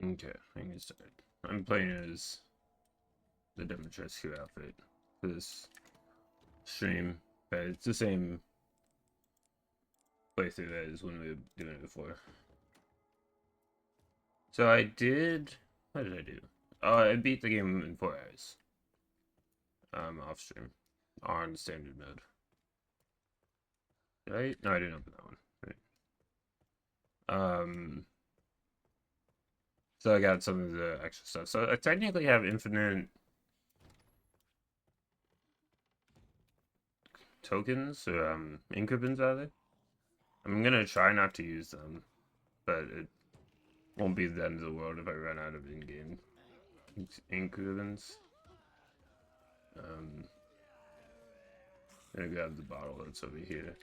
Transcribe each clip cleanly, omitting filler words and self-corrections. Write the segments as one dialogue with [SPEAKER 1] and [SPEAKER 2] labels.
[SPEAKER 1] Okay, I can start. I'm playing as the Demetrescu outfit for this stream, but it's the same playthrough as when we were doing it before. So I did. What did I do? Oh, I beat the game in 4 hours. Off stream, on standard mode. Right? No, I didn't open that one. Right. So I got some of the extra stuff. So I technically have infinite tokens or ink ribbons rather. I'm gonna try not to use them, but it won't be the end of the world if I run out of in-game ink ribbons. I'm gonna grab the bottle that's over here.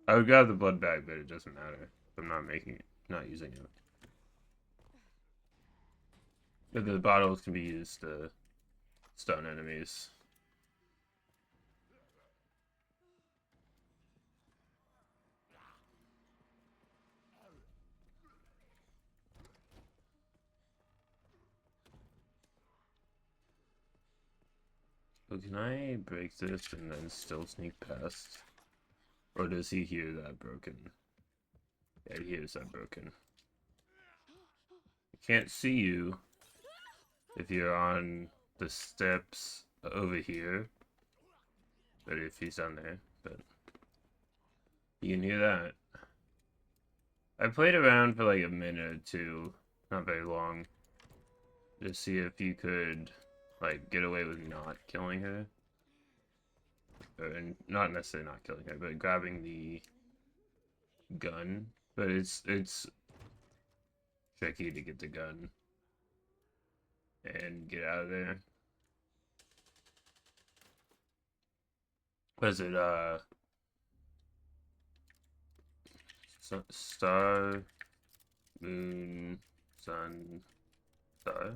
[SPEAKER 1] I would grab the blood bag, but it doesn't matter. I'm not making it, not using it. But the bottles can be used to stun enemies. So can I break this and then still sneak past? Or does he hear that broken? Yeah, he hears that broken. I can't see you if you're on the steps over here. But if he's on there, but you can hear that. I played around for like a minute or two, not very long, to see if you could like get away with not killing her. Or not necessarily not killing her, but grabbing the gun. But it's tricky to get the gun and get out of there. Was it star, moon, sun, star?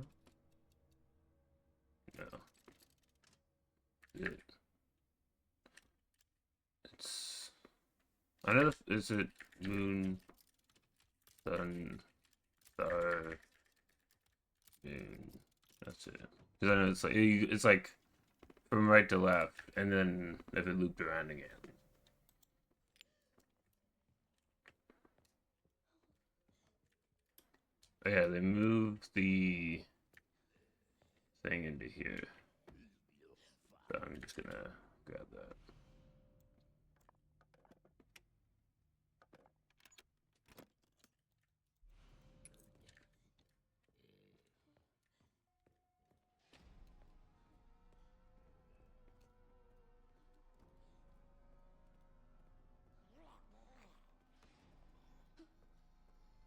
[SPEAKER 1] No. It's I know. Is it moon, sun, star, moon? That's it. Because I know it's like from right to left, and then if it looped around again. Oh, yeah, they moved the thing into here. So I'm just gonna grab that.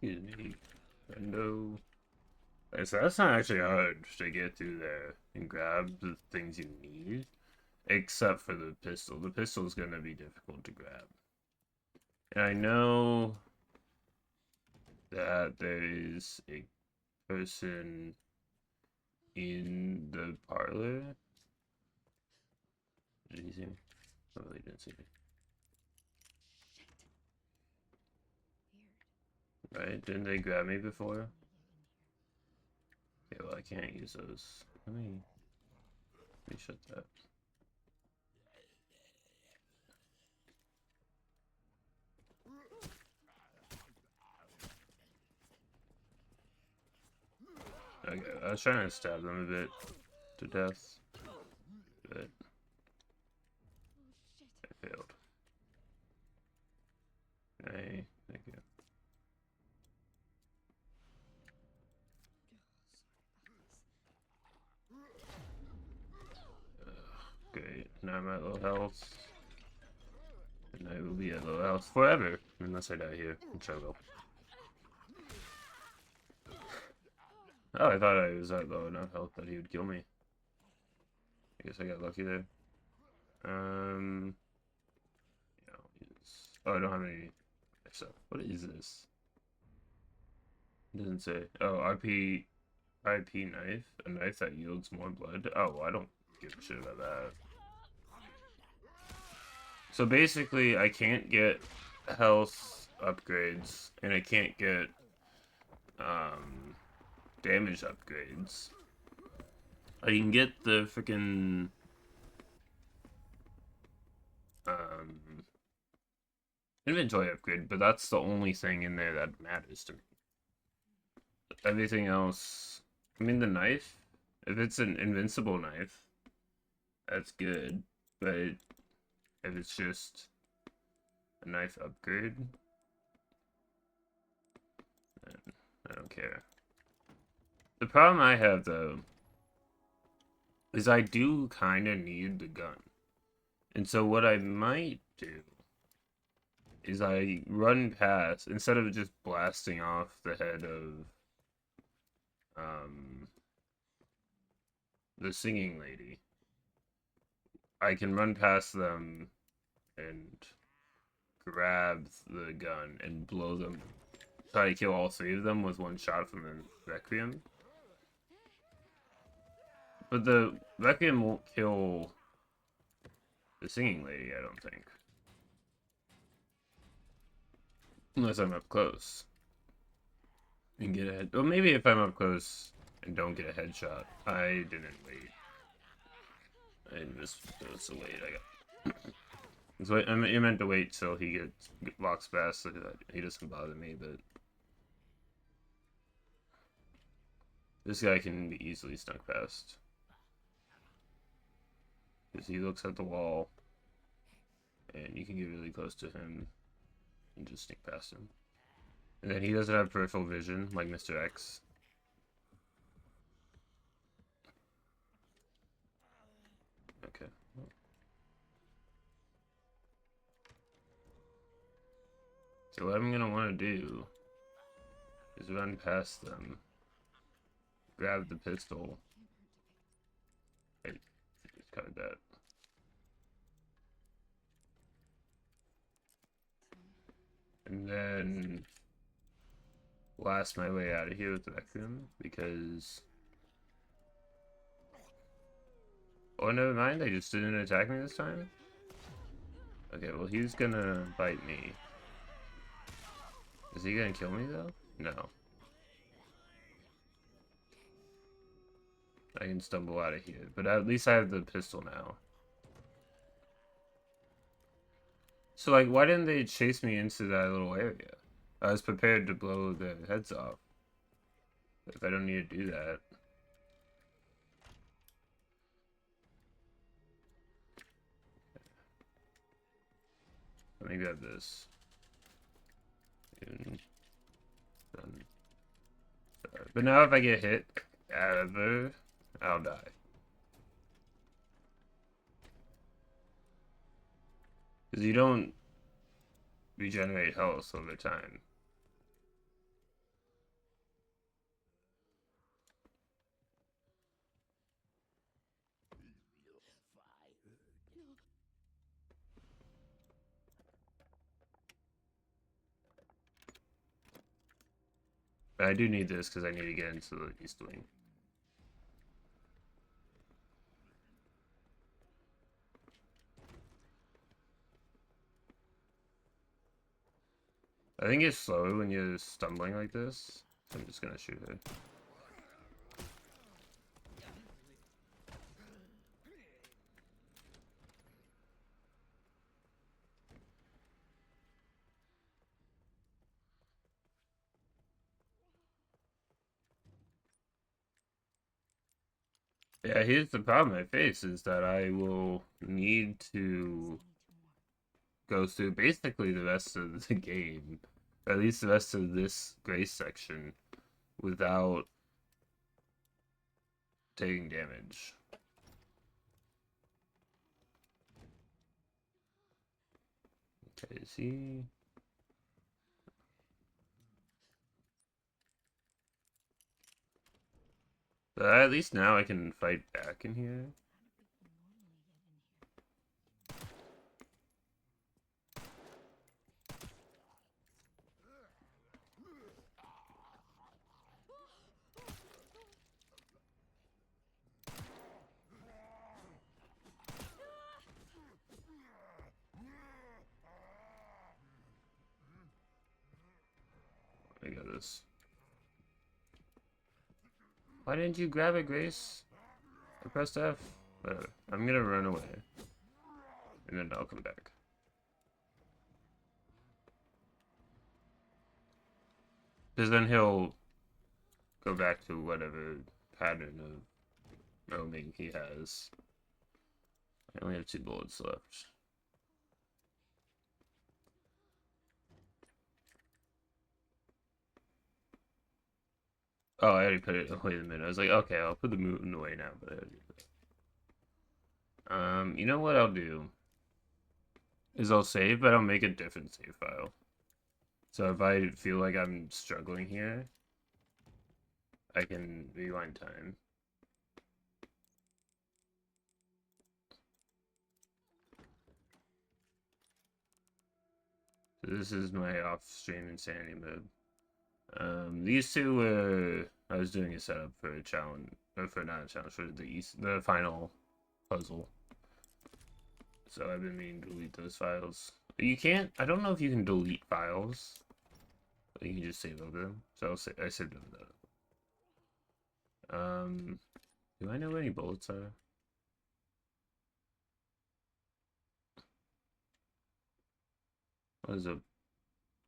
[SPEAKER 1] Excuse me. Window. So that's not actually hard to get through there and grab the things you need, except for the pistol. The pistol is gonna be difficult to grab. And I know that there is a person in the parlor. Did he see me? Oh, he didn't see me. Right? Didn't they grab me before? Okay, well, I can't use those. Let me shut that. Okay, I was trying to stab them a bit to death, but I failed. Hey, thank you. Great, now I'm at low health. And I will be at low health forever, unless I die here, which I will. Oh, I thought I was at low enough health that he would kill me. I guess I got lucky there. Yeah, oh, I don't have any stuff. What is this? It doesn't say. Oh, IP knife? A knife that yields more blood? Oh, well, I don't give a shit about that. So basically, I can't get health upgrades, and I can't get, damage upgrades. I can get the freaking inventory upgrade, but that's the only thing in there that matters to me. Everything else, I mean, the knife, if it's an invincible knife, that's good, but if it's just a knife upgrade, then I don't care. The problem I have, though, is I do kind of need the gun. And so what I might do is I run past, instead of just blasting off the head of the singing lady, I can run past them and grab the gun and blow them. Try to kill all three of them with one shot from the Requiem. But the Requiem won't kill the singing lady, I don't think. Unless I'm up close. And get a head. Well, maybe if I'm up close and don't get a headshot. I didn't wait. I missed the wait. I got. So I meant to wait till he walks past so that he doesn't bother me, but this guy can be easily snuck past. Because he looks at the wall, and you can get really close to him and just sneak past him. And then he doesn't have peripheral vision like Mr. X. Okay. So what I'm gonna want to do is run past them, grab the pistol. I just cut that. And then blast my way out of here with the Requiem, because... Oh, never mind, they just didn't attack me this time? Okay, well, he's gonna bite me. Is he gonna kill me, though? No. I can stumble out of here, but at least I have the pistol now. So, like, why didn't they chase me into that little area? I was prepared to blow their heads off. If I don't need to do that. Let me grab this. Done. But now if I get hit ever, I'll die. Because you don't regenerate health over time. But I do need this because I need to get into the East Wing. I think it's slow when you're stumbling like this, so I'm just gonna shoot her. Yeah, here's the problem I face is that I will need to go through basically the rest of the game, or at least the rest of this grace section, without taking damage. Okay, is he... But at least now I can fight back in here. I got this. Why didn't you grab it, Grace? I pressed F. Whatever. I'm gonna run away. And then I'll come back. Because then he'll go back to whatever pattern of roaming he has. I only have 2 bullets left. Oh, I already put it. Wait a minute. I was like, okay, I'll put the moon away now, but I already did that. You know what I'll do? Is I'll save, but I'll make a different save file. So if I feel like I'm struggling here, I can rewind time. So this is my off-stream insanity mode. These two were I was doing a setup for a challenge, or for not a challenge, for the final puzzle. So I've been meaning to delete those files. You can't. I don't know if you can delete files. But you can just save over them. So I saved over that. Do I know where any bullets are? There's a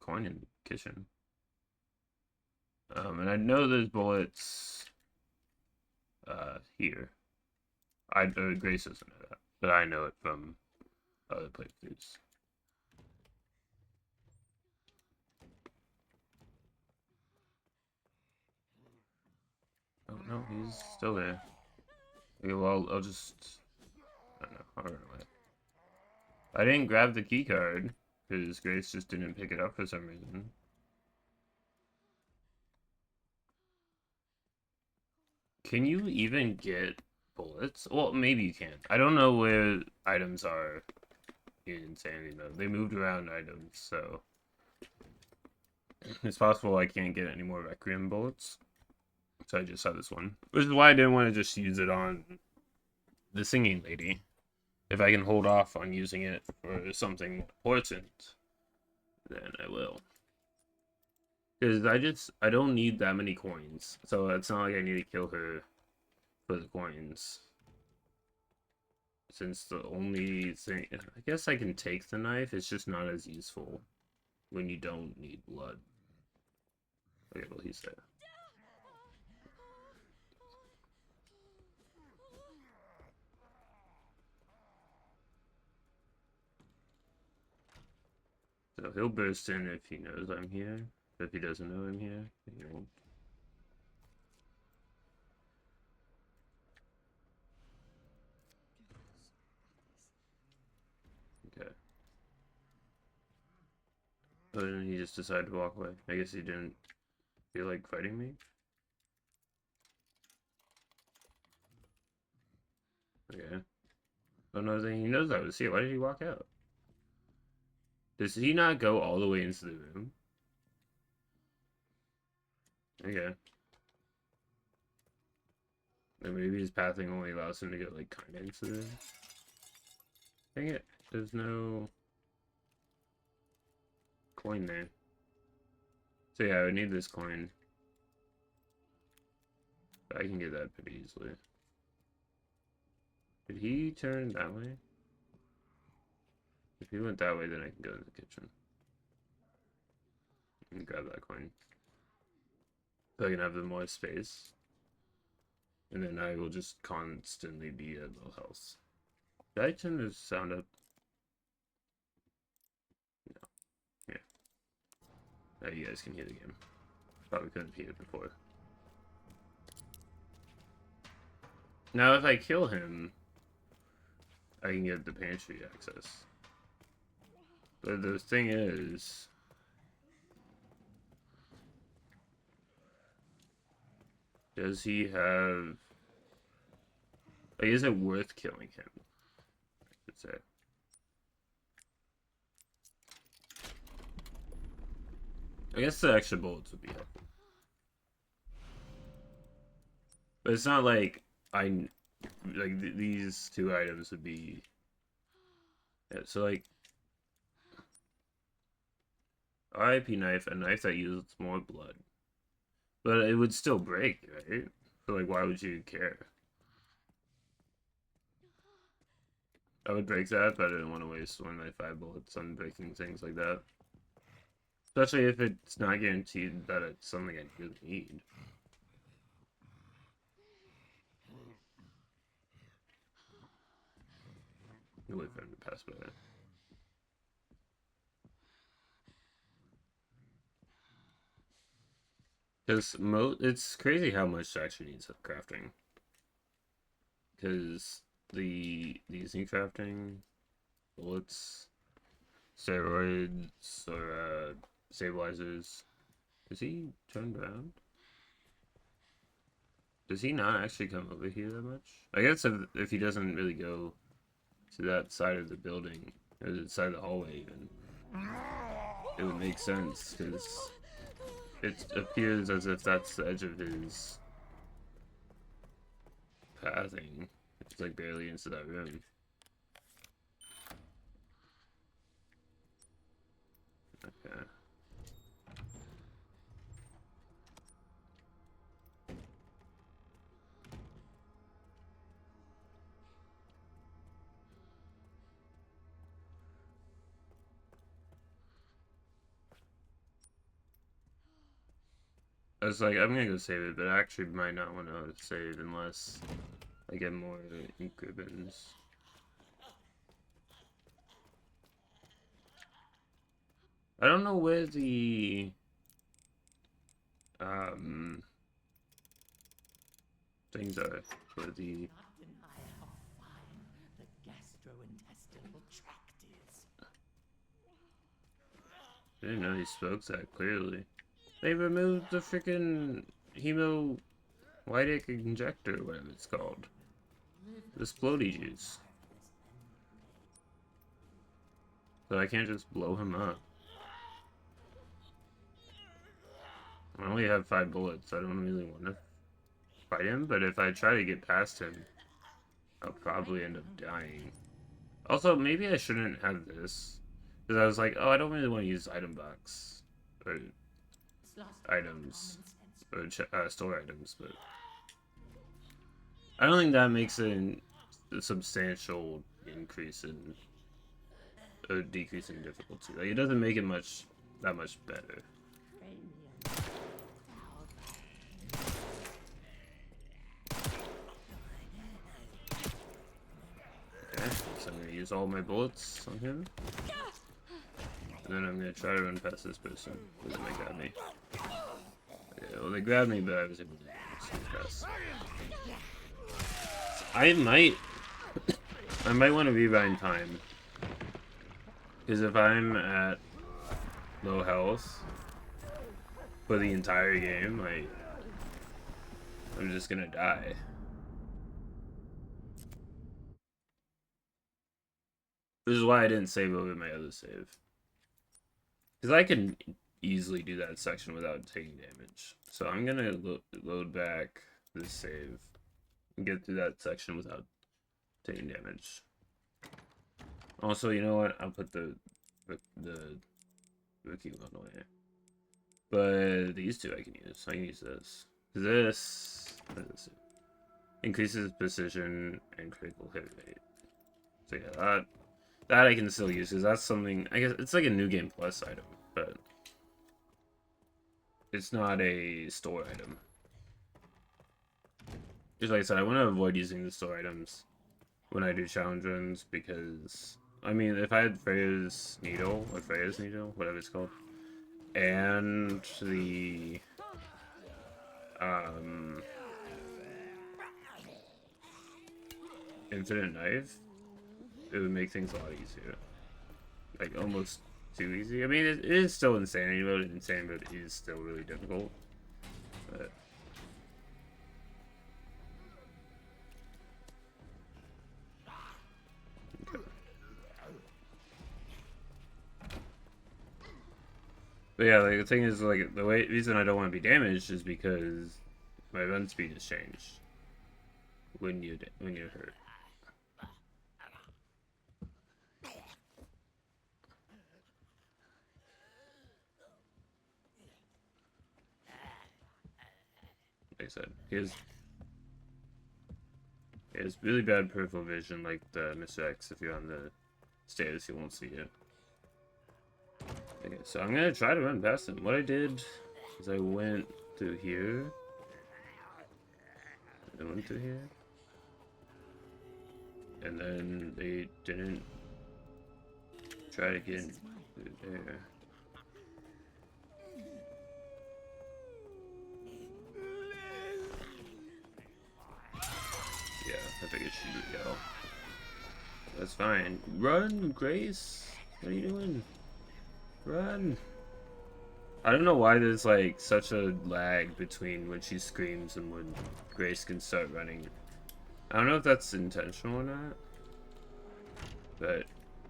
[SPEAKER 1] coin in the kitchen. And I know there's bullets here. Grace doesn't know that, but I know it from other playthroughs. Oh no, he's still there. Okay, well, I'll just. I don't know. I'll run away. I didn't grab the key card because Grace just didn't pick it up for some reason. Can you even get bullets? Well, maybe you can. I don't know where items are in Insanity mode. They moved around items, so it's possible I can't get any more Requiem bullets. So I just have this one. Which is why I didn't want to just use it on the singing lady. If I can hold off on using it for something important, then I will. Because I don't need that many coins. So it's not like I need to kill her for the coins. Since the only thing... I guess I can take the knife, it's just not as useful when you don't need blood. Okay, well, he's there. So he'll burst in if he knows I'm here. If he doesn't know I'm here, he won't. Okay. But then he just decided to walk away. I guess he didn't feel like fighting me. Okay. Oh no, then he knows I was here. Why did he walk out? Does he not go all the way into the room? Okay. Or maybe his pathing only allows him to get like kinda into the room. Dang it. There's no coin there. So yeah, I would need this coin. I can get that pretty easily. Did he turn that way? If he went that way, then I can go to the kitchen. And grab that coin. So I can have the more space. And then I will just constantly be at low health. Did I turn the sound up? No. Yeah. Now you guys can hear the game. Probably couldn't hear it before. Now if I kill him, I can get the pantry access. But the thing is... Does he have... Like, is it worth killing him? I should say. I guess the extra bullets would be helpful. But it's not like these two items would be... Yeah, so like... RIP knife, a knife that uses more blood. But it would still break, right? So, like, why would you care? I would break that, but I didn't want to waste one of my 5 bullets on breaking things like that. Especially if it's not guaranteed that it's something I really need. Wait for him to pass by. Because it's crazy how much actually needs crafting. Because these new crafting bullets, steroids, or stabilizers. Is he turned around? Does he not actually come over here that much? I guess if he doesn't really go to that side of the building, or the side of the hallway even, it would make sense, because it appears as if that's the edge of his pathing. It's like barely into that room. Okay. I was like, I'm gonna go save it, but I actually might not want to save unless I get more ink ribbons. I don't know where the things are for the I didn't know he spoke that clearly. They removed the freaking hemo lytic injector, whatever it's called. The splody juice. So I can't just blow him up. I only have 5 bullets. I don't really want to fight him, but if I try to get past him, I'll probably end up dying. Also, maybe I shouldn't have this. Because I was like, oh, I don't really want to use item box. Or items. Or store items, but I don't think that makes a substantial increase in or decrease in difficulty. Like, it doesn't make it that much better. Okay, so I'm gonna use all my bullets on him. And then I'm gonna try to run past this person. Because they grab me. Yeah, well, they grabbed me, but I was able to sneak past. I might want to rebind time. Because if I'm at low health for the entire game, I'm just gonna die. This is why I didn't save over my other save. Because I can easily do that section without taking damage. So I'm gonna load back this save and get through that section without taking damage. Also, you know what? I'll put the Requiem on away. But these two I can use. I can use this. This increases precision and critical hit rate. So yeah, that I can still use because that's something. I guess it's like a new game plus item, but it's not a store item. Just like I said, I want to avoid using the store items when I do challenge runs because I mean, if I had Freya's needle or Freya's needle, whatever it's called, and the infinite knife, it would make things a lot easier. Like almost too easy. I mean, it is still insanity mode, and insanity mode is still really difficult. But okay. But yeah, like the thing is, like the reason I don't want to be damaged is because my run speed has changed when you're hurt. Like I said, It's really bad peripheral vision, like the Mr. X. If you're on the stairs, you won't see it. Okay, so I'm gonna try to run past him. What I did is I went through here. I went through here. And then they didn't try to get through there. Yeah, I figured she would go. That's fine. Run, Grace! What are you doing? Run! I don't know why there's like such a lag between when she screams and when Grace can start running. I don't know if that's intentional or not, but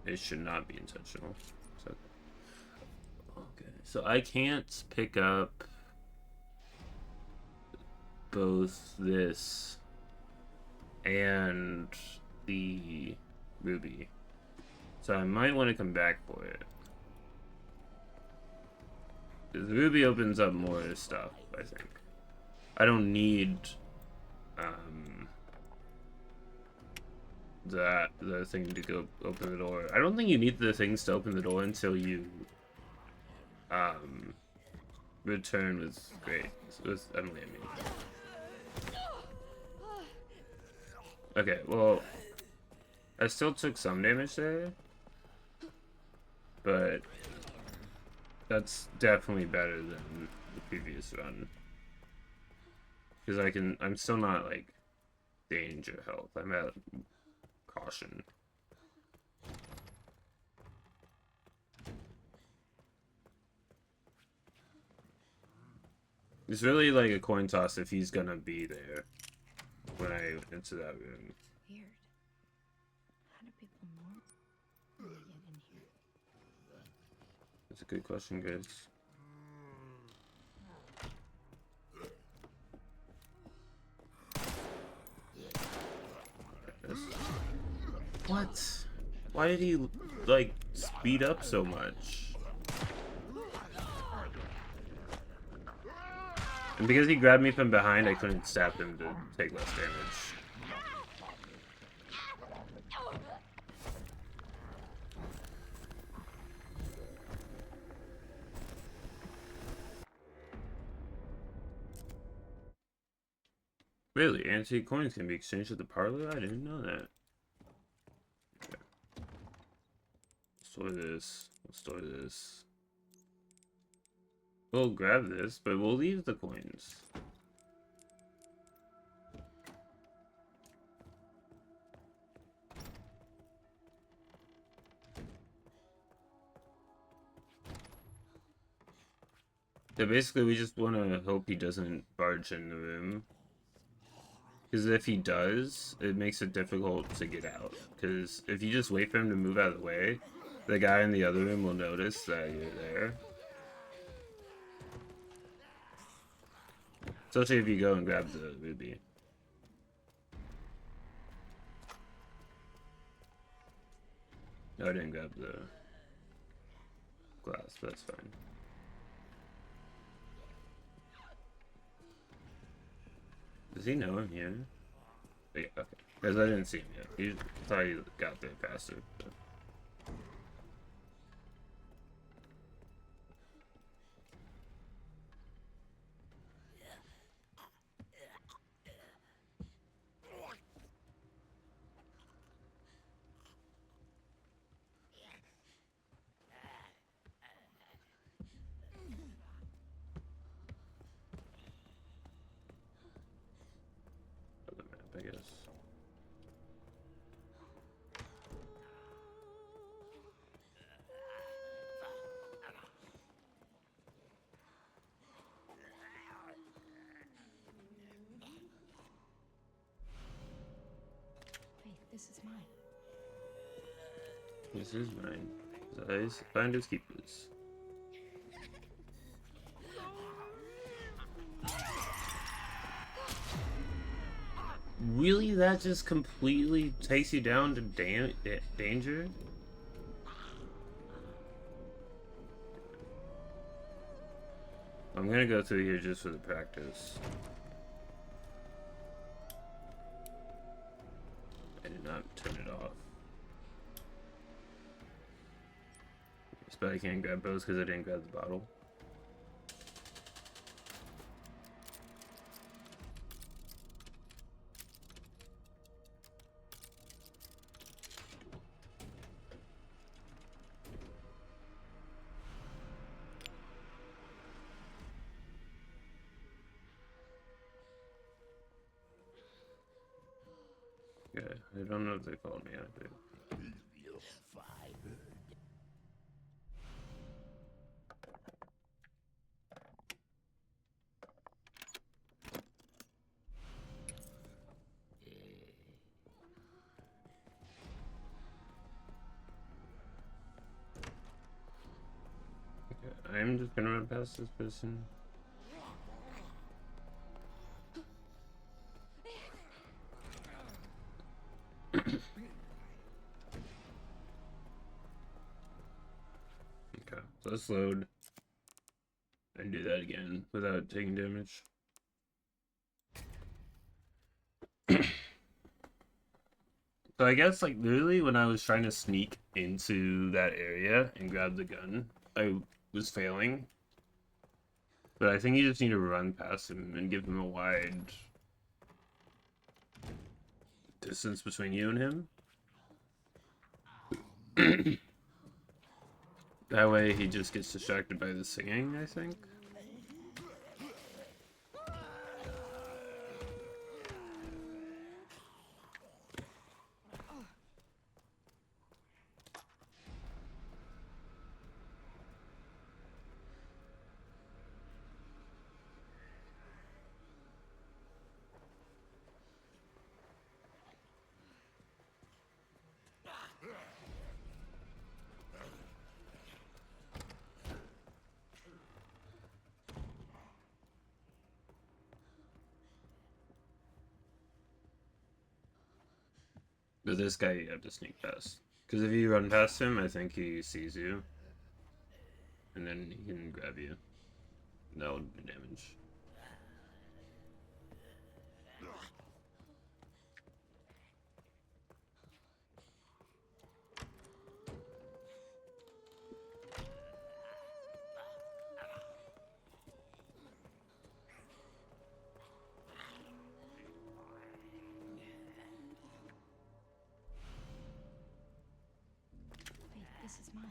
[SPEAKER 1] it should not be intentional. So, okay, so I can't pick up both this and the ruby, so I might want to come back for it. The ruby opens up more stuff, I think. I don't need the thing to go open the door. I don't think you need the things to open the door until you return with Emily, I mean. Okay, well, I still took some damage there, but that's definitely better than the previous run. Because I'm still not, like, danger health. I'm at caution. It's really like a coin toss if he's gonna be there when I went into that room.
[SPEAKER 2] Weird. How do people normally get in here?
[SPEAKER 1] That's a good question, guys. What? Why did he, like, speed up so much? And because he grabbed me from behind, I couldn't stab him to take less damage. Really? Antique coins can be exchanged at the parlor? I didn't know that. Okay. Store this. We'll store this. We'll grab this, but we'll leave the coins. Yeah, basically we just want to hope he doesn't barge in the room. Because if he does, it makes it difficult to get out. Because if you just wait for him to move out of the way, the guy in the other room will notice that you're there. Especially if you go and grab the ruby. No, I didn't grab the glass, but that's fine. Does he know I'm here? Oh, yeah, okay. Because I didn't see him yet. He thought he got there faster. But... other map, I guess.
[SPEAKER 2] Wait, this is mine.
[SPEAKER 1] This is mine. His eyes, finders keepers. Really? That just completely takes you down to danger? I'm gonna go through here just for the practice. not turn it off. But I can't grab those because I didn't grab the bottle. Yeah, I don't know if they called me out there. Okay, I'm just gonna run past this person. Okay, so let's load and do that again without taking damage. So I guess like literally when I was trying to sneak into that area and grab the gun, I was failing. But I think you just need to run past him and give him a wide distance between you and him. That way he just gets distracted by the singing, I think. But this guy you have to sneak past. Because if you run past him, I think he sees you. And then he can grab you. That would do damage.
[SPEAKER 2] Wait, this is mine.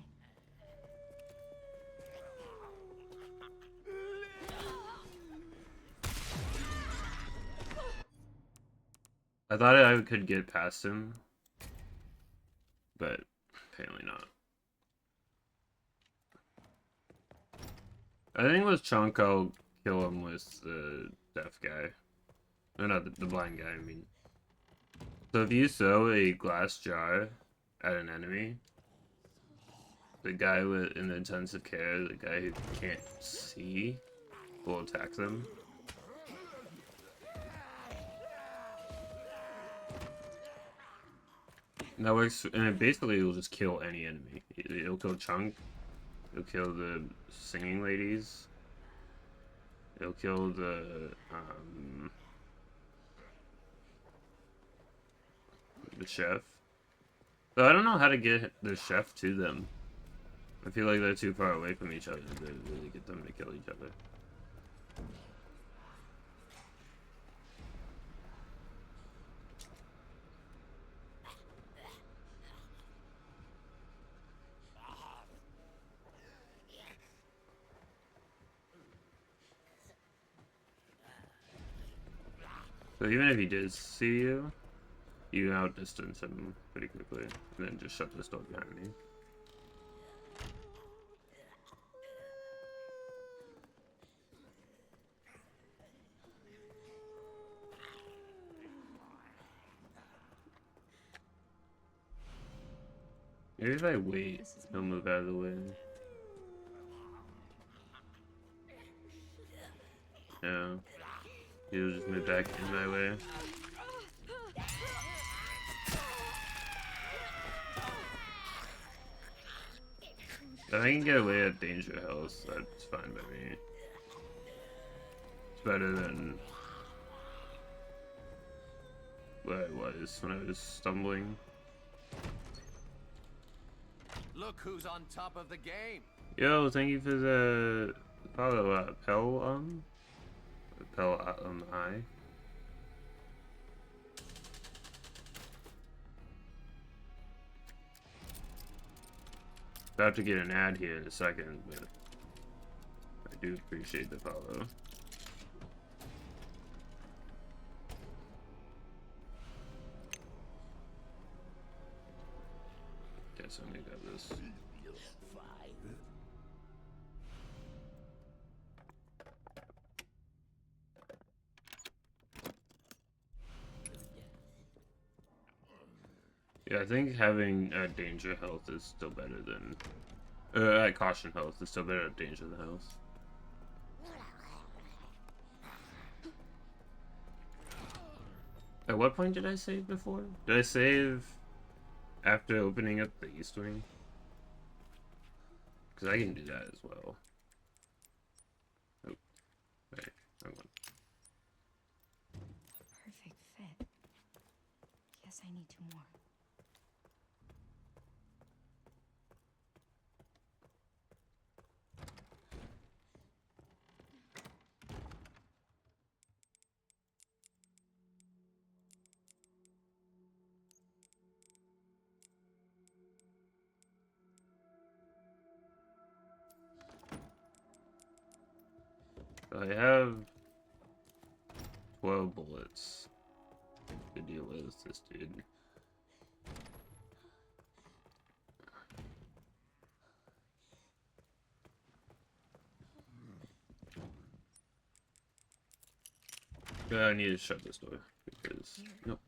[SPEAKER 1] I thought I could get past him. But apparently not. I think with Chunk I'll kill him with the deaf guy. No, not the blind guy, I mean. So if you throw a glass jar at an enemy, the guy in the intensive care, the guy who can't see, will attack them. And that works, and it basically will just kill any enemy. It'll kill Chunk, it'll kill the singing ladies, it'll kill the chef. So I don't know how to get the chef to them. I feel like they're too far away from each other to really get them to kill each other. So even if he did see you, you outdistance him pretty quickly, and then just shut this door behind me. Maybe if I wait, he'll move out of the way. Yeah. He'll just move back in my way. If I can get away at danger health, that's fine by me. It's better than where I was when I was stumbling.
[SPEAKER 3] Look who's on top of the game.
[SPEAKER 1] Yo, thank you for the follow. I. About to get an ad here in a second, but I do appreciate the follow. Guess I got this. Yeah, I think having danger health is still better than caution health is still better than danger health. At what point did I save before? Did I save after opening up the East Wing? Because I can do that as well. Oh, wait, wrong one.
[SPEAKER 2] Perfect fit. Guess I need 2 more.
[SPEAKER 1] I have 12 bullets to deal with this dude. I need to shut this door because nope.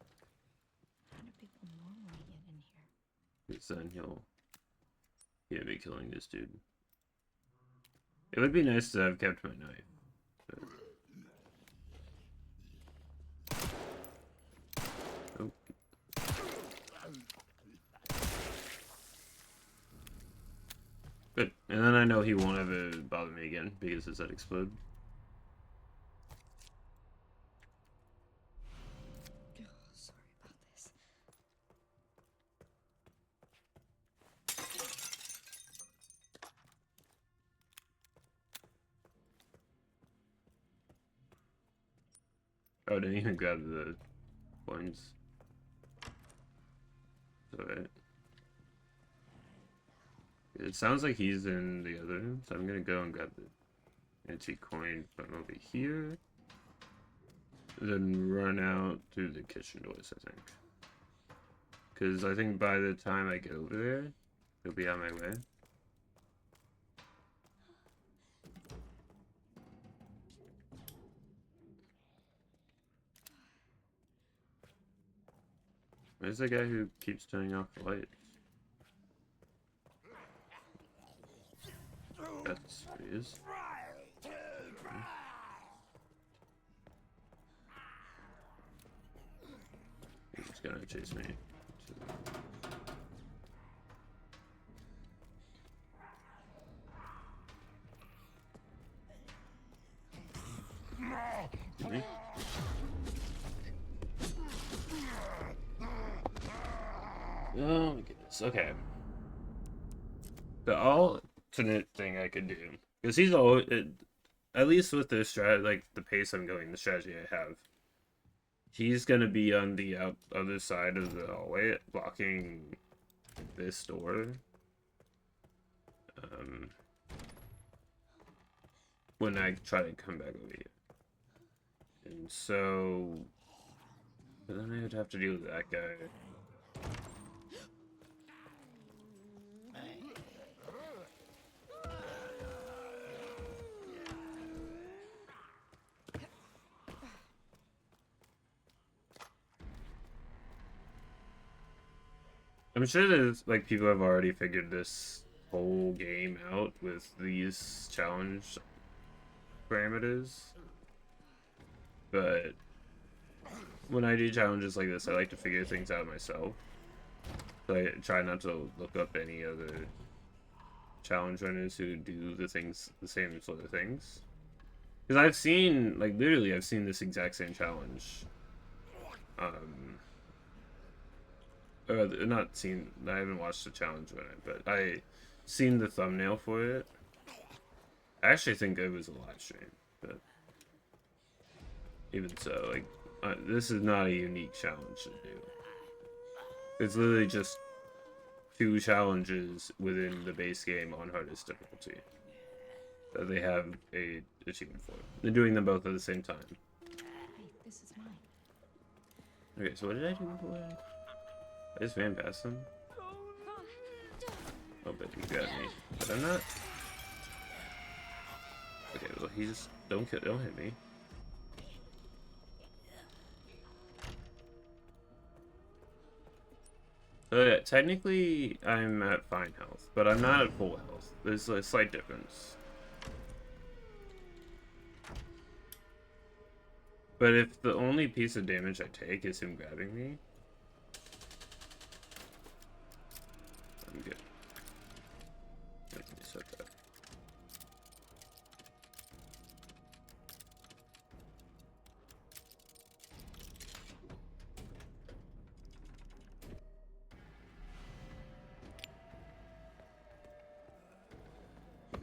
[SPEAKER 2] How do people normally get in here?
[SPEAKER 1] Because then he'll be killing this dude. It would be nice to have kept my knife. But... Oh. Good. And then I know he won't ever bother me again because his head explode.
[SPEAKER 2] Sorry about this.
[SPEAKER 1] Oh, I didn't even grab the coins. It's alright. It sounds like he's in the other room, so I'm gonna go and grab the anti-coin from over here. Then run out through the kitchen doors, I think. Because I think by the time I get over there, he'll be on my way. Where's the guy who keeps turning off the lights? That's where he is. He's gonna chase me. Me? Oh my goodness. Okay. The alternate thing I could do, because he's all, at least with the strat, like the pace I'm going, the strategy I have, he's gonna be on the other side of the hallway, blocking this door. When I try to come back over here, and so, but then I would have to deal with that guy. I'm sure there's like people have already figured this whole game out with these challenge parameters, but when I do challenges like this, I like to figure things out myself. So I try not to look up any other challenge runners who do the same sort of things. Because I've seen, like, literally, I've seen this exact same challenge not seen. I haven't watched the challenge on it, but I seen the thumbnail for it. I actually think it was a live stream, but even so, like, this is not a unique challenge to do. It's literally just 2 challenges within the base game on hardest difficulty that they have a achievement for. They're doing them both at the same time.
[SPEAKER 2] Hey, this is mine.
[SPEAKER 1] Okay, so what did I do before? I just ran past them. Oh, but he got me. But I'm not. Okay, well, he just don't hit me. So yeah, technically I'm at fine health, but I'm not at full health. There's a slight difference. But if the only piece of damage I take is him grabbing me, I'm good. Let me set that.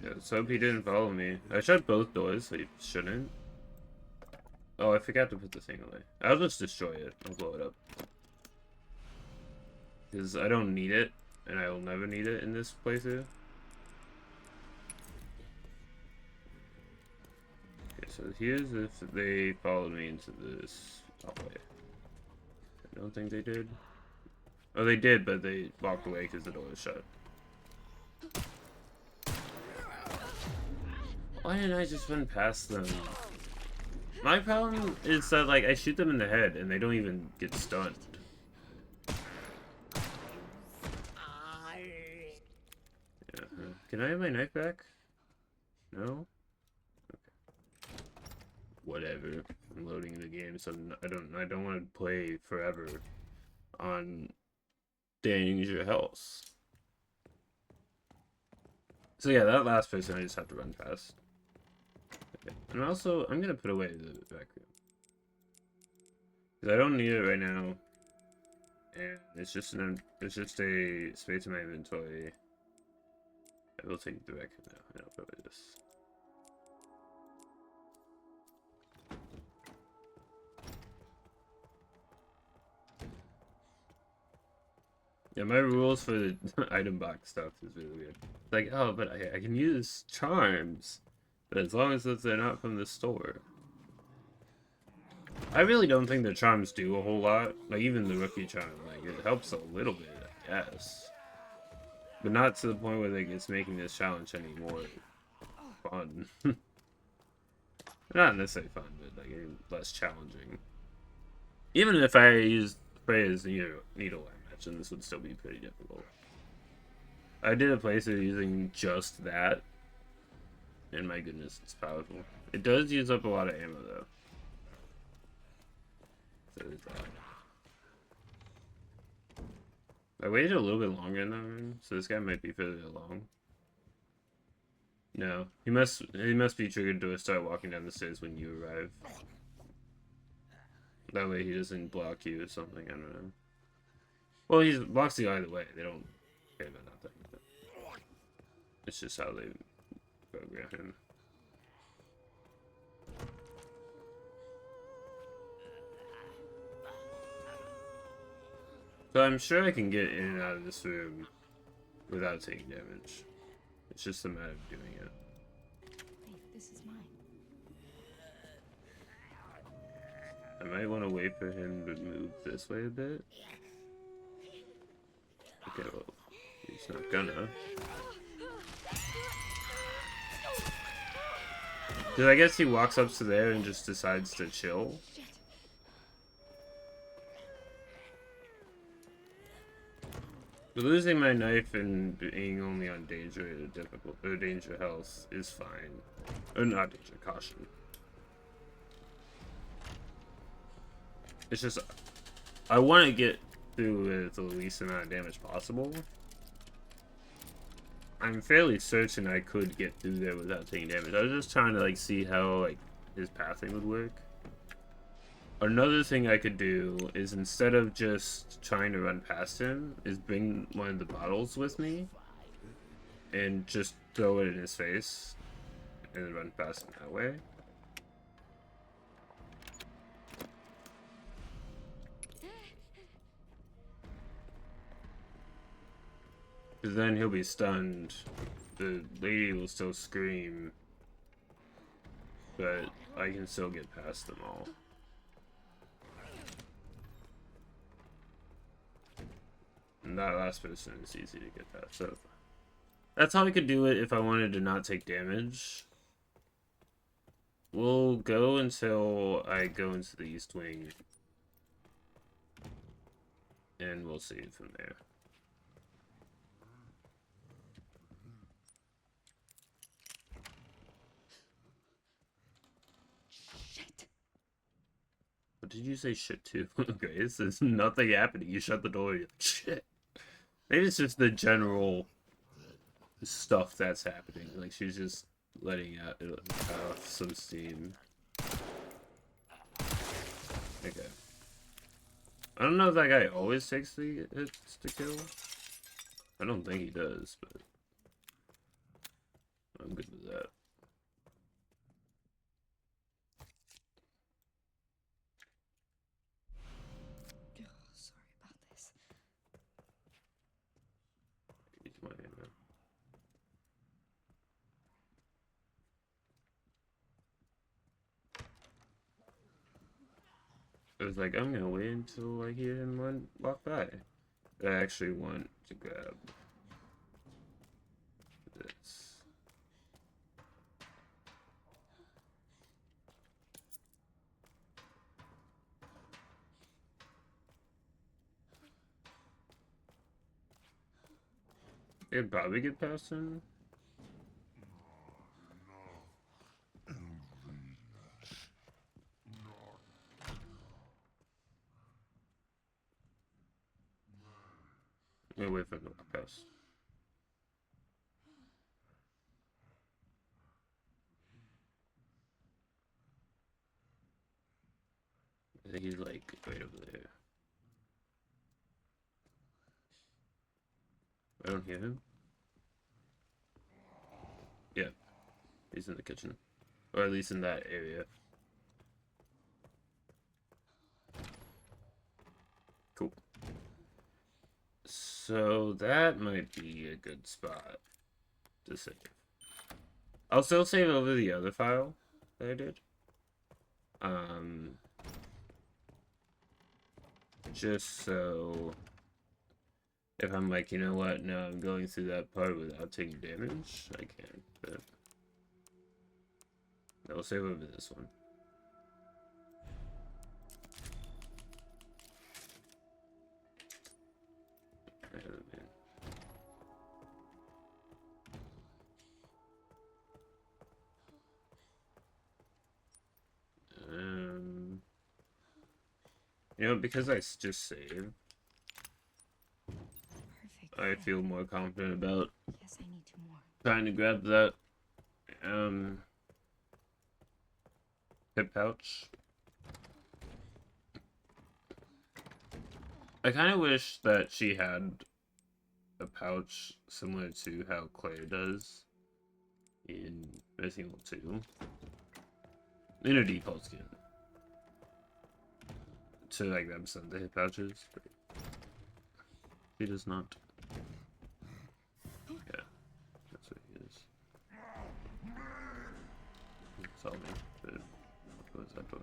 [SPEAKER 1] Yeah, let's hope he didn't follow me. I shut both doors, so he shouldn't. Oh, I forgot to put the thing away. I'll just destroy it. I'll blow it up. Because I don't need it, and I will never need it in this playthrough. Okay, so here's if they followed me into this hallway. I don't think they did. Oh, they did, but they walked away because the door was shut. Why didn't I just run past them? My problem is that, like, I shoot them in the head and they don't even get stunned. Yeah. Can I have my knife back? No? Okay. Whatever. I'm loading the game, so I don't want to play forever on danger health. So yeah, that last person I just have to run past. Okay. And also, I'm gonna put away the Requiem. Because I don't need it right now. And it's just a space in my inventory. I will take the Requiem now, and I'll put away this. Yeah, my rules for the item box stuff is really weird. It's like, oh, but I can use charms. But as long as they're not from the store. I really don't think the charms do a whole lot. Like, even the rookie charm, like, it helps a little bit, I guess. But not to the point where like, it's making this challenge any more fun. Not necessarily fun, but like, less challenging. Even if I used Freya's needle, I imagine this would still be pretty difficult. I did a playthrough using just that. And my goodness, it's powerful. It does use up a lot of ammo, though. So there's that. I waited a little bit longer in that room, so this guy might be further along. No, he must be triggered to start walking down the stairs when you arrive. That way he doesn't block you or something, I don't know. Well, he blocks you either way, they don't care about nothing. But it's just how they program him. So I'm sure I can get in and out of this room without taking damage. It's just a matter of doing it.
[SPEAKER 2] Hey, this is mine.
[SPEAKER 1] I might want to wait for him to move this way a bit. Okay, well, he's not gonna. Because I guess he walks up to there and just decides to chill. But losing my knife and being only on danger health is fine. Or not danger, caution. It's just, I want to get through with the least amount of damage possible. I'm fairly certain I could get through there without taking damage. I was just trying to like see how like his pathing would work. Another thing I could do is, instead of just trying to run past him, is bring one of the bottles with me and just throw it in his face and run past him that way. Because then he'll be stunned. The lady will still scream, but I can still get past them all. And that last person is easy to get past. So that's how I could do it if I wanted to not take damage. We'll go until I go into the East Wing, and we'll see from there.
[SPEAKER 2] Shit.
[SPEAKER 1] What did you say shit to? Okay, this is nothing happening. You shut the door, you're like, shit. Maybe it's just the general stuff that's happening. Like, she's just letting out some steam. Okay. I don't know if that guy always takes the hits to kill. I don't think he does, but I'm good with that.
[SPEAKER 2] Oh, sorry about this.
[SPEAKER 1] Use my hand now. It was like, I'm gonna wait until I hear him walk by. I actually want to grab this. I could probably get past him. Wait, wait for him to walk past. I think he's like right over there. I don't hear him. Yeah, he's in the kitchen. Or at least in that area. Cool. So that might be a good spot to save. I'll still save over the other file that I did. Just so if I'm like, you know what, no, I'm going through that part without taking damage, I can. But I'll save over this one. You know, because I just saved,
[SPEAKER 2] Perfect.
[SPEAKER 1] I feel more confident about
[SPEAKER 2] Yes, I need 2 more.
[SPEAKER 1] trying to grab that hip pouch. I kind of wish that she had a pouch similar to how Claire does in Resident Evil 2. In a default skin. To like grab some of the hip pouches, but he does not. Yeah, that's what he is. It's all me, but what goes that door?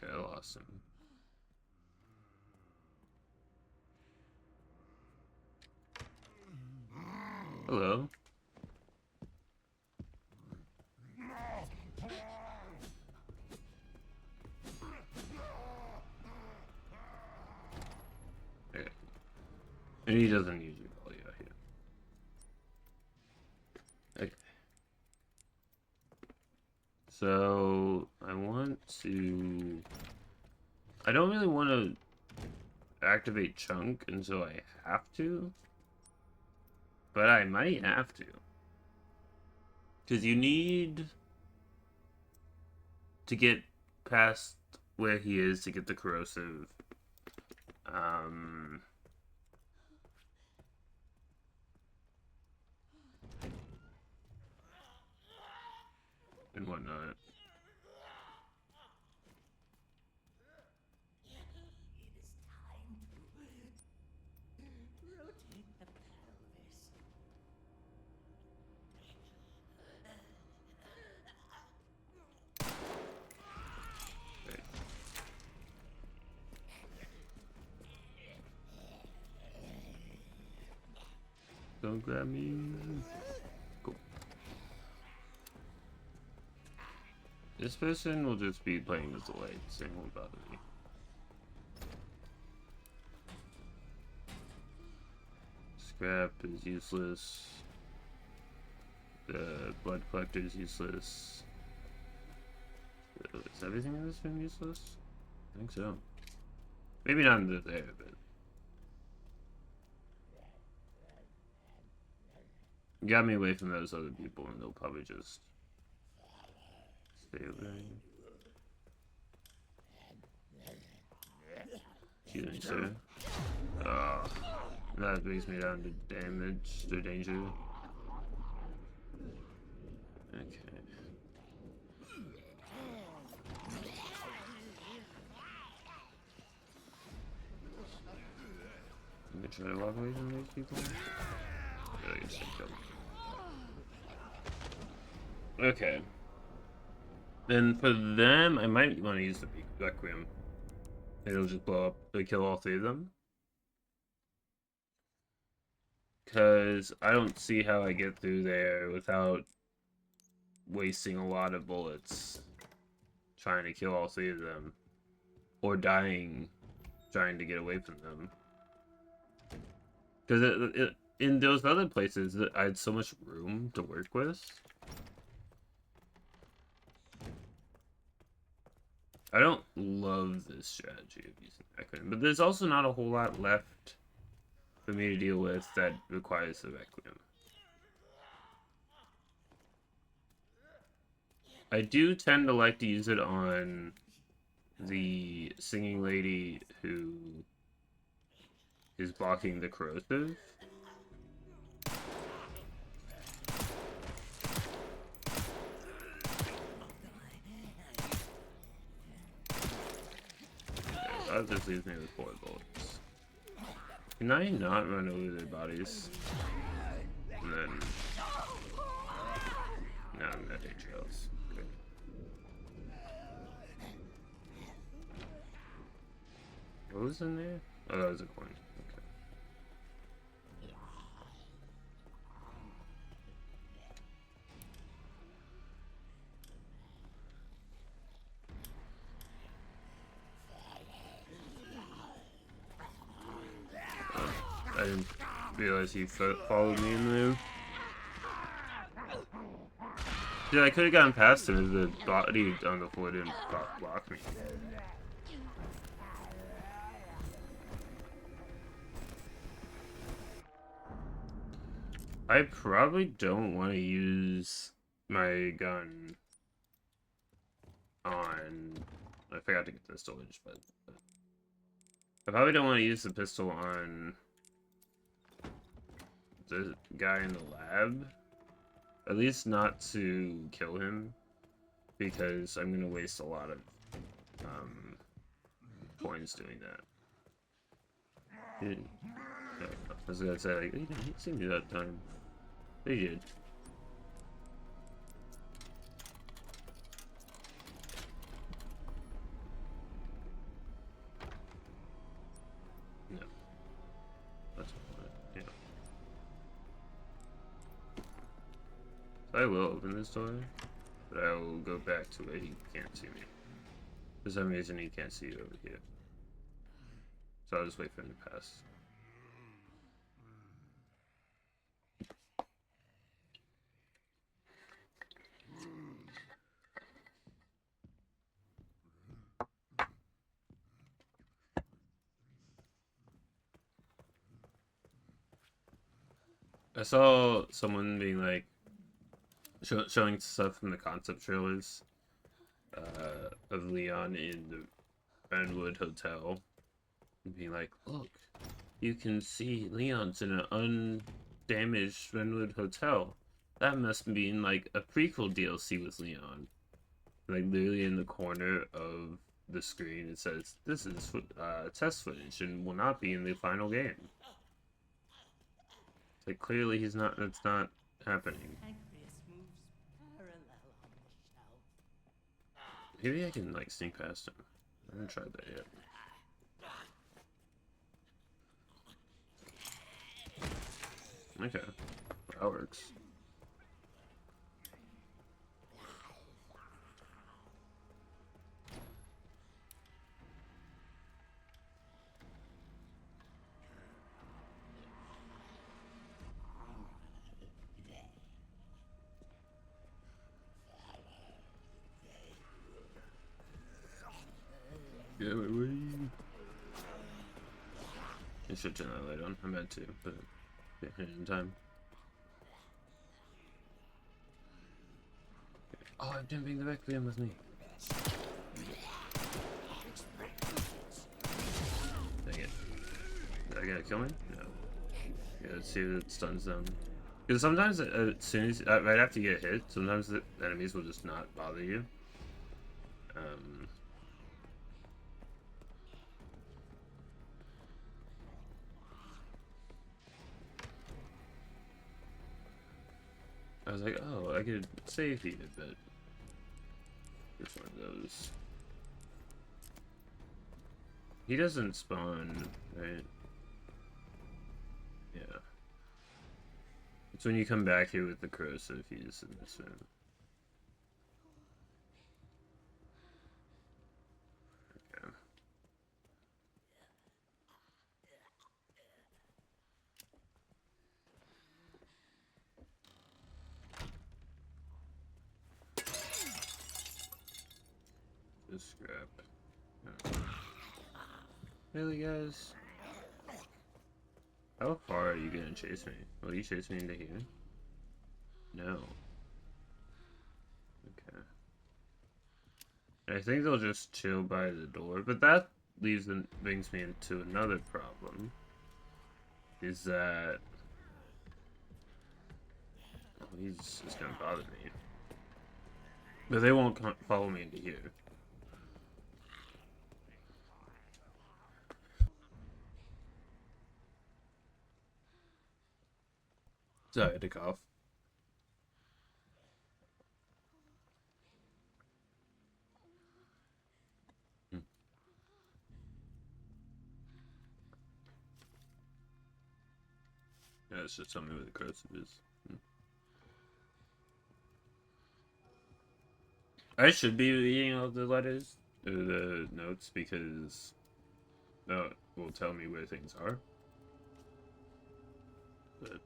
[SPEAKER 1] Okay, I lost him. Hello. Okay. And he doesn't use your Okay. So I want to. I don't really want to activate Chunk until I have to, but I might have to. Because you need to get past where he is to get the corrosive. And whatnot. Right. Don't grab me. Cool. This person will just be playing with the lights. It won't bother me. Scrap is useless. The blood collector is useless. Is everything in this room useless? I think so. Maybe not in there, but got me away from those other people, and they'll probably just stay over there. Excuse me, sir. That brings me down to damage, to danger. Okay. I'm gonna try to walk away from these people. Really get killed. Okay. Then for them, I might want to use the Requiem. It'll just blow up, it'll kill all three of them. Because I don't see how I get through there without wasting a lot of bullets trying to kill all three of them. Or dying trying to get away from them. Because in those other places, I had so much room to work with. I don't love this strategy of using Requiem, but there's also not a whole lot left for me to deal with that requires the Requiem. I do tend to like to use it on the singing lady who is blocking the corrosive. That just leaves me with 4 bullets. Can I not run over their bodies? And then... now I'm gonna take trails. Okay. What was in there? Oh, that was a coin. I didn't realize he followed me in there. Yeah, I could have gotten past him if the body on the floor didn't block me. I probably don't want to use my gun on... I forgot to get the storage, but I probably don't want to use the pistol on the guy in the lab. At least not to kill him, because I'm going to waste a lot of points doing that. Yeah, I was going to say, like, he didn't see me that time. He did. No. That's what yeah. So I will open this door, but I will go back to where he can't see me. For some reason he can't see you over here. So I'll just wait for him to pass. I saw someone being like showing stuff from the concept trailers of Leon in the Brentwood Hotel, and being like, "Look, you can see Leon's in an undamaged Brentwood Hotel. That must mean like a prequel DLC with Leon." Like literally in the corner of the screen, it says, "This is test footage and will not be in the final game." It's like clearly he's not. That's not happening. Maybe I can like sneak past him. I haven't tried that yet. Okay, that works. Yeah, wait. I should turn that light on. I meant to, but yeah, in time. Oh, I didn't bring the Requiem with me. Dang it. Is that gonna kill me? No. Yeah, let's see if it stuns them. Because sometimes, as soon as right after you get hit, sometimes the enemies will just not bother you. I was like, oh, I could save here, but which one of those? He doesn't spawn, right? Yeah. It's when you come back here with the corrosive, he's in this room. Okay. Just scrap. Oh. Really, guys? How far are you gonna chase me? Will you chase me into here? No. Okay. I think they'll just chill by the door, but that brings me into another problem. Is that he's just gonna bother me, but they won't follow me into here. Sorry, I had to cough. Yeah, it's just tell me where the corrosive is. I should be reading all the letters, or the notes, because that will tell me where things are. But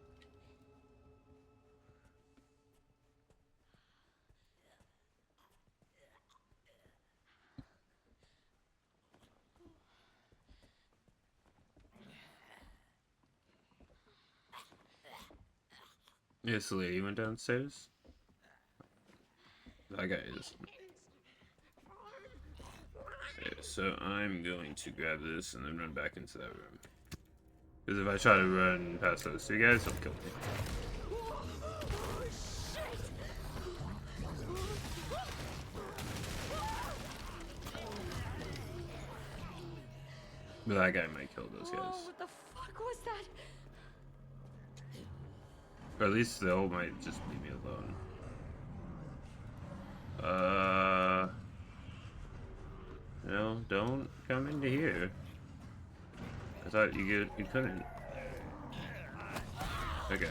[SPEAKER 1] yes, the lady went downstairs. That guy is. Okay, so I'm going to grab this and then run back into that room. Because if I try to run past those two guys, they'll kill me. But that guy might kill those guys.
[SPEAKER 2] What the fuck was that?
[SPEAKER 1] Or at least they might just leave me alone. No, don't come into here. I thought you couldn't. Okay.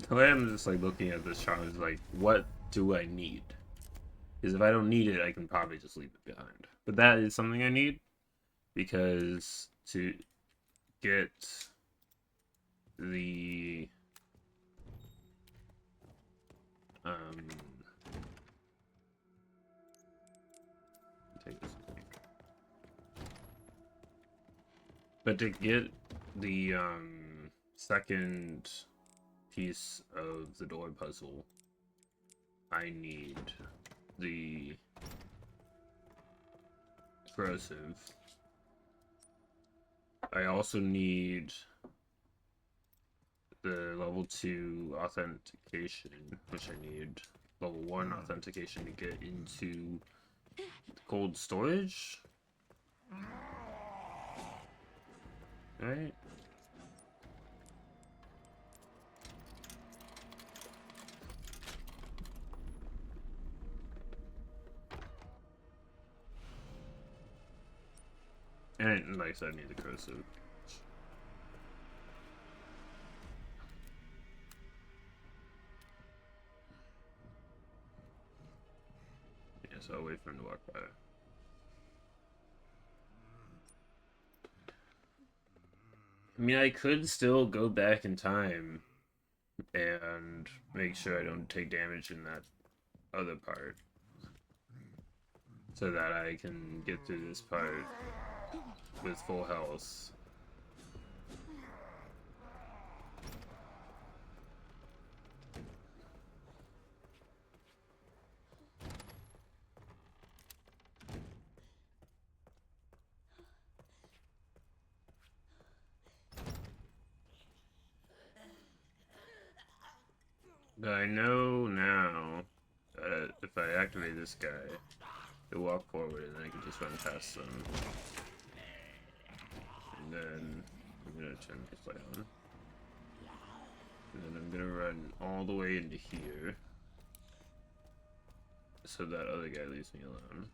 [SPEAKER 1] The way I'm just like looking at this chart is like, what do I need? Because if I don't need it, I can probably just leave it behind. But that is something I need, because to get the Take this thing. But to get the second piece of the door puzzle, I need the corrosive. I also need the level 2 authentication, which I need level 1 authentication to get into cold storage. Right? And like I said, I need the corrosive. Yeah, so I'll wait for him to walk by. I mean, I could still go back in time and make sure I don't take damage in that other part, so that I can get through this part with full health. But I know now that if I activate this guy, he'll walk forward and then I can just run past them. And then I'm gonna turn this light on. And then I'm gonna run all the way into here, so that other guy leaves me alone.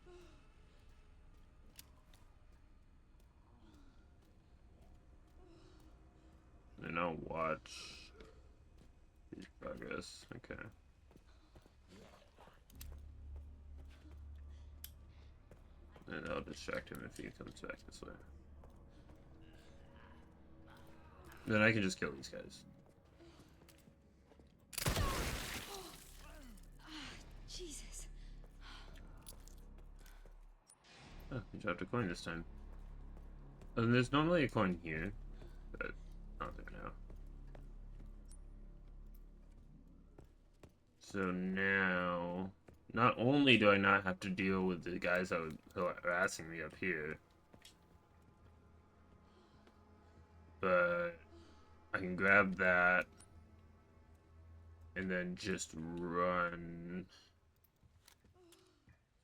[SPEAKER 1] And I'll watch his progress. Okay. And I'll distract him if he comes back this way. Then I can just kill these guys.
[SPEAKER 2] Jesus.
[SPEAKER 1] Oh, we dropped a coin this time. And there's normally a coin here, but not there now. So now, not only do I not have to deal with the guys that were harassing me up here, but I can grab that and then just run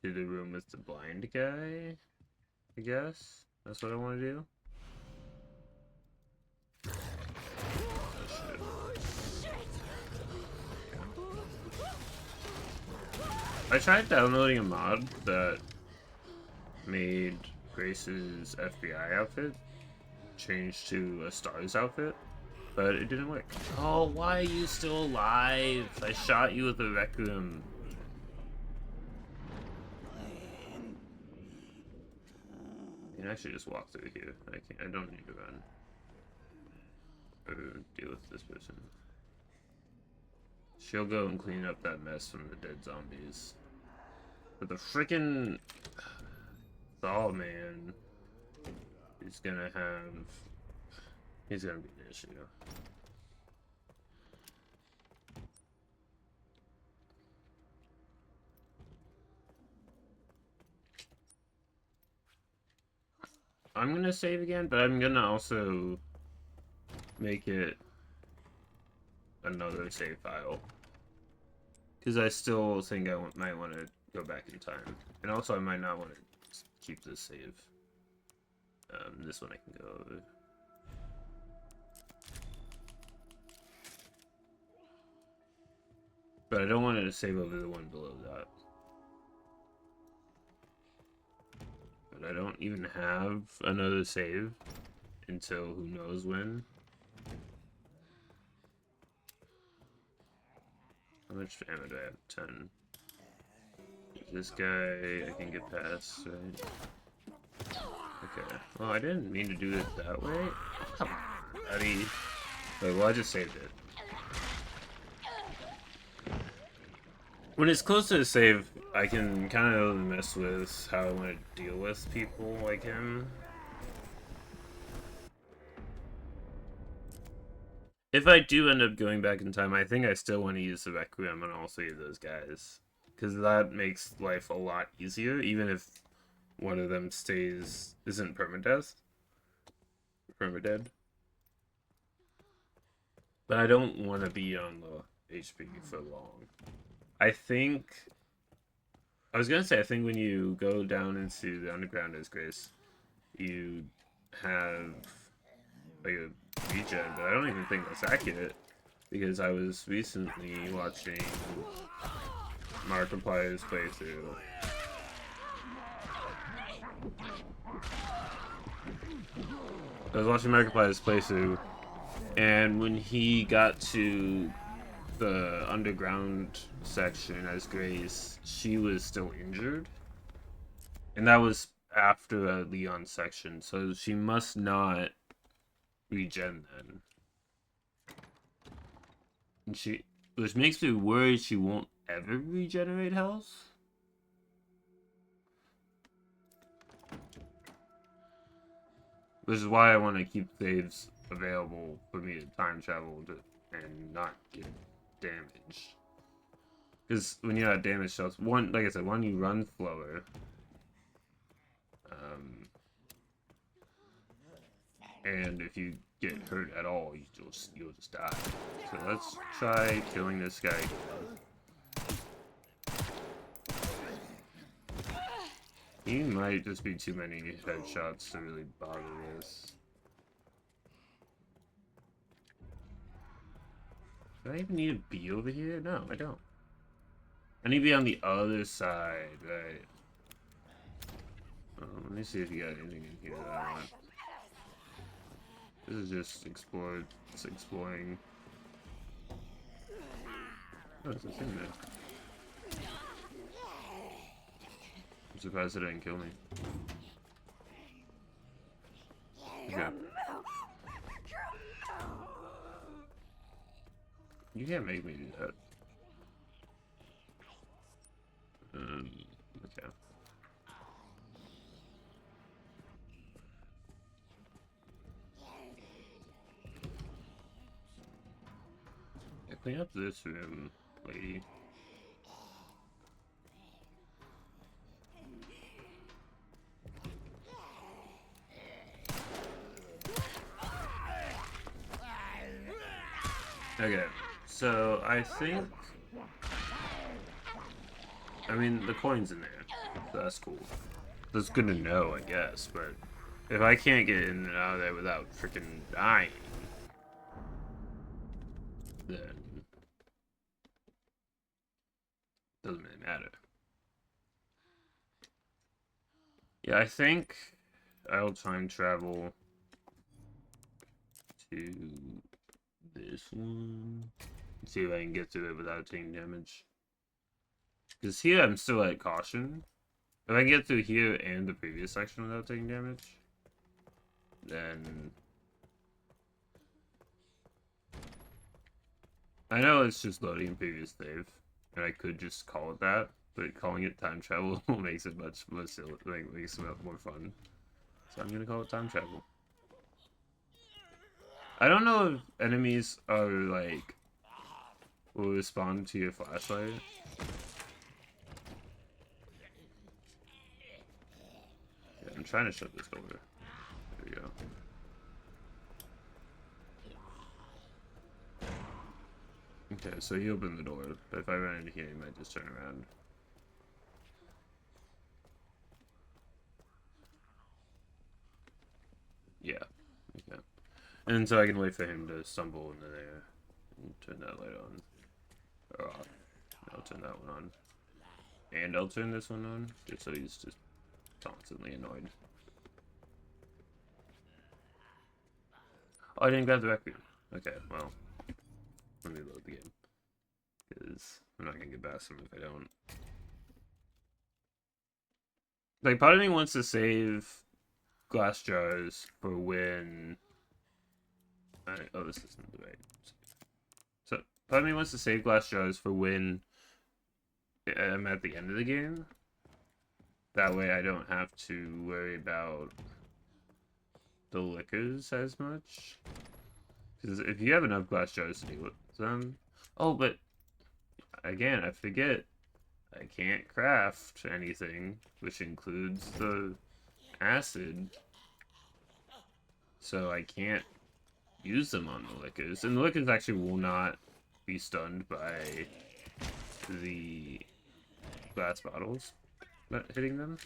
[SPEAKER 1] to the room with the blind guy, I guess. That's what I want to do. Oh, shit. I tried downloading a mod that made Grace's FBI outfit change to a STARS outfit, but it didn't work. Oh, why are you still alive? I shot you with a Requiem. I can actually just walk through here. I don't need to run or deal with this person. She'll go and clean up that mess from the dead zombies. But the frickin' Thaw man is gonna have... He's gonna be an issue. I'm gonna save again, but I'm gonna also make it another save file, because I still think I might want to go back in time, and also I might not want to keep this save. This one I can go over. But I don't want to save over the one below that. But I don't even have another save until who knows when. How much ammo do I have? 10. This guy I can get past, right? Okay. Well, I didn't mean to do it that way. Come on, buddy. Wait, well, I just saved it. When it's close to the save, I can kind of mess with how I want to deal with people like him. If I do end up going back in time, I think I still want to use the Requiem on all three of those guys. Because that makes life a lot easier, even if one of them isn't permadeath. Permadead. But I don't want to be on the HP for long. I was gonna say, I think when you go down into the underground as Grace, you have like a regen, but I don't even think that's accurate because I was recently watching Markiplier's playthrough. And when he got to the underground section as Grace, she was still injured. And that was after a Leon section, so she must not regen then. And which makes me worried she won't ever regenerate health. Which is why I want to keep saves available for me to time travel and not get damaged. Because when you have damage shots, like I said, one, you run slower. And if you get hurt at all, you'll just die. So let's try killing this guy. He might just be too many headshots to really bother this. Do I even need to be over here? No, I don't. I need to be on the other side, right? Let me see if you got anything in here that I want. This is just exploring. Oh, there's a thing there. I'm surprised it didn't kill me. Okay. You can't make me do that. Okay. Yeah, clean up this room, lady. Okay, so I think... I mean, the coin's in there, so that's cool. That's good to know, I guess, but if I can't get in and out of there without freaking dying, then it doesn't really matter. Yeah, I think I'll time travel to this one. See if I can get through it without taking damage. Because here I'm still at caution. If I can get through here and the previous section without taking damage, then... I know it's just loading previous save, and I could just call it that, but calling it time travel makes it much more silly, like, makes it more fun. So I'm gonna call it time travel. I don't know if enemies are, like, will respond to your flashlight. Yeah, I'm trying to shut this door. There we go. Okay, so he opened the door, but if I run into here, he might just turn around. Yeah, okay. And so I can wait for him to stumble into there and turn that light on. Or off. I'll turn that one on. And I'll turn this one on, just so he's just constantly annoyed. Oh, I didn't grab the Requiem. Okay, well, let me load the game. Because I'm not going to get past him if I don't. Like, part of me wants to save glass jars for when... oh, this isn't the right... So, part of me wants to save glass jars for when I'm at the end of the game. That way I don't have to worry about the liquors as much. Because if you have enough glass jars to deal with them... Oh, but again, I forget. I can't craft anything, which includes the acid. So I can't use them on the liquors. And the liquors actually will not be stunned by the glass bottles not hitting them.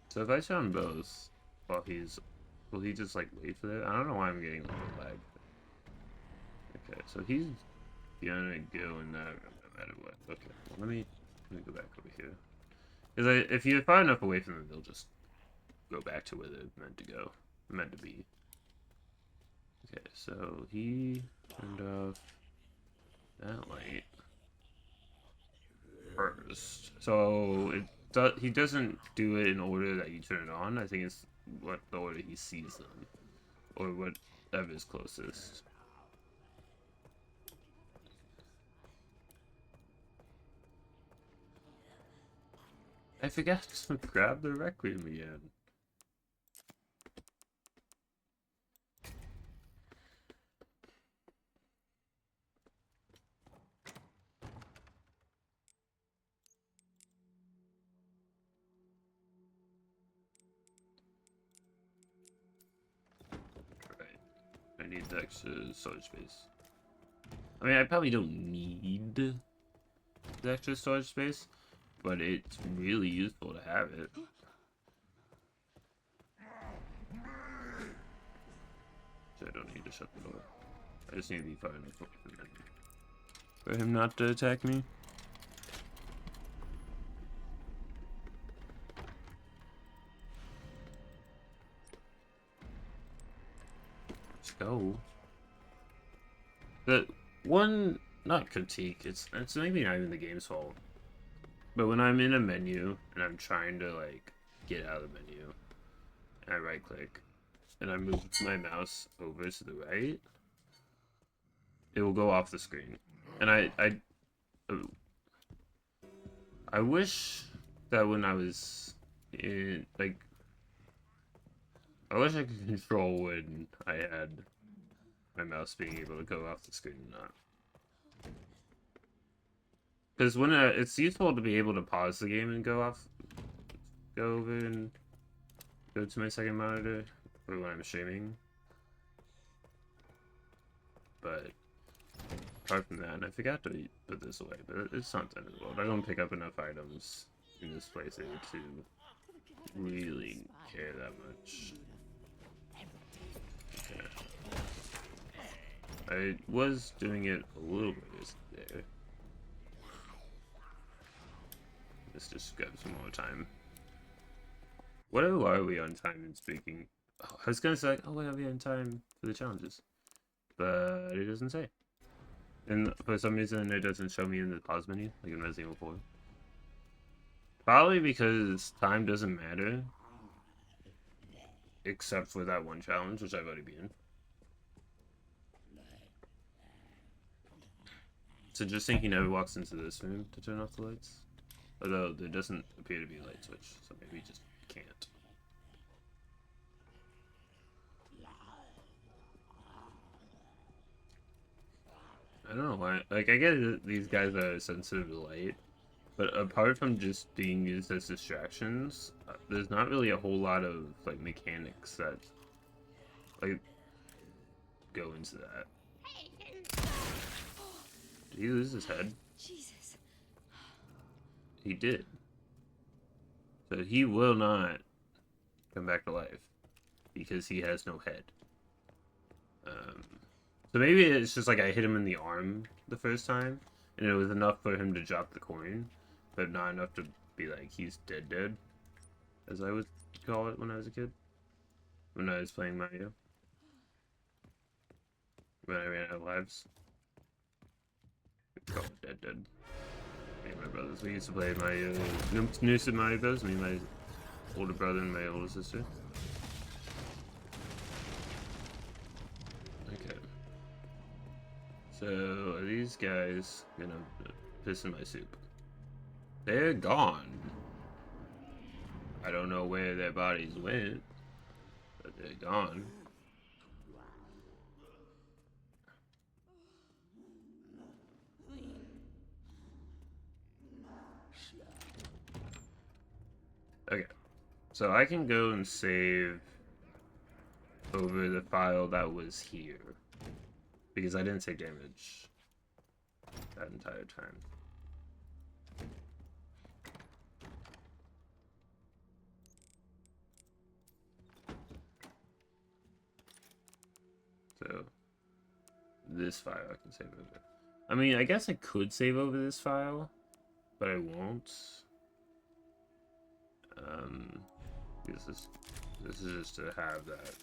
[SPEAKER 1] So if I sound both while he's... Will he just like wait for that? I don't know why I'm getting a little lag. Okay, so he's gonna go in that room no matter what. Okay, well, let me go back over here. Because if you're far enough away from them, they'll just go back to where they're meant to go. Meant to be. Okay, so he turned off that light first. So he doesn't do it in order that you turn it on. I think it's what the order he sees them. Or whatever is closest. I forgot to grab the Requiem again. Right. I need the extra storage space. I mean, I probably don't need the extra storage space, but it's really useful to have it. So I don't need to shut the door. I just need to be far enough away from him for him not to attack me. Let's go. The one, not critique, it's maybe not even the game's fault. But when I'm in a menu and I'm trying to like get out of the menu, and I right click and I move my mouse over to the right, it will go off the screen. And I wish that when I was in like, I wish I could control when I had my mouse being able to go off the screen or not. Because when it's useful to be able to pause the game and go over and go to my second monitor, or when I'm streaming. But apart from that, and I forgot to put this away, but it's not the end of the world. I don't pick up enough items in this playthrough to really care that much. Okay. I was doing it a little bit there. Let's just grab some more time. What are we on time in speaking? Oh, I was gonna say, like, oh, wait, are we on time for the challenges? But it doesn't say. And for some reason, it doesn't show me in the pause menu, like in Resident Evil 4. Probably because time doesn't matter. Except for that one challenge, which I've already been. It's interesting he never walks into this room to turn off the lights. Although there doesn't appear to be a light switch, so maybe he just can't. I don't know why. Like, I get that these guys are sensitive to light, but apart from just being used as distractions, there's not really a whole lot of like mechanics that like go into that. Did he lose his head?
[SPEAKER 2] Jesus.
[SPEAKER 1] He did. So he will not come back to life because he has no head. So maybe it's just like I hit him in the arm the first time, and it was enough for him to drop the coin, but not enough to be like he's dead, as I would call it when I was a kid. When I was playing Mario. When I ran out of lives. We'd call it dead. Me and my brothers. We used to play Mario, new Super Mario Bros. Me and my older brother and my older sister. Okay. So are these guys gonna piss in my soup? They're gone. I don't know where their bodies went, but they're gone. Okay, so I can go and save over the file that was here, because I didn't take damage that entire time. So this file I can save over. I mean, I guess I could save over this file, but I won't. This is just to have that.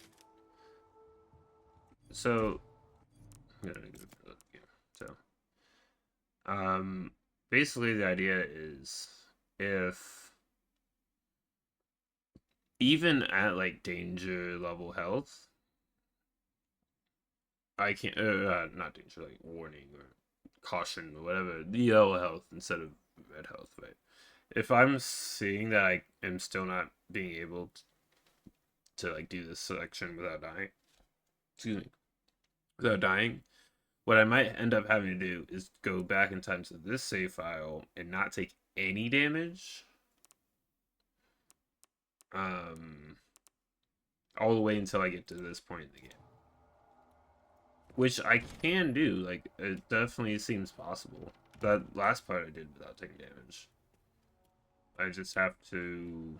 [SPEAKER 1] So I'm gonna go here. So basically the idea is, if even at like danger level health, I can't not danger, like warning or caution or whatever, the yellow health instead of red health, right? If I'm seeing that I am still not being able to like do this selection without dying, excuse me, without dying, what I might end up having to do is go back in time to this save file and not take any damage, all the way until I get to this point in the game. Which I can do, like, it definitely seems possible. That last part I did without taking damage. I just have to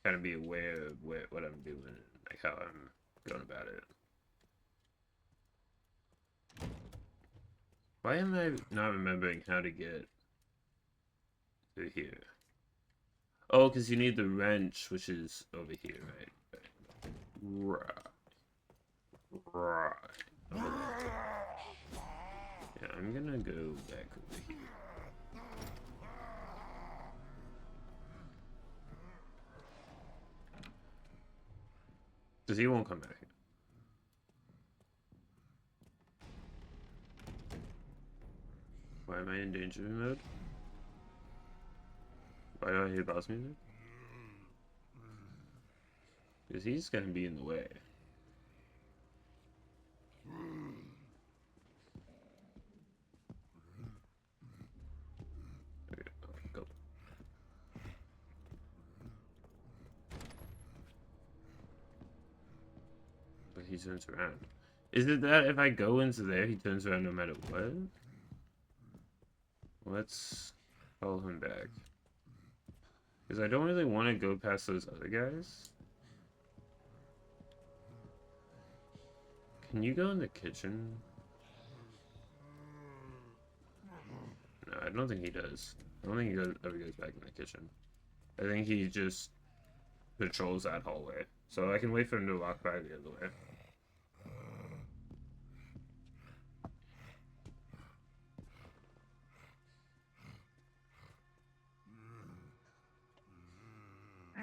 [SPEAKER 1] kind of be aware of what I'm doing and like how I'm going about it. Why am I not remembering how to get to here? Oh, because you need the wrench, which is over here, right? Right. Right. Yeah, I'm gonna go back over here. Because he won't come back here. Why am I in danger mode? Why do I hear boss music? Because he's gonna be in the way. Okay, go. But he turns around. Is it that if I go into there, he turns around no matter what? Let's call him back. Because I don't really want to go past those other guys. Can you go in the kitchen? No, I don't think he does. I don't think he ever goes back in the kitchen. I think he just patrols that hallway. So I can wait for him to walk by the other way.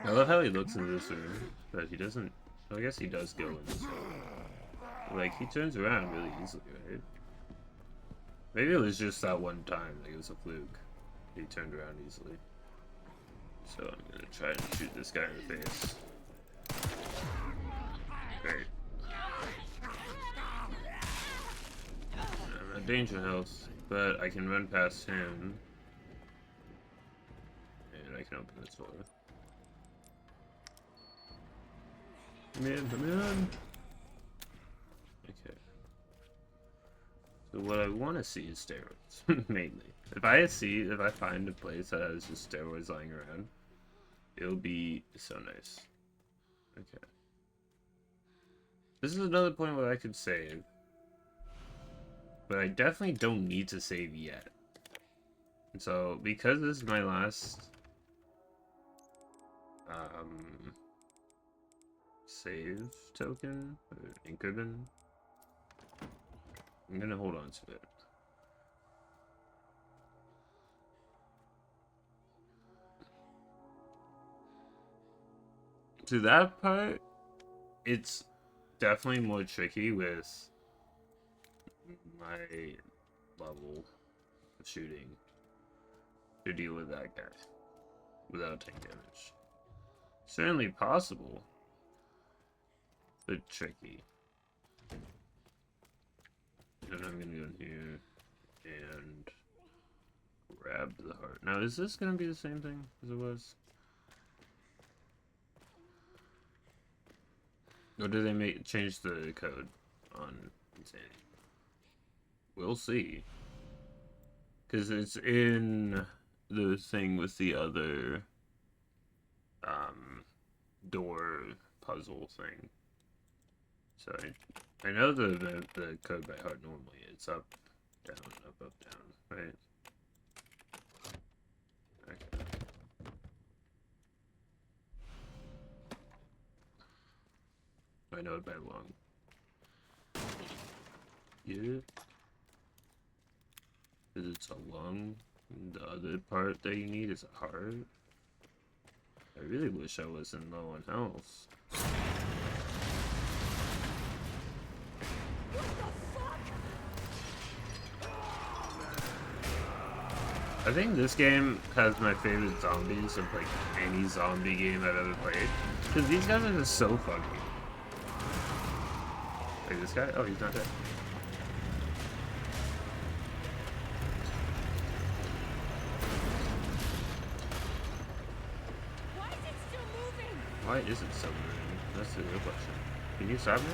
[SPEAKER 1] I love how he looks in this room, but he doesn't. I guess he does go in this room. Like, he turns around really easily, right? Maybe it was just that one time, like it was a fluke. He turned around easily. So I'm gonna try and shoot this guy in the face. Great. I'm at danger health, but I can run past him. And I can open this door. Come in, come in! Okay. So what I want to see is steroids, mainly. If I find a place that has just steroids lying around, it'll be so nice. Okay. This is another point where I could save. But I definitely don't need to save yet. And so, because this is my last save token, or ink ribbon, I'm gonna hold on to it. To that part, it's definitely more tricky with my level of shooting to deal with that guy without taking damage. Certainly possible, but tricky. And I'm gonna go in here and grab the heart. Now, is this gonna be the same thing as it was? Or do they change the code on Insanity? We'll see. Because it's in the thing with the other door puzzle thing. So I know the code by heart normally. It's up, down, up, down, right? Okay. I know it by lung. Yeah. Because it's a lung. The other part that you need is a heart. I really wish I wasn't low on health. I think this game has my favorite zombies of like any zombie game I've ever played. Because these guys are just so funny. Like this guy? Oh, he's not dead. Why is it so moving? That's the real question. Can you stop now?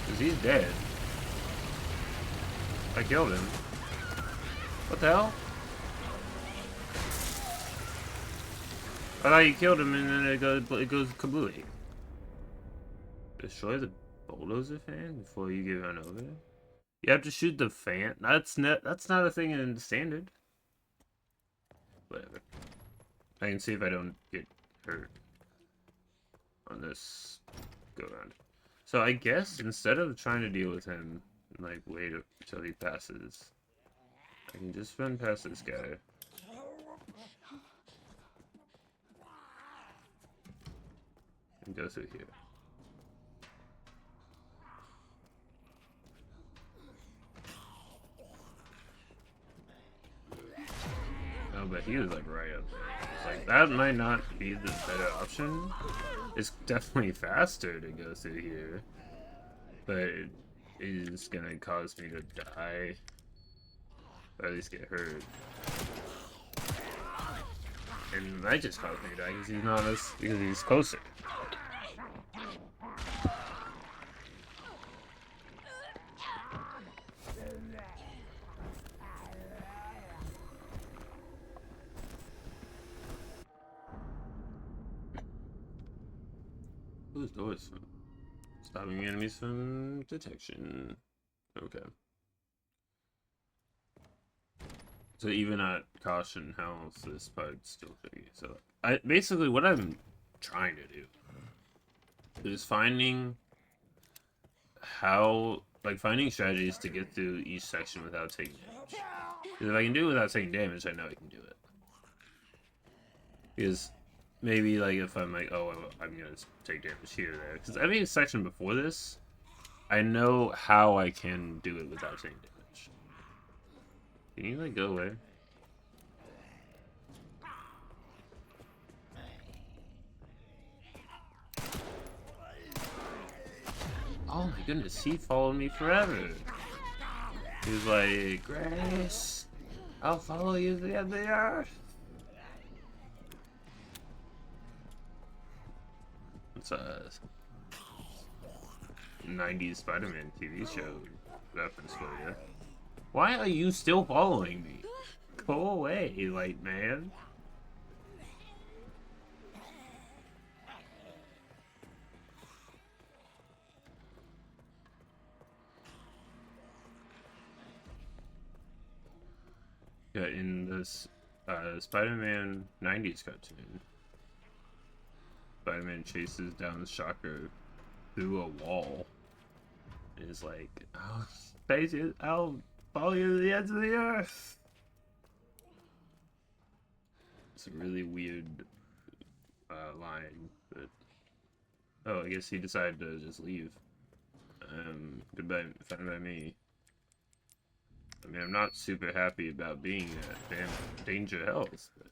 [SPEAKER 1] Because he's dead. I killed him. What the hell? I thought you killed him and then it goes kablooey. Destroy the bulldozer fan before you get run over? You have to shoot the fan? That's not a thing in standard. Whatever. I can see if I don't get hurt on this go around. So I guess instead of trying to deal with him and like wait until he passes, I can just run past this guy. And go through here. No, but he was like right up there. It's like that might not be the better option. It's definitely faster to go through here, but it is gonna cause me to die, or at least get hurt. And it might just cause me to die because he's not because he's closer. Whose doors? Stopping enemies from detection. Okay. So even at caution health, this part's still tricky. So basically what I'm trying to do is finding strategies to get through each section without taking damage. Because if I can do it without taking damage, I know I can do it. Because maybe like if I'm like, oh, I'm gonna take damage here or there. Because every section before this, I know how I can do it without taking damage. Can you like go away? Oh my goodness, he followed me forever. He was like, Grace, I'll follow you to the end of the earth. It's a 90s Spider-Man TV show reference for you. Why are you still following me? Go away, light man. Yeah, in this Spider-Man 90s cartoon, Spider-Man chases down the Shocker through a wall. And is like, I'll follow you to the ends of the earth. It's a really weird line, but oh, I guess he decided to just leave. Goodbye, fine by me. I mean, I'm not super happy about being at danger health, but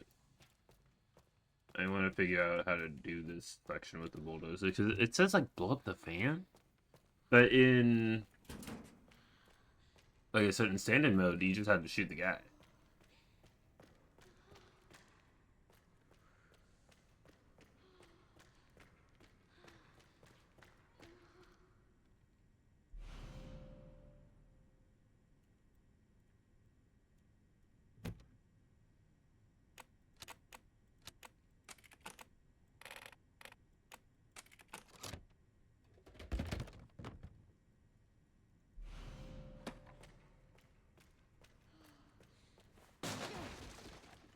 [SPEAKER 1] I want to figure out how to do this section with the bulldozer, because it says, like, blow up the fan? But in, like I said, in standard mode, you just have to shoot the guy.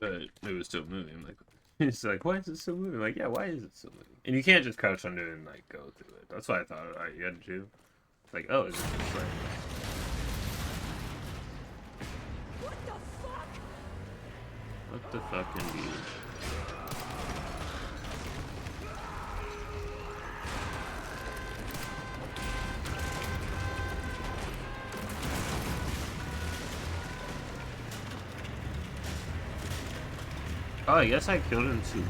[SPEAKER 1] But it was still moving. Like, it's like, why is it still moving? Like, yeah, why is it still moving? And you can't just crouch under and like go through it. That's why I thought you had to. Like, oh, is it just like?
[SPEAKER 2] What the fuck?
[SPEAKER 1] What the fuck, indeed? Oh, I guess I killed him too.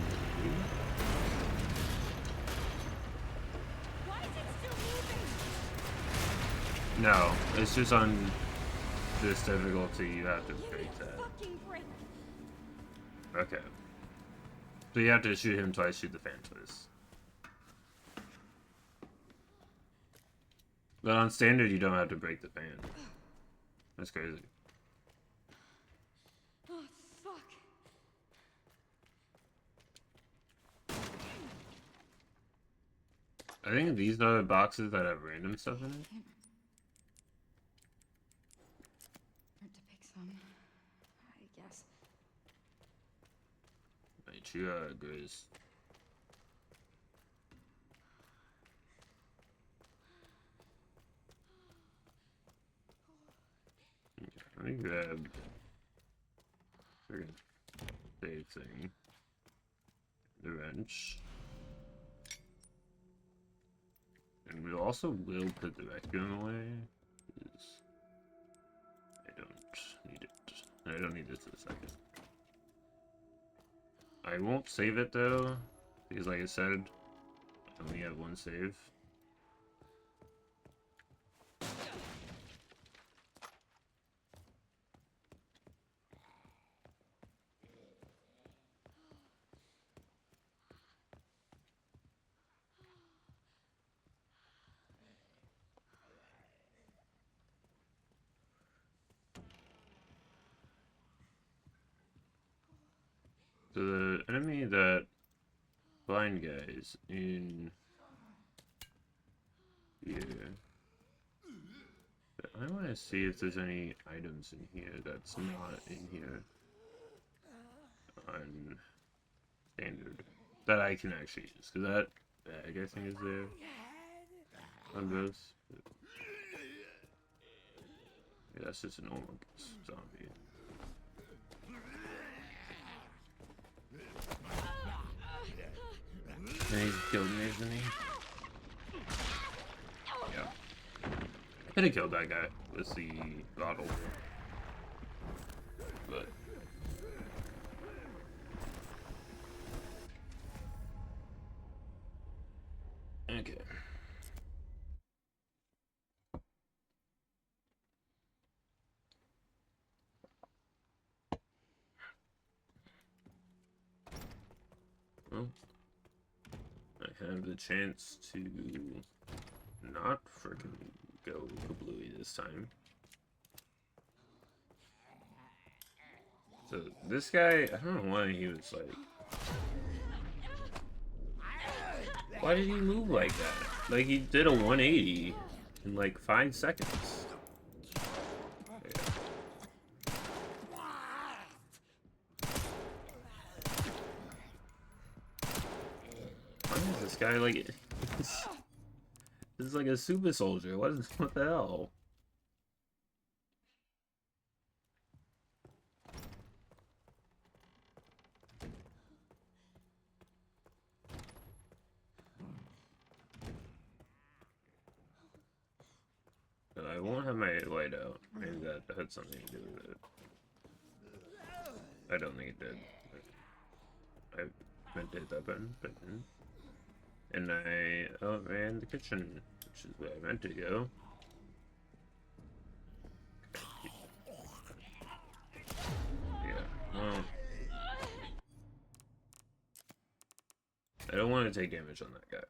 [SPEAKER 2] Why is it still moving?
[SPEAKER 1] No, it's just on this difficulty. You have to
[SPEAKER 2] Give me
[SPEAKER 1] break
[SPEAKER 2] a
[SPEAKER 1] that.
[SPEAKER 2] fucking break.
[SPEAKER 1] Okay. So you have to shoot him twice, shoot the fan twice. But on standard, you don't have to break the fan. That's crazy.
[SPEAKER 2] Oh, fuck.
[SPEAKER 1] I think these are the boxes that have random stuff in it.
[SPEAKER 2] Hard to pick some, I guess.
[SPEAKER 1] Right, you Grizz. Let me grab the save thing. The wrench. And we also will put the Requiem away. 'Cause I don't need it. I don't need this in a second. I won't save it though, because like I said, I only have one save. So the enemy that blind guys in here. But I want to see if there's any items in here that's not in here on standard that I can actually use, because that bag I think is there on those. Yeah, that's just a normal zombie. And he's killed me, isn't he? Yeah. I could have killed that guy with the bottle. But okay. Well, I have the chance to not freaking go kablooey this time. So this guy, I don't know why he was like, why did he move like that? Like he did a 180 in like 5 seconds. Why is this guy like? This is like a super soldier. What the hell? I won't have my light out. Maybe that had something to do with it. I don't think it did. I meant to hit that button, but didn't. And I ran the kitchen, which is where I meant to go. Yeah, well, I don't want to take damage on that guy.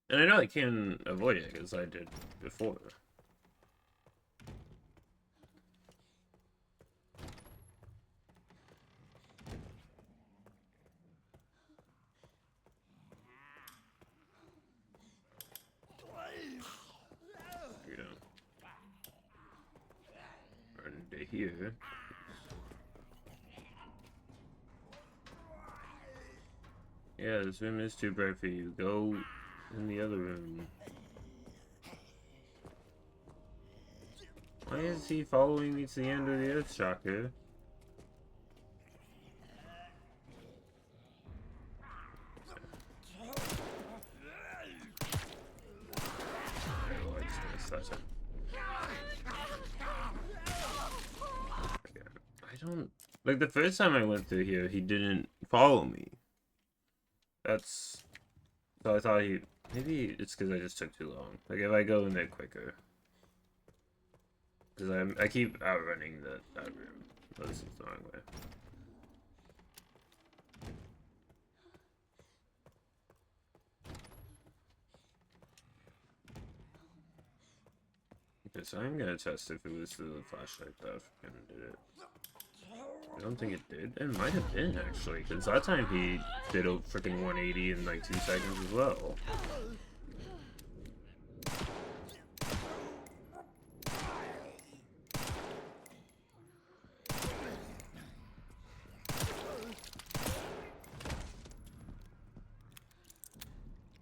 [SPEAKER 1] And I know I can avoid it, because I did before. Into here. Yeah, this room is too bright for you. Go in the other room. Why is he following me to the end of the earth shocker? I don't... Like, the first time I went through here, he didn't follow me. That's... So I thought he... Maybe it's because I just took too long. Like, if I go in there quicker. Because I keep outrunning that room. Oh, this is the wrong way. Okay, so I'm gonna test if it was through the flashlight that fucking did it. I don't think it did. It might have been, actually, because that time he did a freaking 180 in like 2 seconds as well.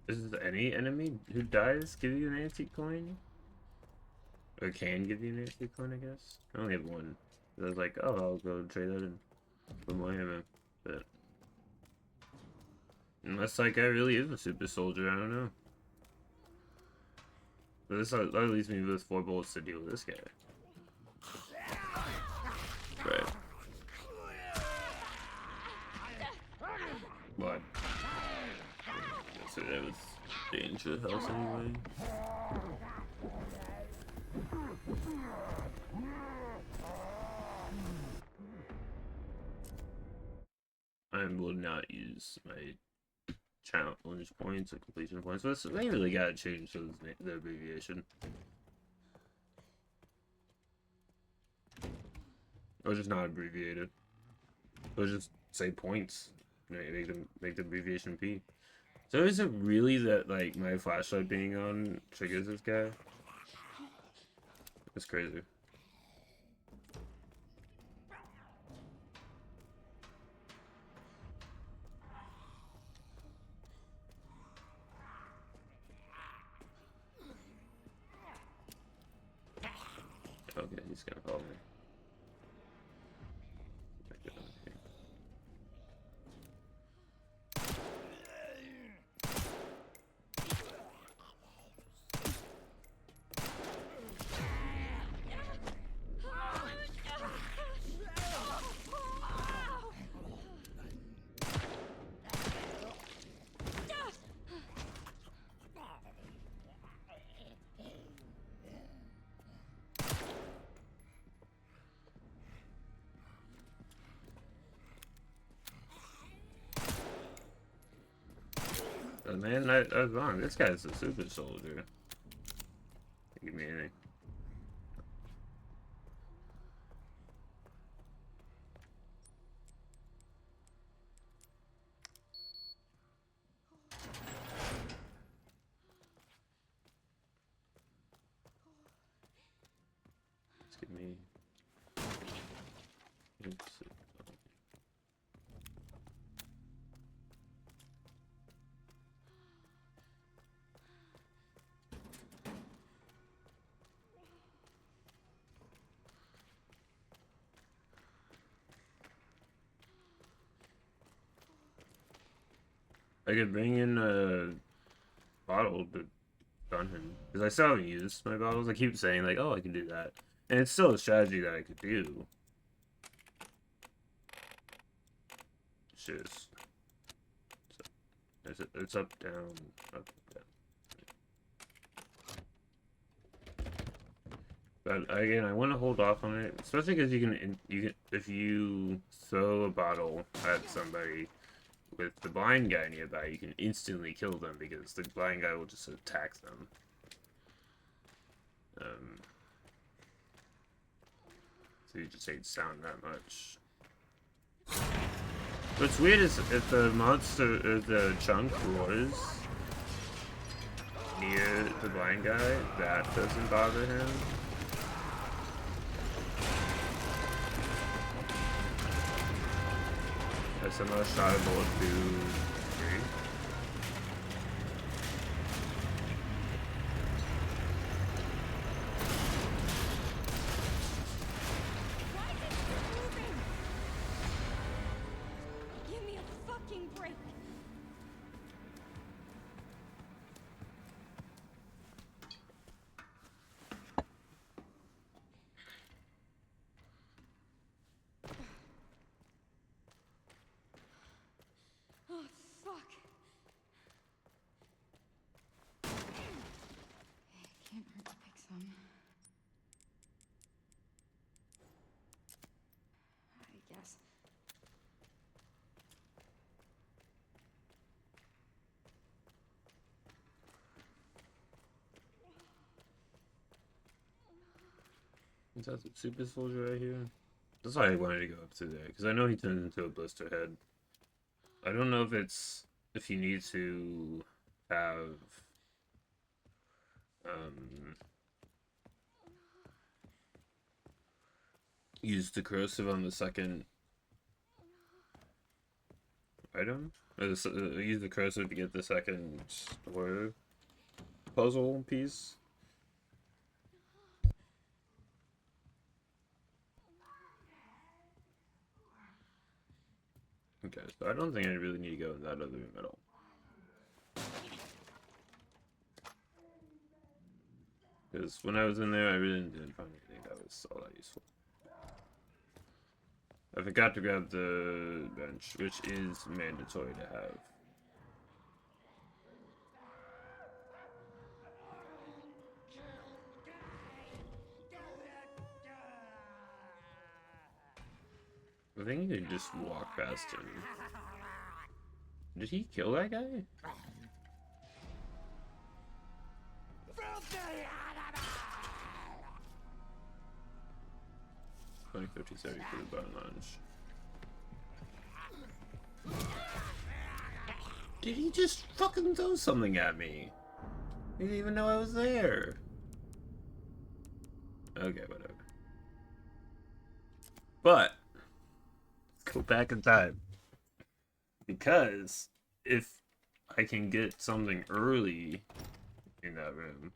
[SPEAKER 1] Does any enemy who dies give you an antique coin? Or can give you an antique coin, I guess? I only have one. I was like, oh, I'll go trade that in for my ammo. But unless that guy really is a super soldier, I don't know. But this that leaves me with 4 bullets to deal with this guy. Right. But so that was danger house anyway. I will not use my challenge points or completion points, but they really gotta change the abbreviation. Or just not abbreviated. Or just say points. Make the abbreviation P. So is it really that like my flashlight being on triggers this guy? It's crazy. Okay, he's gonna follow me. Oh, man, I was wrong. This guy's a super soldier. Give me anything. Just give me. Oops. I could bring in a bottle, but and because I still haven't used my bottles, I keep saying like, oh, I can do that, and it's still a strategy that I could do. It's just it's up, down, up, down. But again, I want to hold off on it, especially because you can if you throw a bottle at somebody with the blind guy nearby, you can instantly kill them because the blind guy will just attack them. So you just ain't sound that much. What's weird is if the monster or the chunk roars near the blind guy, that doesn't bother him. I somehow shot a bullet through 3.
[SPEAKER 2] Give me a fucking break. Oh, fuck. It can't hurt to pick some. I guess.
[SPEAKER 1] Is that the super soldier right here? That's why I wanted to go up to there, because I know he turns into a blister head. I don't know if it's if you need to have use the corrosive on the second item, or use the corrosive to get the second door puzzle piece. Okay, so I don't think I really need to go in that other room at all. Because when I was in there, I really didn't find anything that was all that useful. I forgot to grab the bench, which is mandatory to have. I think you can just walk past him. Did he kill that guy? $20, $50, $30 for the bone lunge. Did he just fucking throw something at me? He didn't even know I was there. Okay, whatever. But let's go back in time. Because if I can get something early in that room.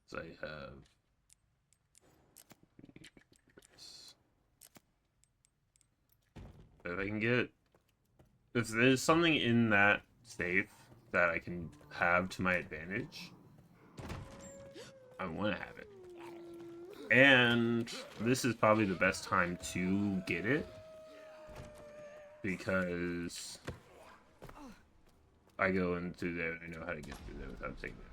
[SPEAKER 1] So I have if I can get if there's something in that safe that I can have to my advantage, I want to have it. And this is probably the best time to get it because I go in through there and I know how to get through there without taking damage.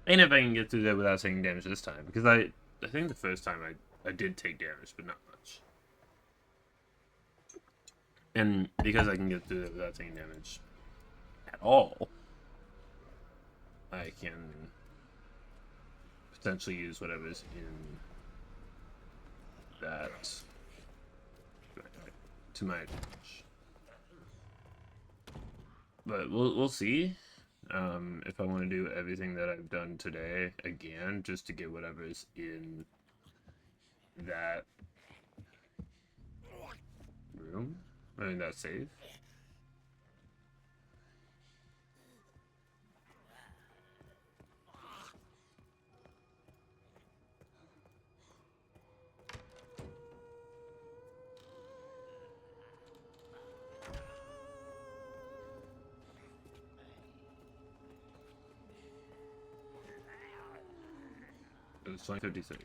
[SPEAKER 1] And if I can get through there without taking damage this time, because I think the first time I did take damage, but not much. And because I can get through there without taking damage at all, I can potentially use whatever's in that to my advantage. But we'll see if I want to do everything that I've done today again, just to get whatever's in that room. I mean, that safe. it's 2053.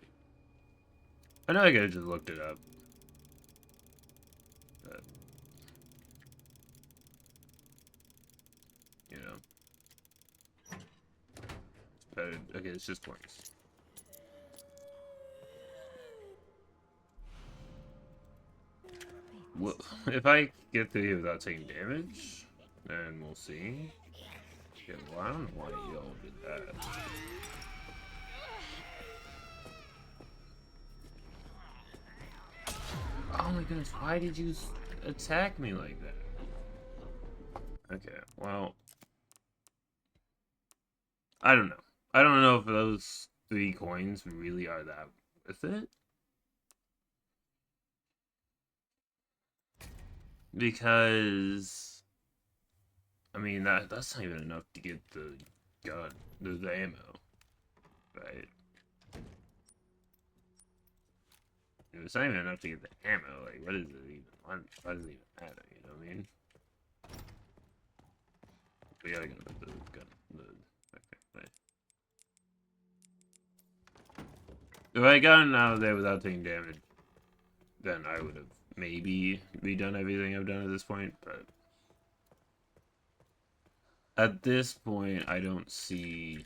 [SPEAKER 1] I know I could've just looked it up. But, you know. It's better. Okay, it's just 20s. Well, if I get through here without taking damage, then we'll see. Yeah, well, I don't know why y'all did that. Oh my goodness, why did you attack me like that? Okay, well, I don't know. I don't know if those 3 coins really are that worth it. Because, I mean, that's not even enough to get the gun, the ammo, right? It's not even enough to get the ammo. Like, what is it even? Why does it even matter? You know what I mean? We gotta get the gun. Okay, right. If I gotten out of there without taking damage, then I would have maybe redone everything I've done at this point, but at this point, I don't see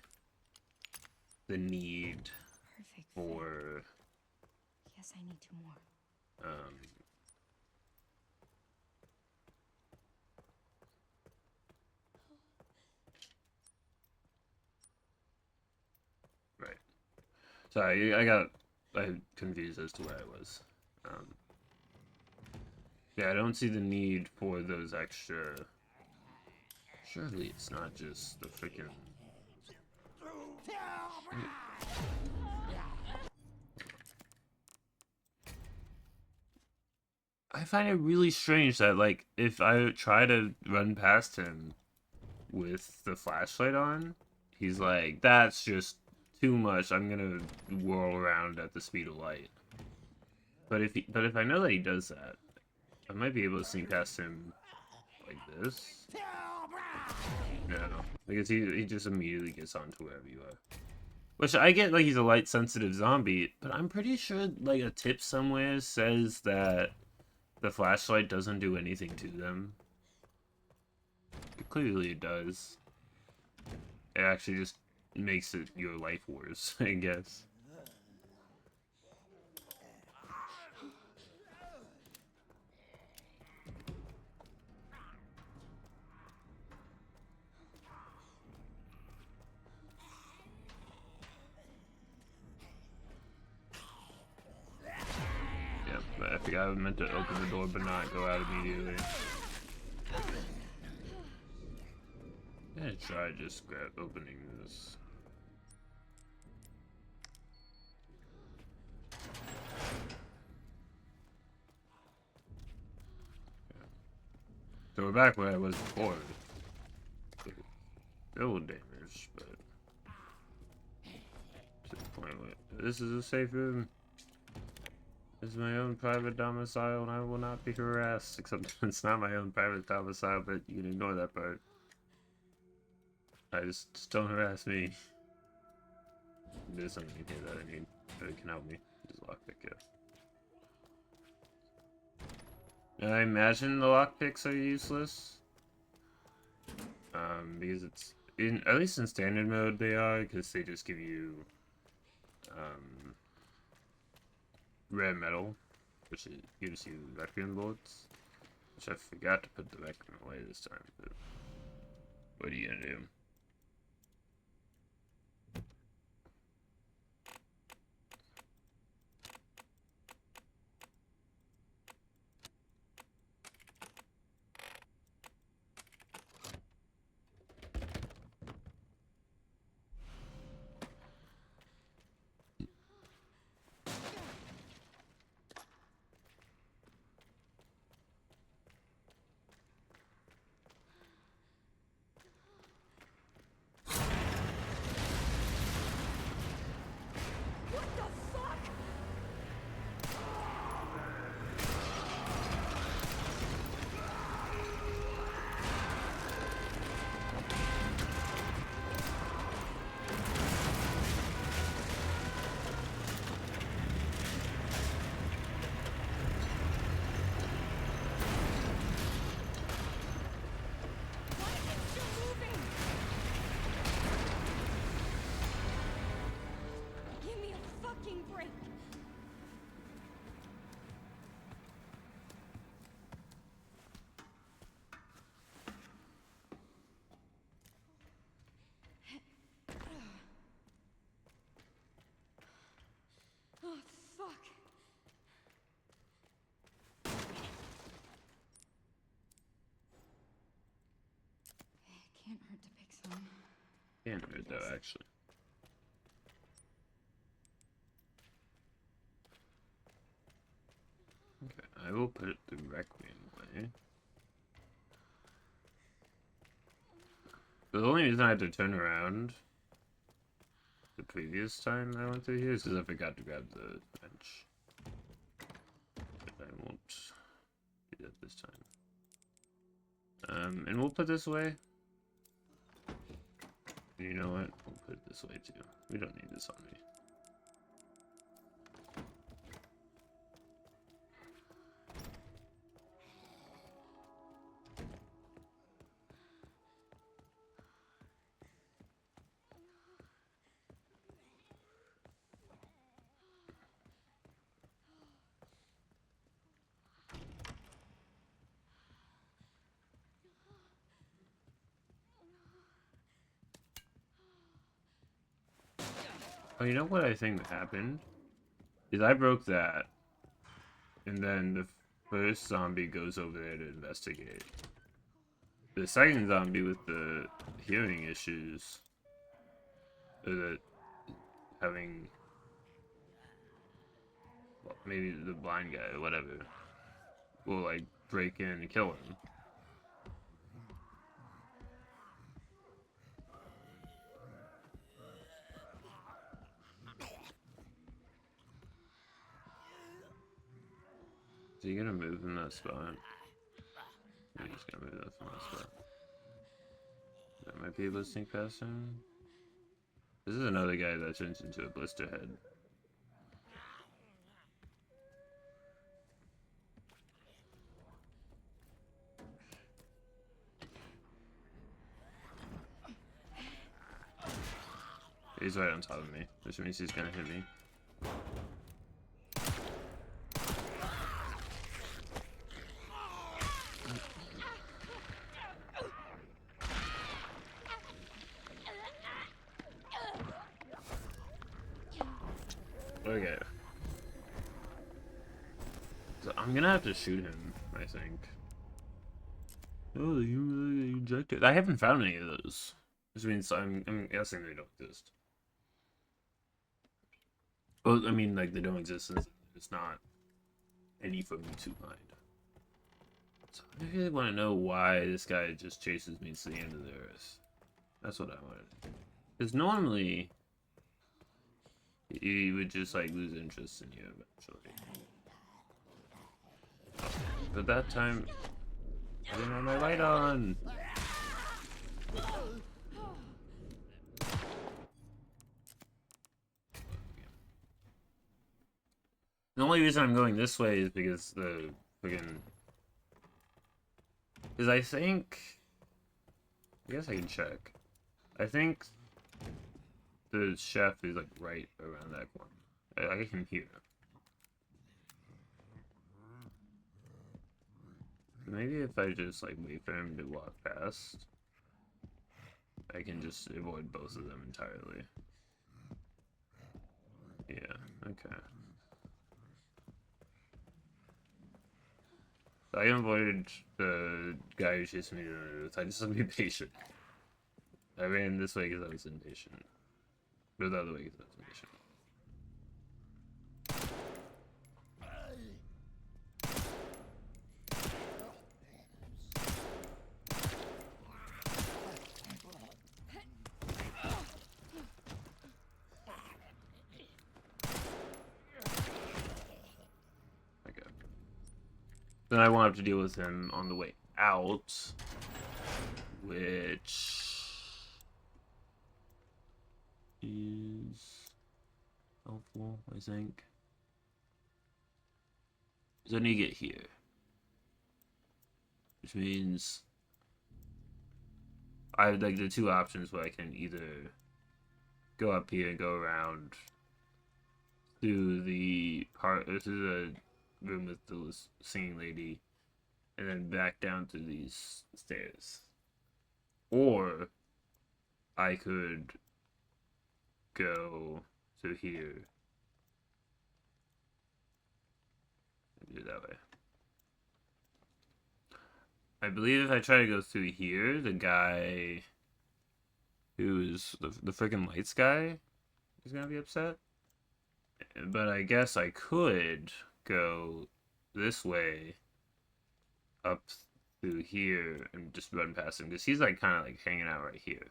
[SPEAKER 1] the need
[SPEAKER 2] Perfect.
[SPEAKER 1] for
[SPEAKER 2] Yes, I need 2 more.
[SPEAKER 1] Right. Sorry, I confused as to where I was. Yeah, I don't see the need for those extra. Surely it's not just the freaking. I find it really strange that, like, if I try to run past him with the flashlight on, he's like, that's just too much. I'm gonna whirl around at the speed of light. But if I know that he does that, I might be able to sneak past him like this. No, because he just immediately gets onto wherever you are. Which I get, like, he's a light sensitive zombie, but I'm pretty sure, like, a tip somewhere says that the flashlight doesn't do anything to them. Clearly it does. It actually just makes it your life worse, I guess. Yeah, but I think I meant to open the door but not go out immediately. I'm gonna try just opening this. So we're back where I was before. Still damage, but to the point where this is a safe room. This is my own private domicile, and I will not be harassed. Except it's not my own private domicile, but you can ignore that part. Just don't harass me. There's something here that I need that can help me. Just lockpick it. I imagine the lockpicks are useless. Because it's at least in standard mode they are, because they just give you red metal, which gives you Requiem bullets. Which I forgot to put the Requiem away this time, but what are you gonna do?
[SPEAKER 2] Can't hurt to pick some.
[SPEAKER 1] Can't hurt though, actually. Okay, I will put it the Requiem way. The only reason I had to turn around the previous time I went through here is because I forgot to grab the bench. But I won't do that this time. And we'll put this away. You know what? We'll put it this way too. We don't need this on me. Oh, you know what I think happened? Is I broke that, and then the first zombie goes over there to investigate. The second zombie with the hearing issues, or the having, well, maybe the blind guy or whatever, will like break in and kill him. Is he gonna move in that spot? He's just gonna move that from that spot. That might be able to sneak past him. This is another guy that turns into a blister head. He's right on top of me, which means he's gonna hit me. Okay. So I'm gonna have to shoot him, I think. Oh, you ejected. I haven't found any of those. Which means I'm guessing they don't exist. Well, I mean, like, they don't exist since it's not any for me to find. So I really want to know why this guy just chases me to the end of the earth. That's what I wanted. Because normally, he would just, like, lose interest in you eventually. But that time, I didn't have my light on. The only reason I'm going this way is because the friggin'... Because I think... I guess I can check. I think the chef is like right around that corner. I can hear him. Maybe if I just like wait for him to walk past, I can just avoid both of them entirely. Yeah, okay. I avoided the guy who chased me to the earth. I just have to be patient. I ran this way because I was impatient. Or the other way because I was impatient. Okay. Then I won't have to deal with him on the way out, which is helpful, I think. Because I need to get here. Which means I have like the two options where I can either go up here and go around through the through the room with the singing lady and then back down through these stairs. Or I could go through here. Do it that way. I believe if I try to go through here, the guy who's the freaking lights guy, is gonna be upset. But I guess I could go this way up through here and just run past him because he's like kind of like hanging out right here.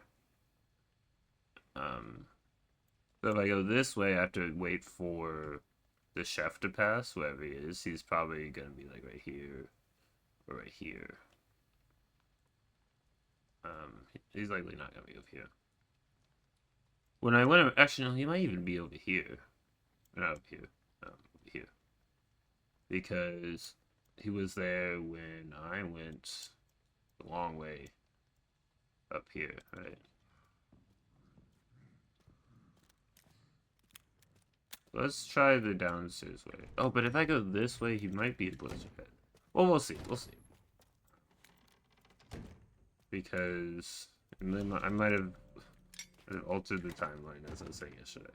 [SPEAKER 1] So if I go this way, I have to wait for the chef to pass, whoever he is. He's probably gonna be like right here or right here. He's likely not gonna be over here. When I went, actually, no, he might even be over here. Not over here. Over here. Because he was there when I went the long way up here, right? Let's try the downstairs way. Oh, but if I go this way, he might be a blizzard head. Well, we'll see. We'll see. Because I might have altered the timeline, as I was saying yesterday.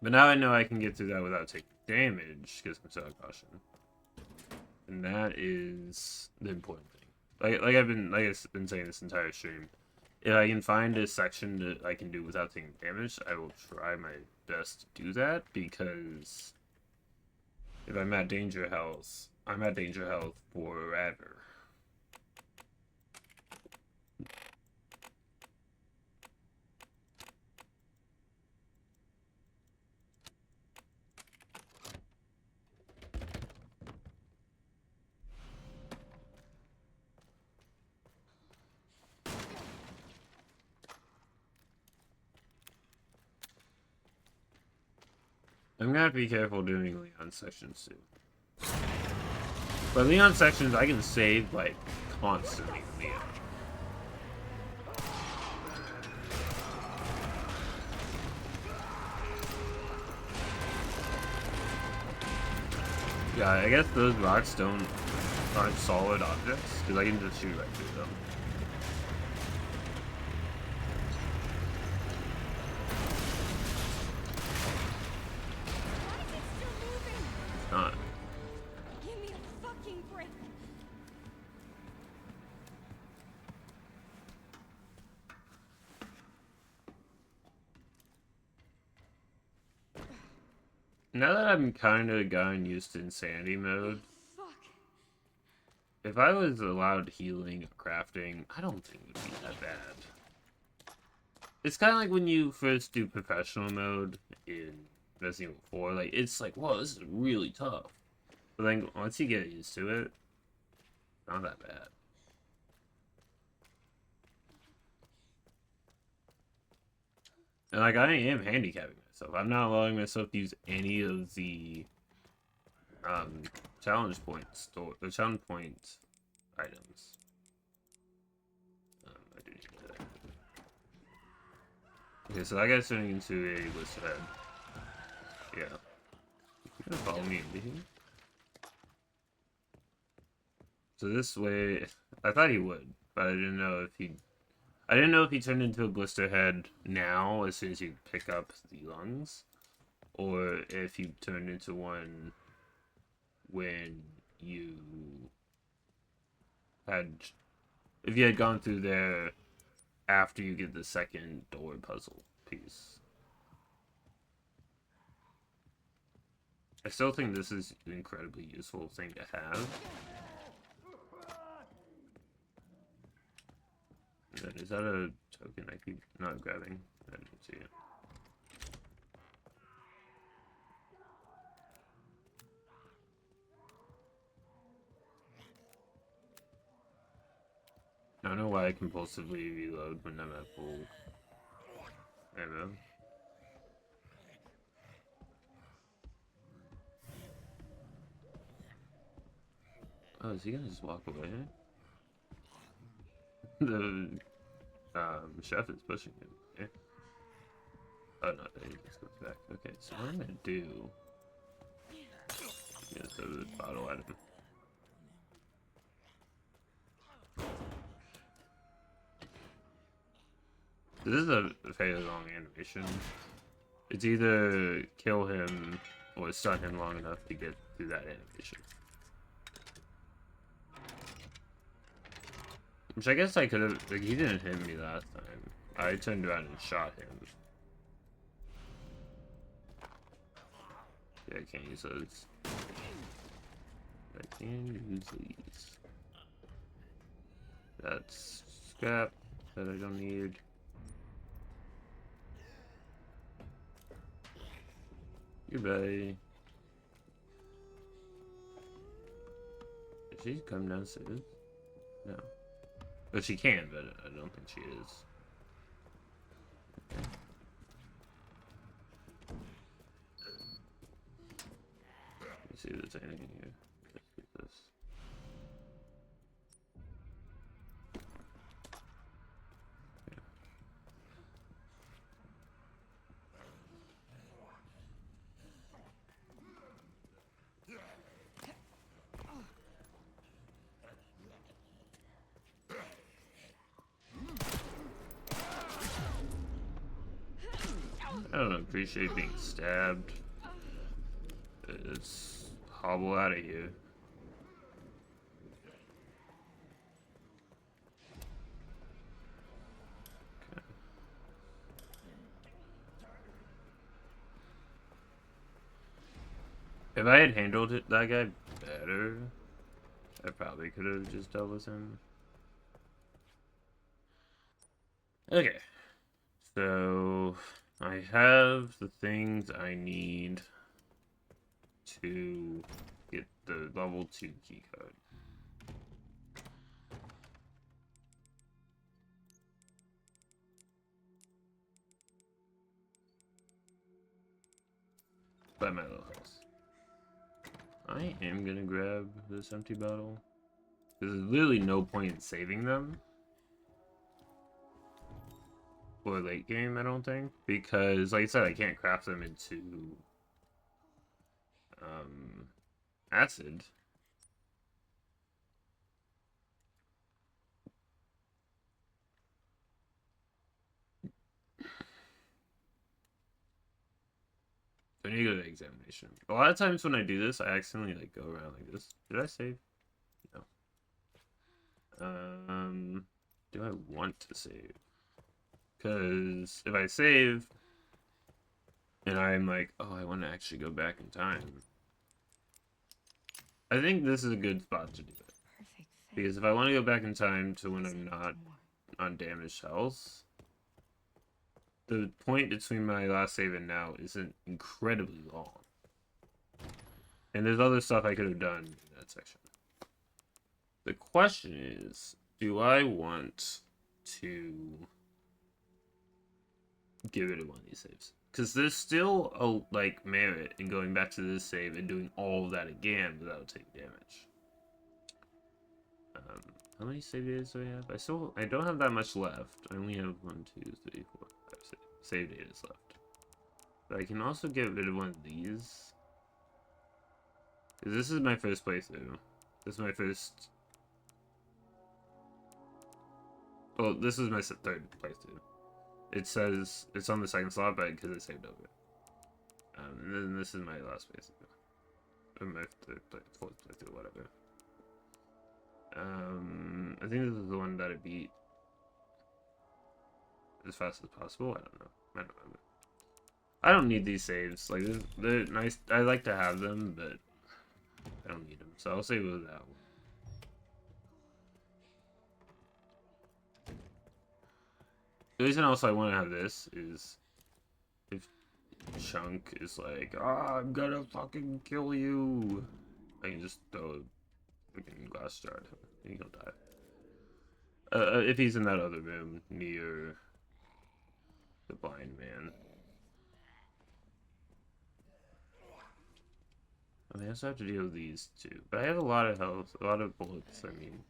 [SPEAKER 1] But now I know I can get through that without taking damage, because I'm so caution. And that is the important thing. Like I've been saying this entire stream. If I can find a section that I can do without taking damage, I will try my best to do that, because if I'm at danger health, I'm at danger health forever. I'm gonna have to be careful doing Leon sections too. But Leon sections I can save like constantly in Leon. Yeah, I guess those rocks aren't solid objects, because I can just shoot right through them. It's not.
[SPEAKER 2] Give me a fucking break.
[SPEAKER 1] Now that I'm kind of gotten used to insanity mode,
[SPEAKER 2] Fuck.
[SPEAKER 1] if I was allowed healing or crafting, I don't think it would be that bad. It's kind of like when you first do professional mode in Resident Evil 4, like, it's like, whoa, this is really tough. But then once you get used to it, not that bad. And like, I am handicapping myself. I'm not allowing myself to use any of the challenge points, the challenge point items. I do need that. Okay, so that guy's turning into a list head. Yeah. You gonna follow me into here? So this way, I thought he would, but I didn't know if he. I didn't know if he turned into a blister head now, as soon as you pick up the lungs, or if he turned into one when you if you had gone through there after you get the second door puzzle piece. I still think this is an incredibly useful thing to have. And then, is that a token I keep not grabbing? I didn't see it. I don't know why I compulsively reload when I'm at full ammo. Oh, is he gonna just walk away? The chef is pushing him. Yeah. Oh no, he just goes back. Okay, so what I'm gonna do is throw the bottle at him. This is a fairly long animation. It's either kill him or stun him long enough to get through that animation. Which I guess I could have, like, he didn't hit me last time. I turned around and shot him. Yeah, I can't use those. I can use these. That's scrap that I don't need. Goodbye. Did she come downstairs? No. But she can, but I don't think she is. Okay. Let me see if there's anything here. Let's get this. I don't appreciate being stabbed. Let's hobble out of here. Okay. If I had handled that guy better, I probably could have just dealt with him. Okay. So I have the things I need to get the level 2 keycard. By my little house. I am gonna grab this empty bottle. There's literally no point in saving them for late game, I don't think, because like I said, I can't craft them into acid. I need to go to examination. A lot of times when I do this, I accidentally like go around like this. Did I save? No. Do I want to save? Because if I save and I'm like, oh, I want to actually go back in time, I think this is a good spot to do it.
[SPEAKER 2] Perfect.
[SPEAKER 1] Because if I want to go back in time to when I'm not on damaged health, the point between my last save and now isn't incredibly long. And there's other stuff I could have done in that section. The question is, do I want to get rid of one of these saves? Because there's still a like merit in going back to this save and doing all of that again without taking damage. How many save days do I have? I don't have that much left. I only have 1, 2, 3, 4, 5, 6 save days left. But I can also get rid of one of these. This is my first playthrough. This is my first. Well, this is my third playthrough. It says it's on the second slot, but because I saved over. And then this is my last playthrough. Or my fourth playthrough, whatever. I think this is the one that I beat as fast as possible. I don't know. I don't remember. I don't need these saves. Like, they're nice. I like to have them, but I don't need them. So I'll save with that one. The reason also I want to have this is if Chunk is like, ah, I'm gonna fucking kill you, I can just throw a freaking glass jar at him and he'll die. If he's in that other room near the blind man. I also have to deal with these two. But I have a lot of health, a lot of bullets, I mean.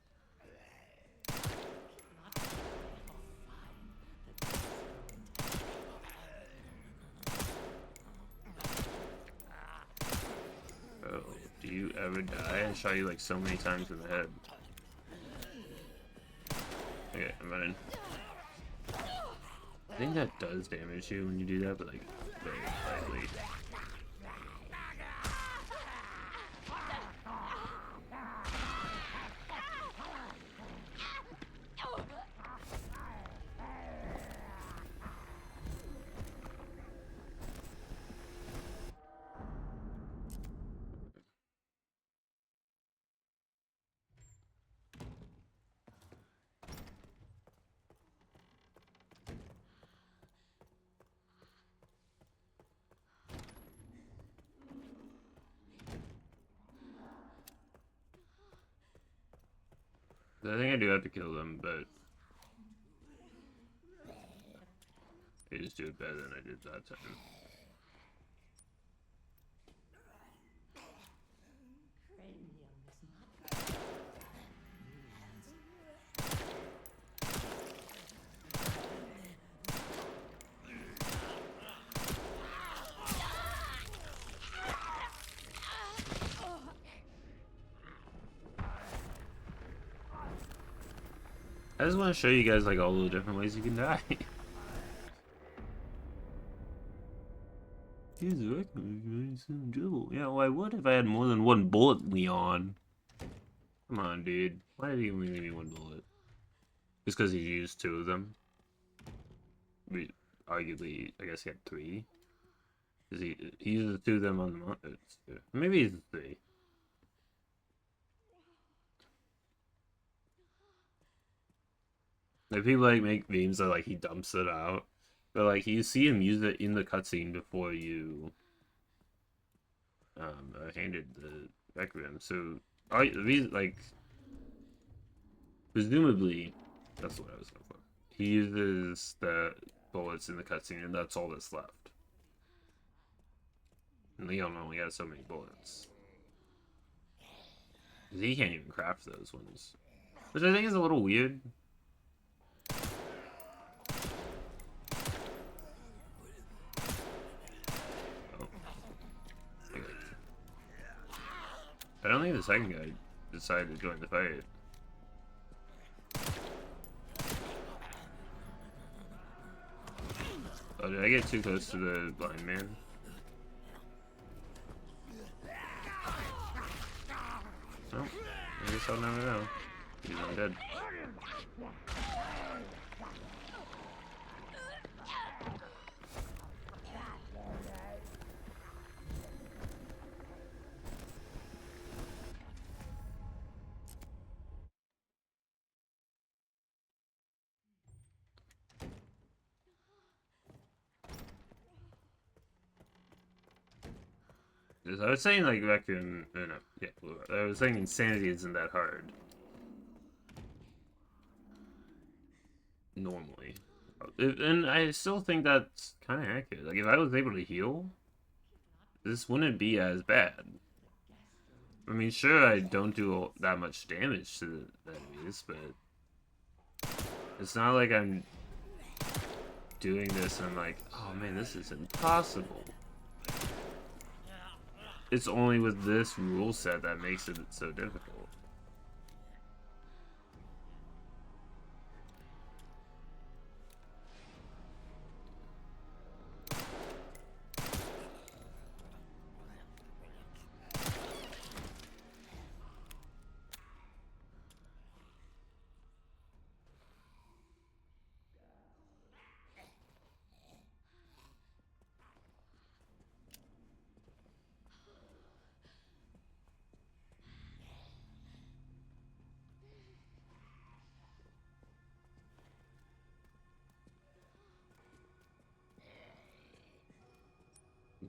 [SPEAKER 1] Oh, do you ever die? I shot you like so many times in the head. Okay, I'm running. I think that does damage you when you do that, but like very slightly. I think I do have to kill them, but I just do it better than I did that time. I just want to show you guys like all the different ways you can die. Here's a record. Yeah, well, I would if I had more than one bullet, Leon. Come on, dude. Why did he only leave me one bullet? Just because he used two of them? Arguably, I guess he had three. Cause he used two of them on the monster. Maybe he's three. Like people like make memes that like he dumps it out, but like you see him use it in the cutscene before you handed the Requiem. So these like presumably that's what I was looking for. He uses the bullets in the cutscene, and that's all that's left. And Leon only has so many bullets. He can't even craft those ones, which I think is a little weird. I don't think the second guy decided to join the fight. Oh, did I get too close to the blind man? No, I guess I'll never know. He's undead. I was saying like Requiem, no, yeah, I was saying Insanity isn't that hard. Normally. And I still think that's kind of accurate. Like if I was able to heal, this wouldn't be as bad. I mean, sure, I don't do that much damage to the enemies, but it's not like I'm doing this and I'm like, oh man, this is impossible. It's only with this rule set that makes it so difficult.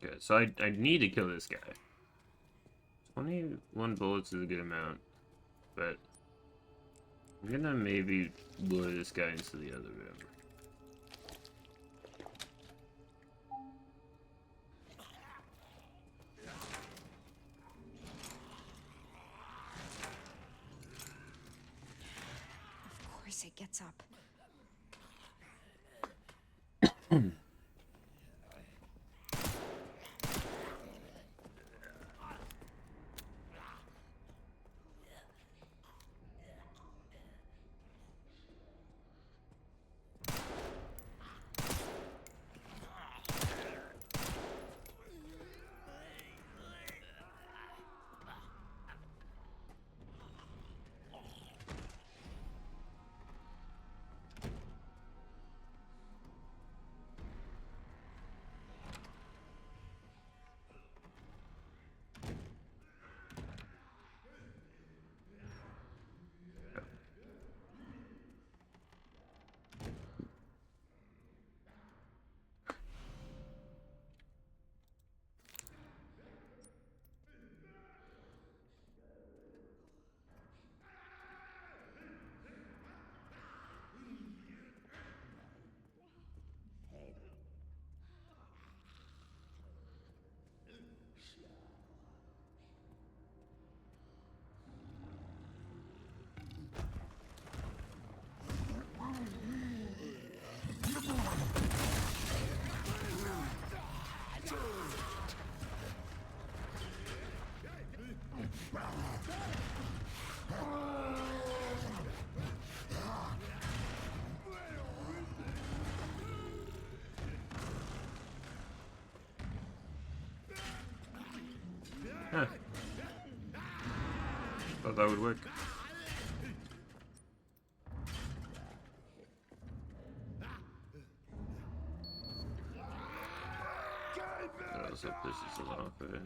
[SPEAKER 1] Okay, so I need to kill this guy. 21 bullets is a good amount, but I'm gonna maybe lure this guy into the other room.
[SPEAKER 2] Of course it gets up.
[SPEAKER 1] Huh. Thought that would work. I also hope this is enough of it.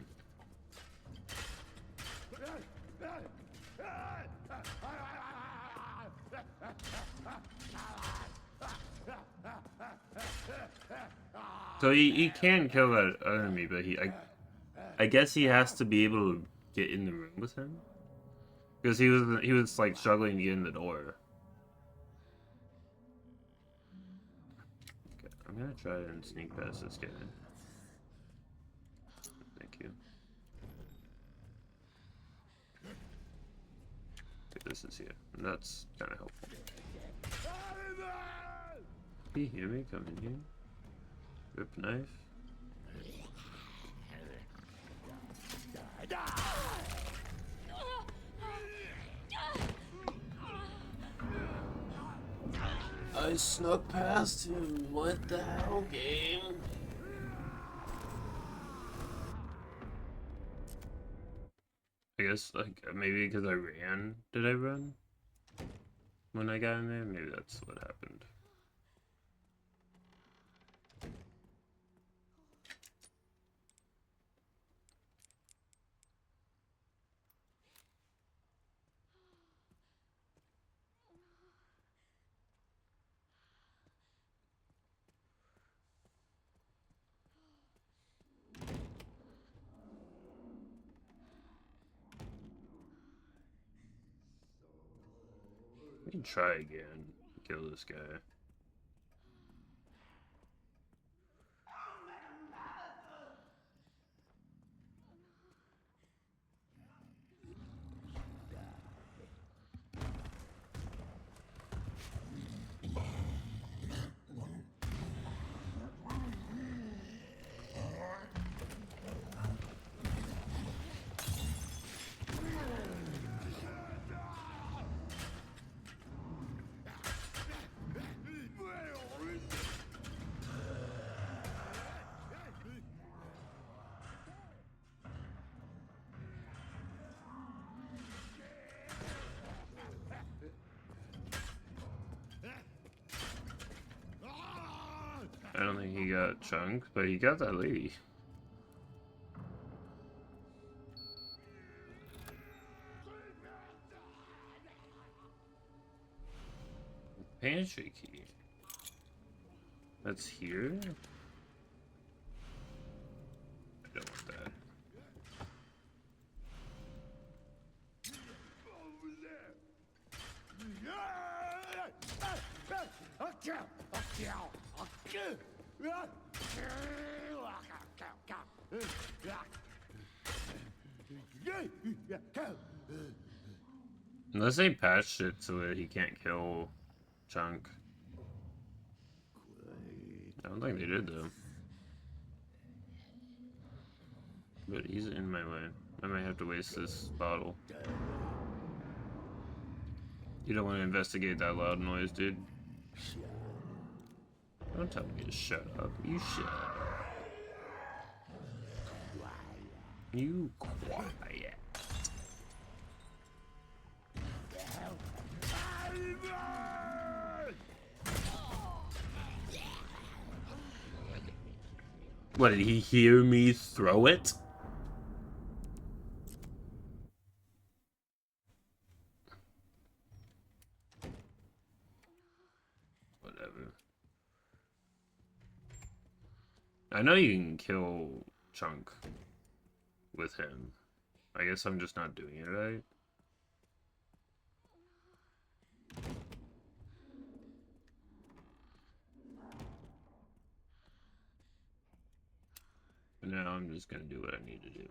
[SPEAKER 1] So he can kill that enemy, but I guess he has to be able to get in the room with him, because he was like struggling to get in the door. Okay, I'm gonna try and sneak past this guy. Thank you. Okay, this is here. And that's kind of helpful. Can you hear me? Come in here. Rip knife. I snuck past him. What the hell, game? I guess, like, maybe because I ran. Did I run? When I got in there? Maybe that's what happened. We can try again. Kill this guy. I don't think he got Chunk, but he got that lady. Pantry key. That's here? I don't want that. Unless they patched it so that he can't kill Chunk. I don't think they did though. But he's in my way. I might have to waste this bottle. You don't want to investigate that loud noise, dude. Don't tell me to shut up. You shut up. You quiet. What, did he hear me throw it? Whatever. I know you can kill Chunk with him. I guess I'm just not doing it right. But now I'm just gonna do what I need to do.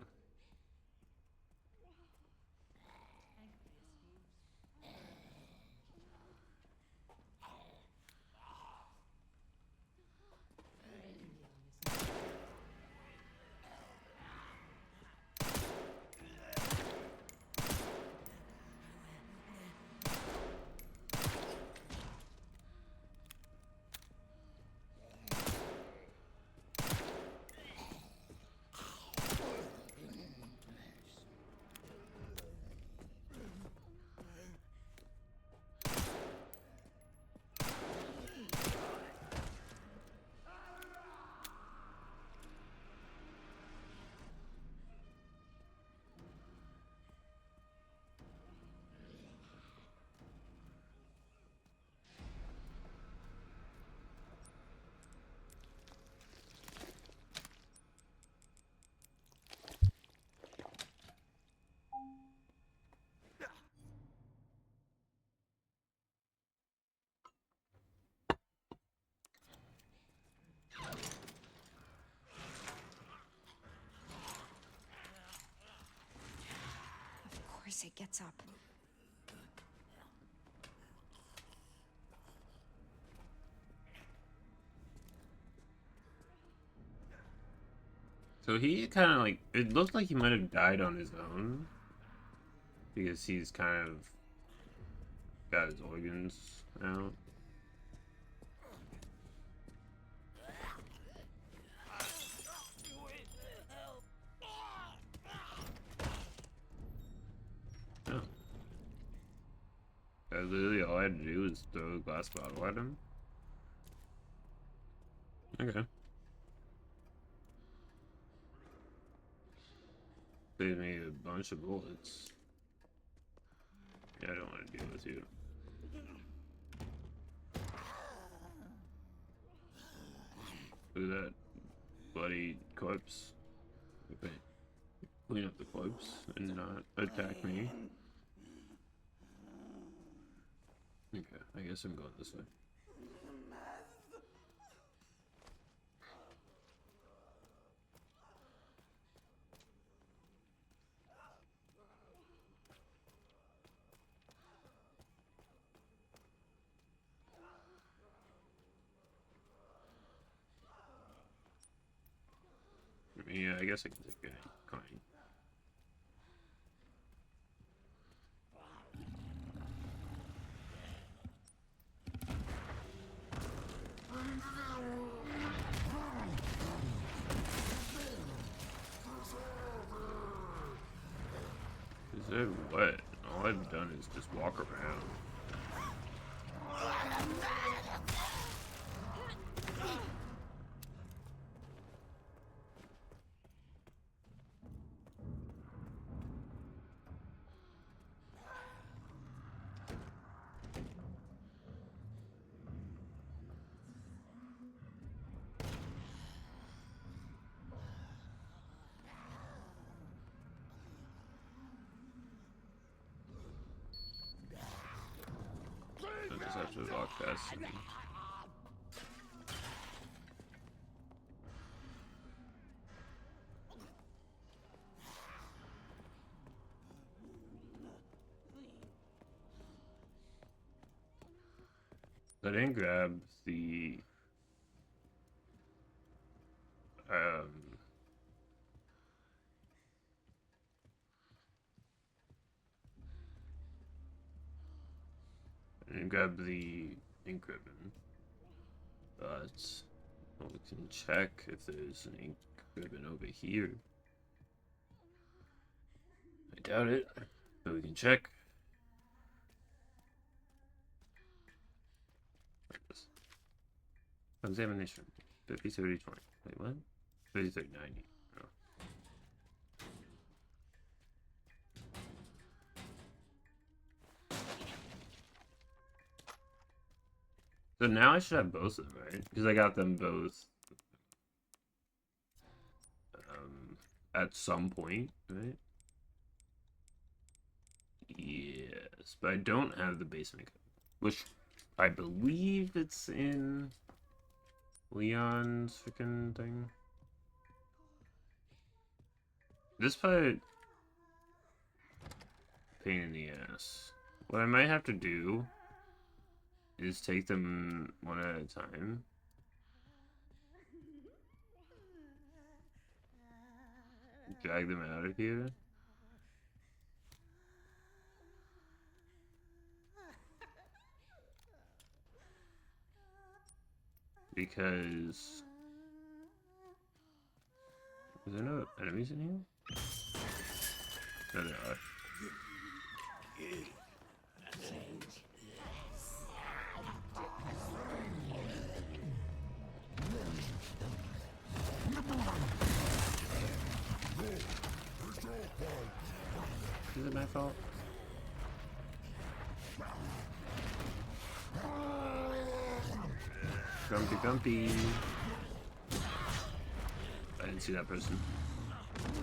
[SPEAKER 2] course it gets up.
[SPEAKER 1] So he kind of like, it looked like he might have died on his own. Because he's kind of got his organs out. Oh. Literally all I had to do was throw a glass bottle at him. Okay. Saved me a bunch of bullets. Yeah, I don't want to deal with you. Look at that bloody corpse. Okay. Clean up the corpse and not attack me. Okay, I guess I'm going this way. Yeah, I guess I can take a coin. Is it what? All I've done is just walk around. I just have to walk past him. I didn't grab the um I didn't grab the ink ribbon, but we can check if there's an ink ribbon over here. I doubt it, but we can check. Examination 50, 30, 20. Wait, what? 30, 30, 90. Oh. So now I should have both of them, right? Because I got them both at some point, right? Yes, but I don't have the base makeup, which I believe it's in Leon's freaking thing. This part, pain in the ass. What I might have to do is take them one at a time. Drag them out of here. Because... Is there no enemies in here? No, there are. Is it my fault? Grumpy Grumpy. I didn't see that person.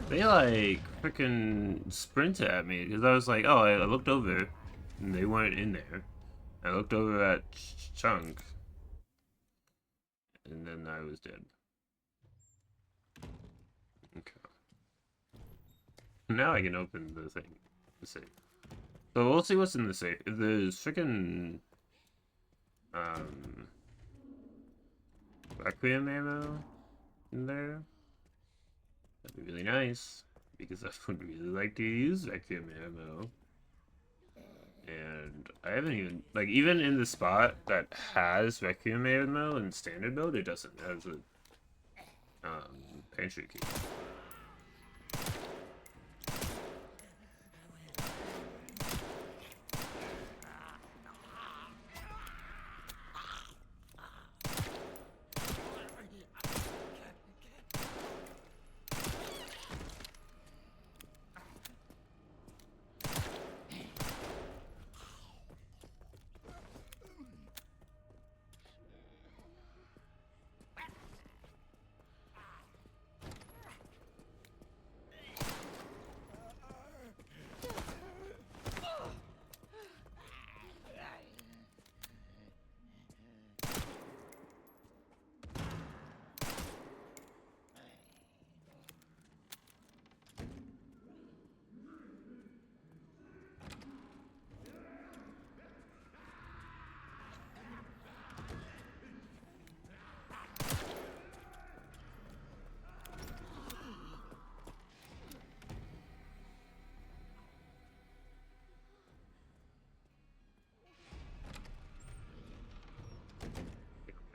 [SPEAKER 1] They like freaking sprinted at me because I was like, oh, I looked over and they weren't in there. I looked over at Chunk and then I was dead. Okay. Now I can open the thing. the safe. So we'll see what's in the safe. If there's freaking Requiem ammo in there, that'd be really nice. Because I would really like to use Requiem ammo. And I haven't even, like, even in the spot that has Requiem ammo in standard mode, it doesn't. It has a pantry key.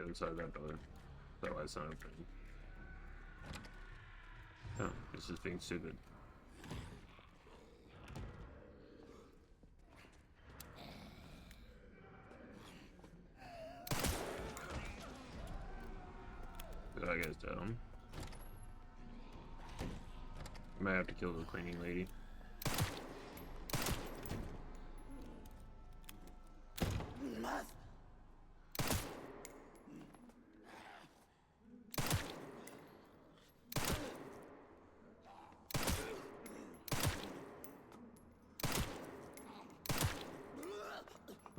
[SPEAKER 1] Inside that door. That why it's not open. Oh, this is being stupid. That guy's down. Might have to kill the cleaning lady.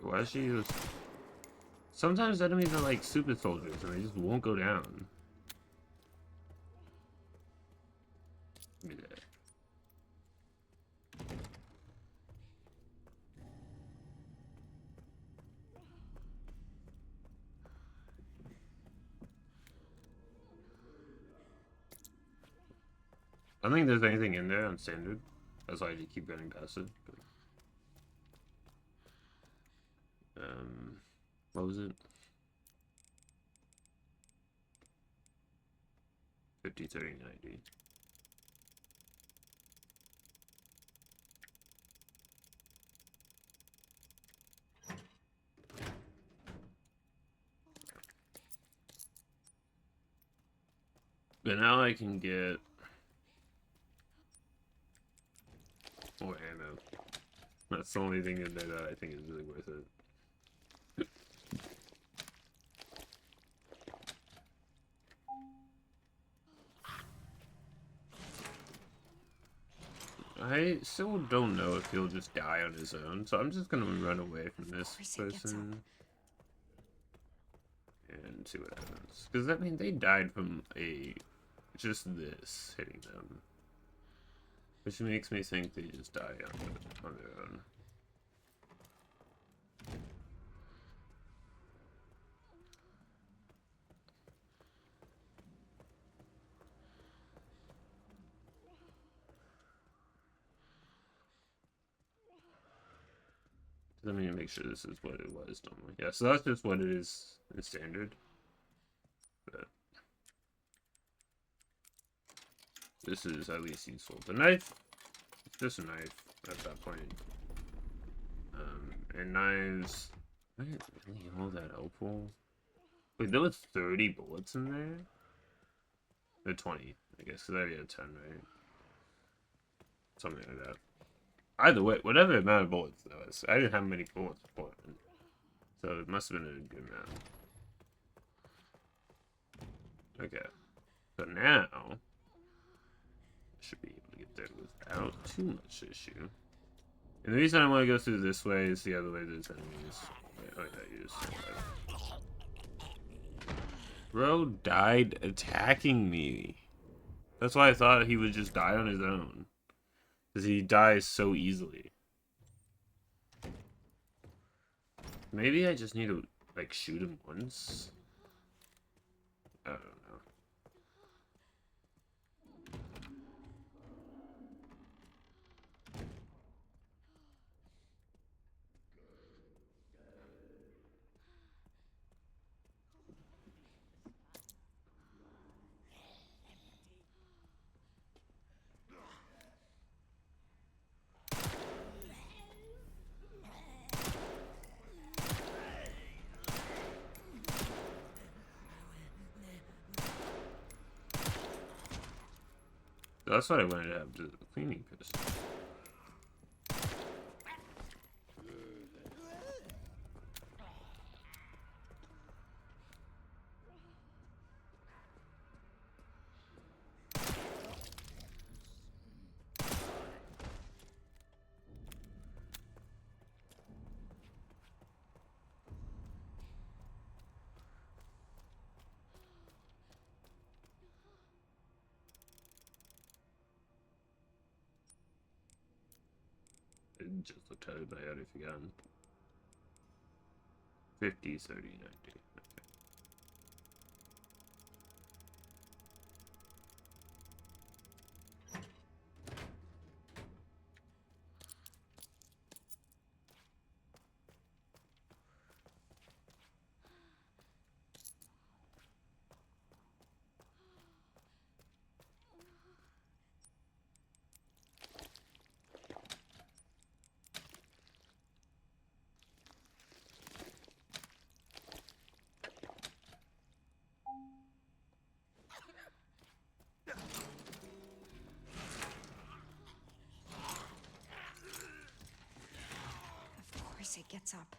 [SPEAKER 1] Why is she just... Sometimes enemies are like super soldiers and they just won't go down. Give me that. I don't think there's anything in there on standard. That's why I just keep running past it. But... what was it? 50, 30, 90. But now I can get more ammo. That's the only thing in there that I think is really worth it. I still don't know if he'll just die on his own, so I'm just gonna run away from this person and see what happens. Because I mean, they died from just this hitting them, which makes me think they just die on their own. Let me make sure this is what it was normally. Yeah, so that's just what it is in standard. But this is at least useful. The knife, it's just a knife at that point. And knives, I didn't really all that helpful. Wait, there was 30 bullets in there? Or 20, I guess, because I already had 10, right? Something like that. Either way, whatever amount of bullets there was, I didn't have many bullets before, so it must have been a good amount. Okay, so now I should be able to get there without too much issue. And the reason I want to go through this way is the other way there's enemies. Oh yeah, you just... Bro died attacking me. That's why I thought he would just die on his own. Because he dies so easily. Maybe I just need to, like, shoot him once? I don't know. That's what I wanted to have, the cleaning pistol. It just looked at it, but I already forgotten. 50, 30, 90. Okay.
[SPEAKER 2] Of course it gets up.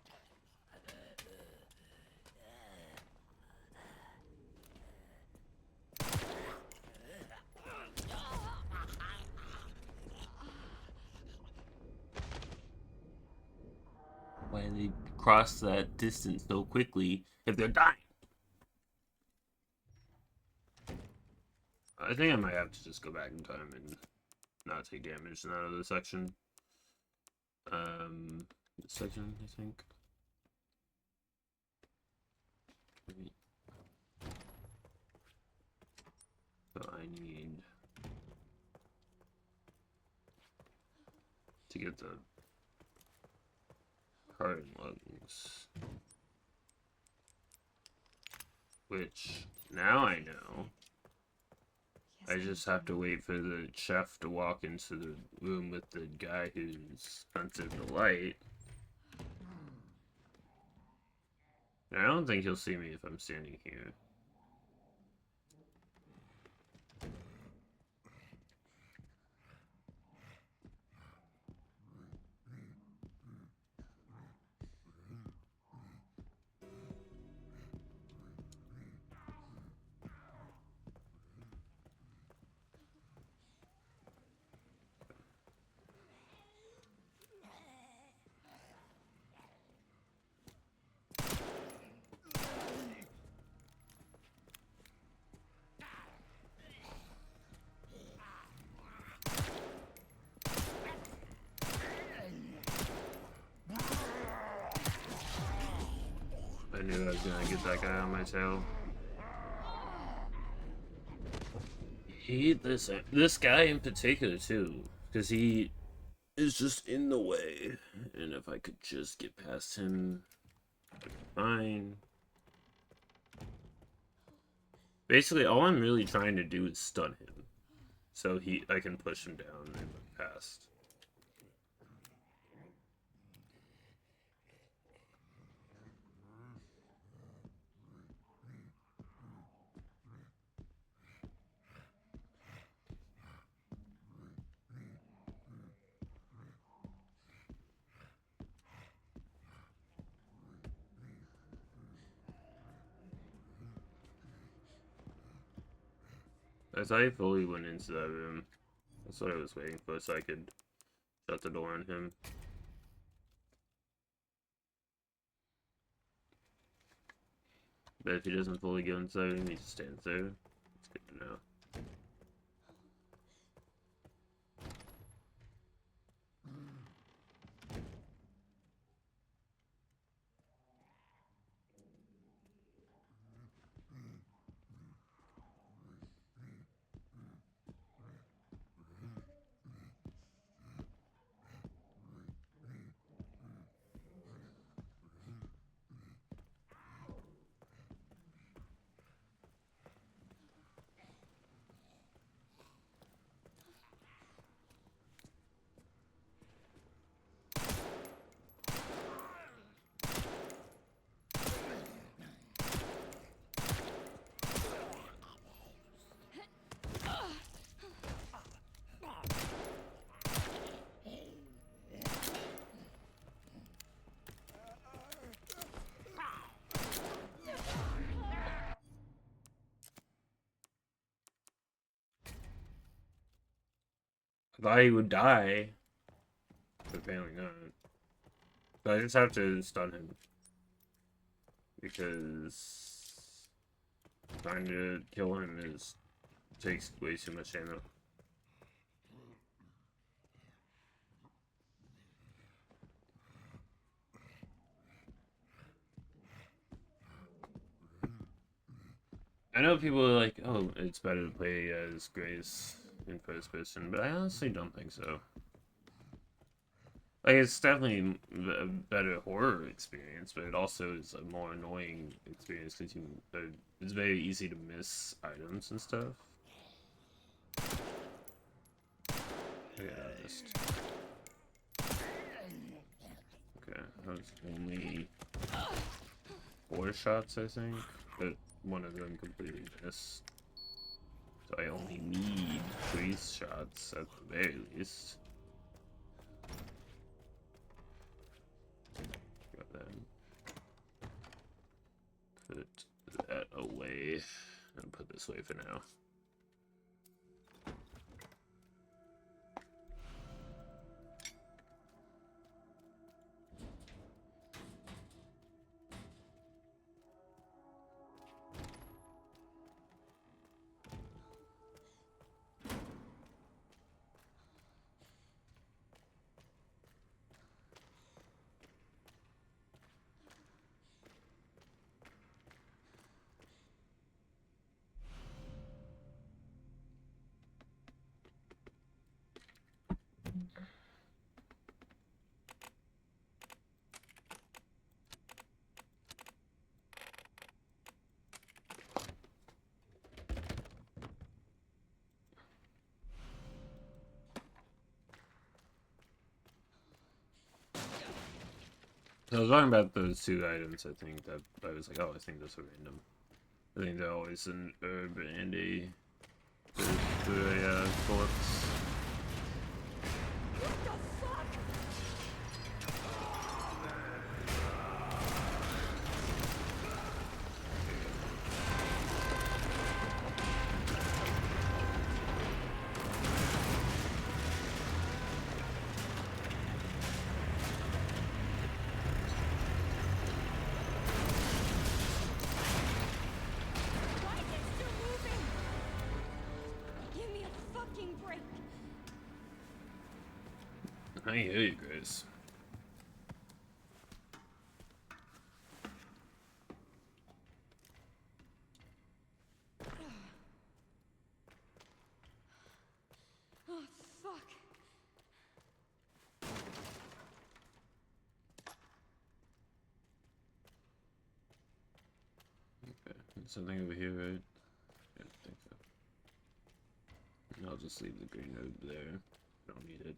[SPEAKER 1] Why they cross that distance so quickly if they're dying? I think I might have to just go back in time and not take damage in that other section. This section, I think. So I need to get the heart and lungs. Which, now I know. I just have to wait for the chef to walk into the room with the guy who's sensitive to light. I don't think he'll see me if I'm standing here. I knew I was gonna get that guy on my tail. This guy in particular too, because he is just in the way, and if I could just get past him, fine. Basically, all I'm really trying to do is stun him, so I can push him down and look past. As I fully went into that room, that's what I was waiting for, so I could shut the door on him. But if he doesn't fully go inside room, he just stands there. It's good to know. Thought he would die. But apparently not. So I just have to stun him. Because trying to kill him takes way too much ammo. I know people are like, oh, it's better to play as Grace in first person, but I honestly don't think so. Like, it's definitely a better horror experience, but it also is a more annoying experience because it's very easy to miss items and stuff. Yeah, I missed. Okay, that was only 4 shots, I think, but one of them completely missed. So I only need 3 shots at the very least. Got that. Put that away. And put this away for now. I was talking about those 2 items, I think, that I was like, oh, I think those are random. I think they're always an herb and a corpse. I hear you guys.
[SPEAKER 2] Oh, fuck.
[SPEAKER 1] Okay, there's something over here, right? Yeah, I think so. And I'll just leave the green herb there. Don't need it.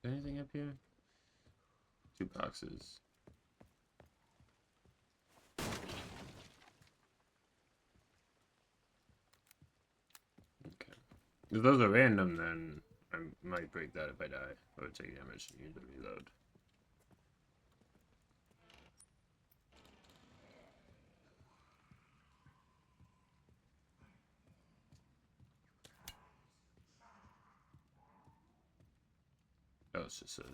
[SPEAKER 1] Anything up here? 2 boxes. Okay. If those are random, then I might break that if I die, or take damage and need to reload. Oh, it's just a...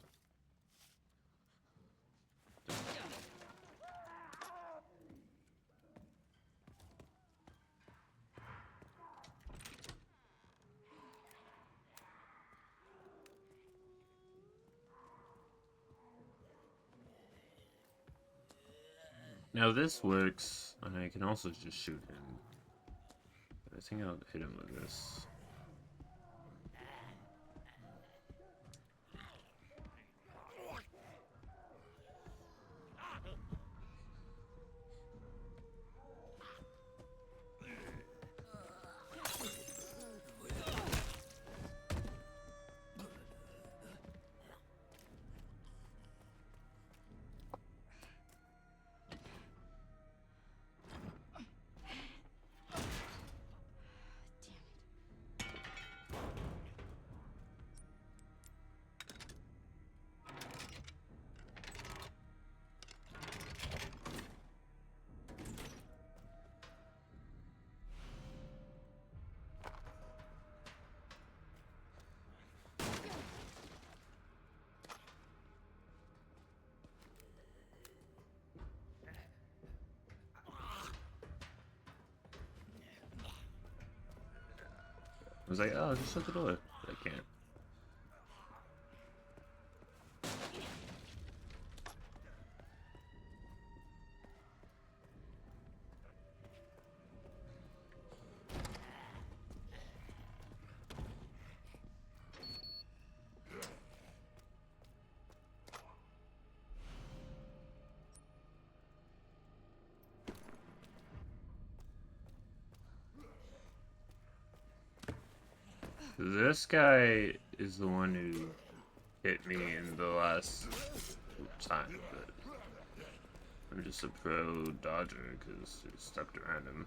[SPEAKER 1] Now this works, and I can also just shoot him. But I think I'll hit him with this. I was like, oh, just shut the door. But I can't. This guy is the one who hit me in the last time, but I'm just a pro dodger because I stepped around him.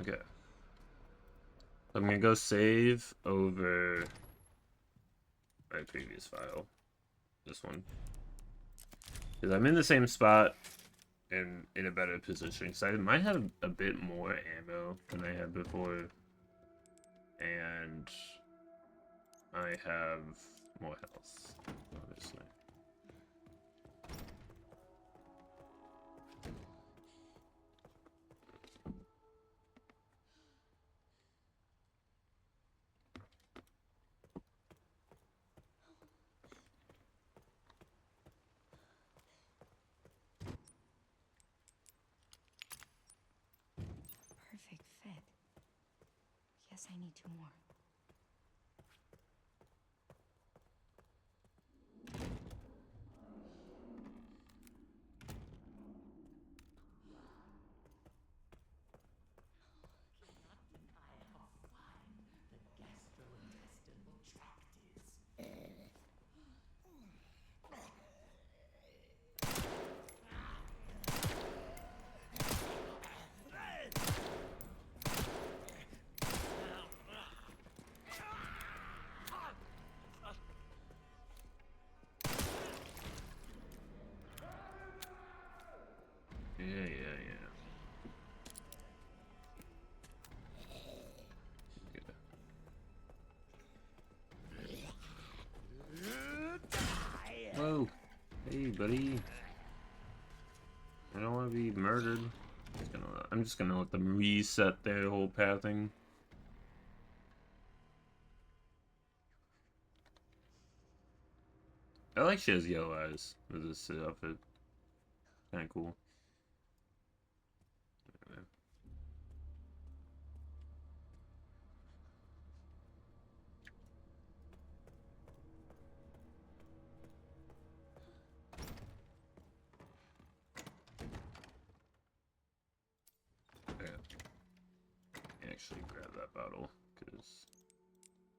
[SPEAKER 1] Okay. I'm gonna go save over my previous file. This one. Because I'm in the same spot and in a better position. Because I might have a bit more ammo than I had before. And I have more health, obviously.
[SPEAKER 2] Perfect fit. Guess I need two more.
[SPEAKER 1] Yeah. Whoa. Hey, buddy. I don't want to be murdered. I'm just gonna let them reset their whole pathing. I like she has yellow eyes with this outfit. Kinda cool. Actually grab that bottle because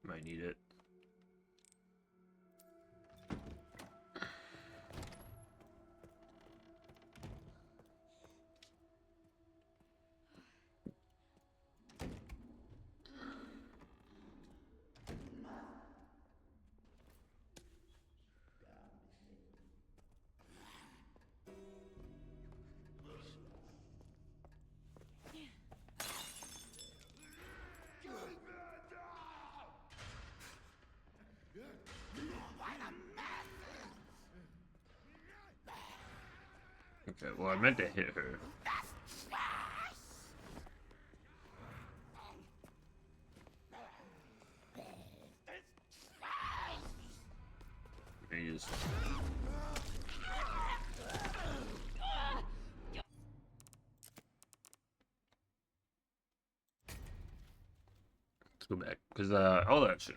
[SPEAKER 1] might need it. Okay, well I meant to hit her. Let me just... Let's go back, because all that shit.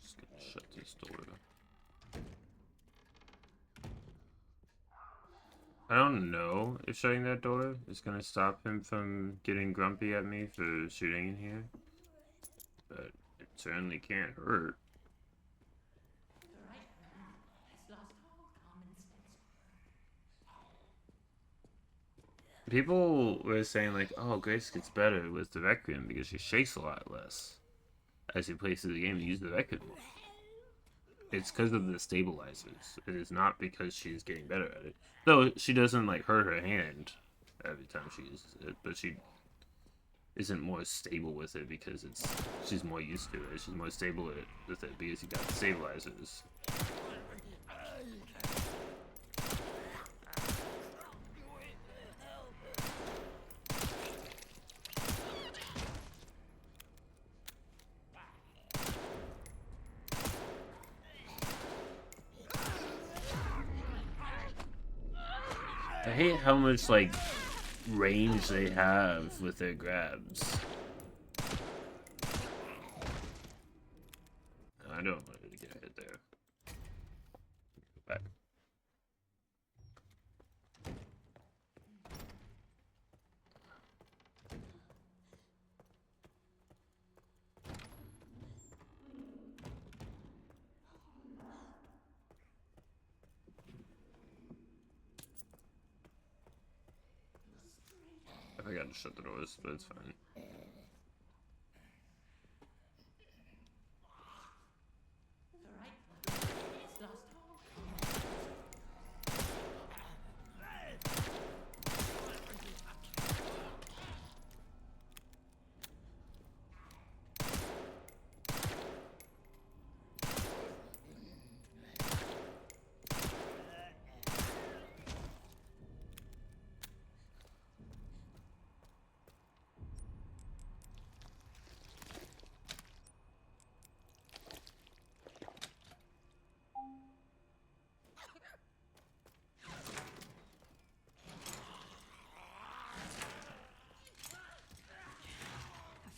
[SPEAKER 1] Just gonna shut this door. I don't know if shutting that door is gonna stop him from getting grumpy at me for shooting in here, but it certainly can't hurt. People were saying like, oh, Grace gets better with the Requiem because she shakes a lot less as you play through the game. You use the Requiem more. It's because of the stabilizers. It is not because she's getting better at it. Though she doesn't like hurt her hand every time she uses it, but she isn't more stable with it because she's more used to it. She's more stable with it because you got the stabilizers. I hate how much like range they have with their grabs. I don't want to get hit there. Back. I forgot to shut the doors, but it's fine.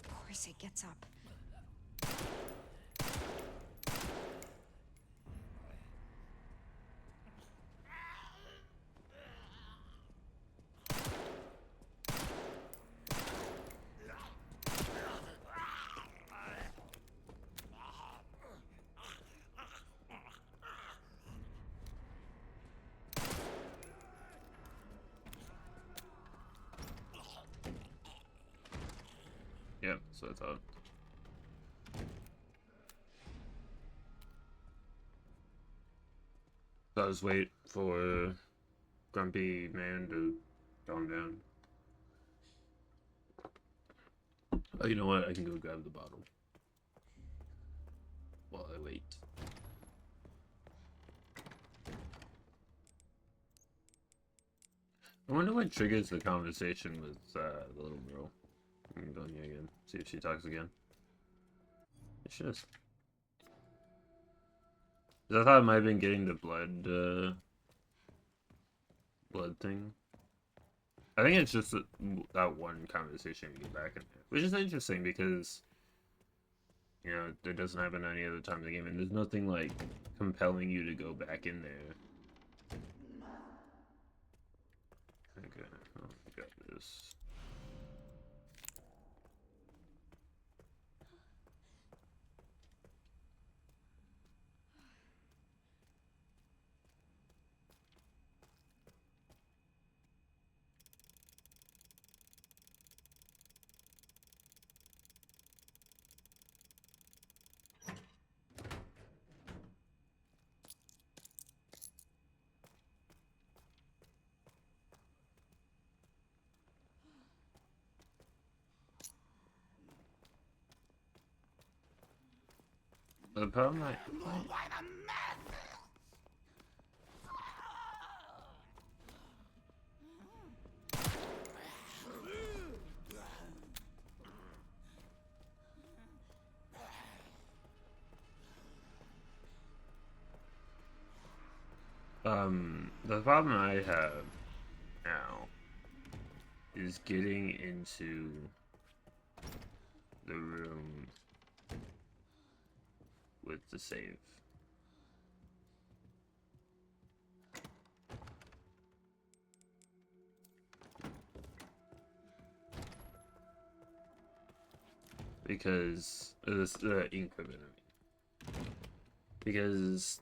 [SPEAKER 2] Of course it gets up.
[SPEAKER 1] Yeah, so I thought. So I was wait for Grumpy Man to calm down. Oh, you know what? I can go grab the bottle while I wait. I wonder what triggers the conversation with the little girl. I'm gonna go in here again, see if she talks again. She does. 'Cause I thought I might have been getting the blood thing. I think it's just that one conversation we get back in there, which is interesting because, you know, it doesn't happen any other time in the game, and there's nothing like compelling you to go back in there. Okay, oh, we got this. The problem the problem I have now is getting into the room with the save. Because this ink ribbon, I mean. Because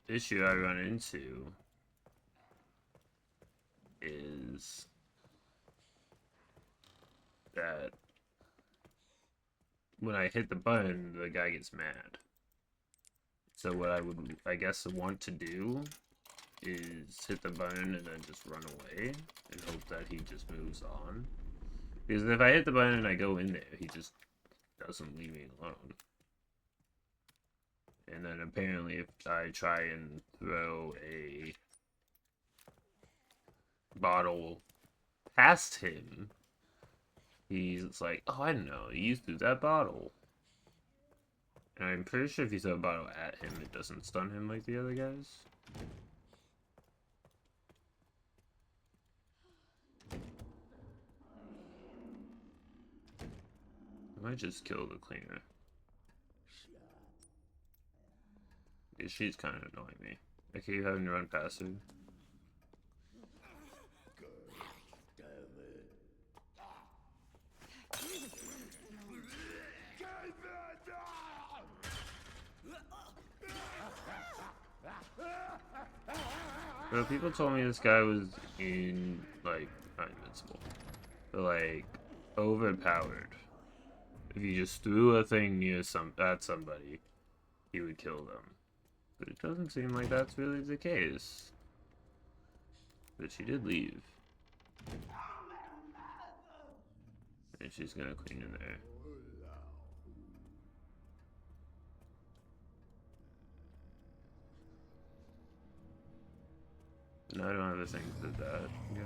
[SPEAKER 1] the issue I run into is that when I hit the button, the guy gets mad. So what I would, I guess, want to do is hit the button and then just run away and hope that he just moves on. Because if I hit the button and I go in there, he just doesn't leave me alone. And then apparently if I try and throw a bottle past him, he's like, oh, I don't know, you threw that bottle. And I'm pretty sure if you throw a bottle at him, it doesn't stun him like the other guys. I might just kill the cleaner. Yeah, she's kind of annoying me. I keep having to run past her. Well, people told me this guy was like, not invincible, but like, overpowered. If you just threw a thing at somebody, he would kill them. But it doesn't seem like that's really the case. But she did leave. And she's gonna clean in there. No, I don't have a thing for that guy.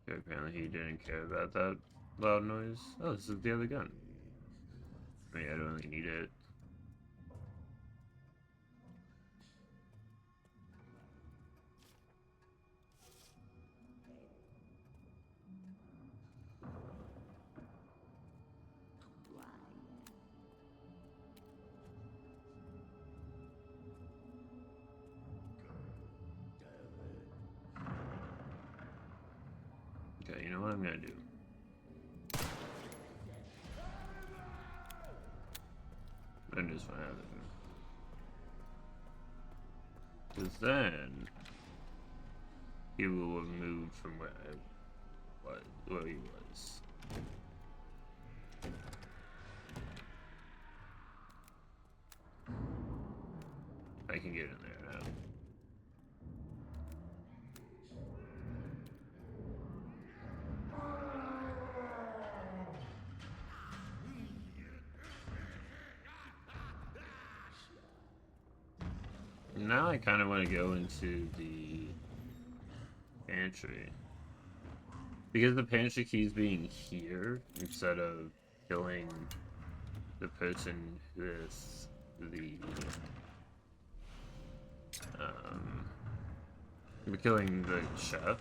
[SPEAKER 1] Okay, apparently he didn't care about that loud noise. Oh, this is the other gun. I mean, I don't really need it. Okay, you know what I'm gonna do? I'm just gonna have it. Because then he will have moved from where he was. I can get in there now. Now I kind of want to go into the pantry. Because the pantry keys being here instead of killing the person with the we're killing the chef.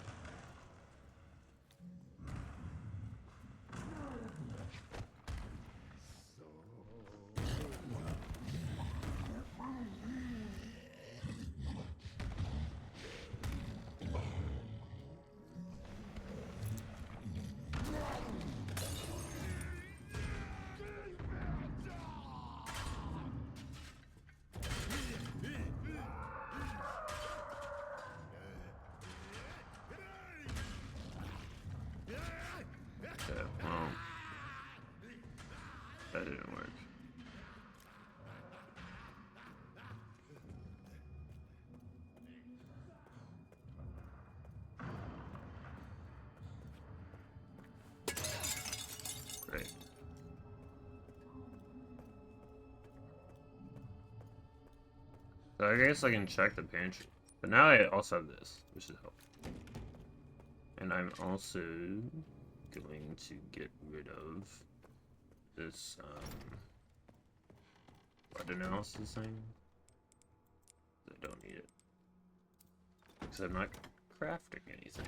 [SPEAKER 1] Okay, well, that didn't work. Great. So I guess I can check the pantry. But now I also have this, which is helpful. And I'm also going to get rid of this blood analysis thing. I don't need it. Because I'm not crafting anything.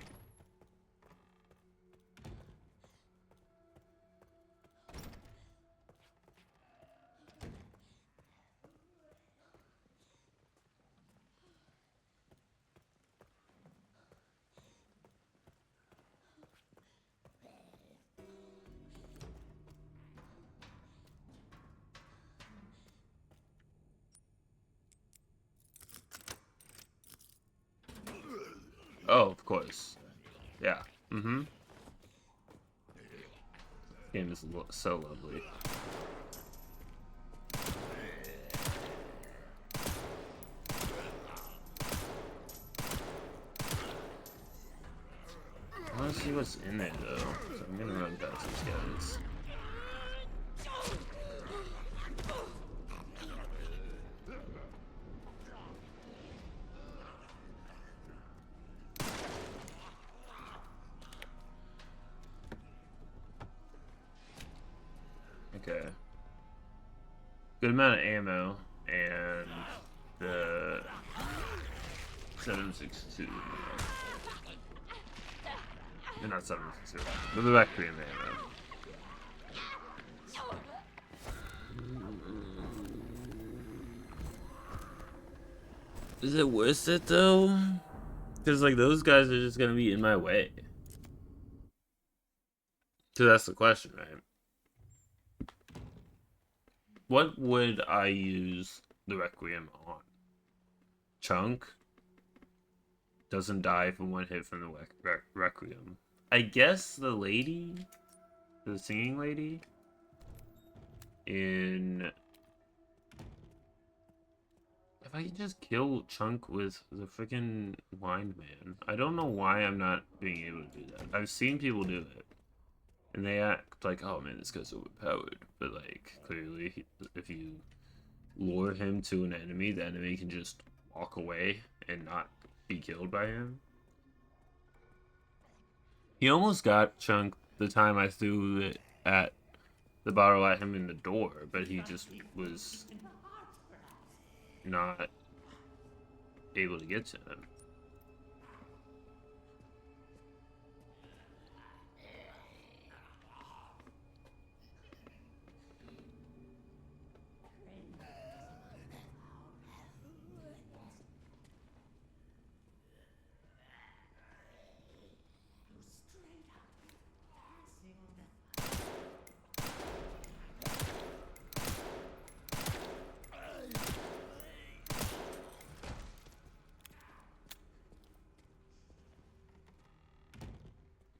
[SPEAKER 1] Oh, of course. Yeah. Mm-hmm. Game is so lovely. I want to see what's in there, though. So I'm gonna run past these guys. Okay. Good amount of ammo and the 7.62. Not 7.62, but the Requiem ammo. Is it worth it though? Because like those guys are just gonna be in my way. So that's the question, right? What would I use the Requiem on? Chunk doesn't die from one hit from the Requiem. I guess the lady, the singing lady, in... If I could just kill Chunk with the freaking Wind Man. I don't know why I'm not being able to do that. I've seen people do it. And they act like, oh man, this guy's overpowered. But like, clearly, if you lure him to an enemy, the enemy can just walk away and not be killed by him. He almost got Chunk the time I threw it at the bottle at him in the door, but he just was not able to get to him.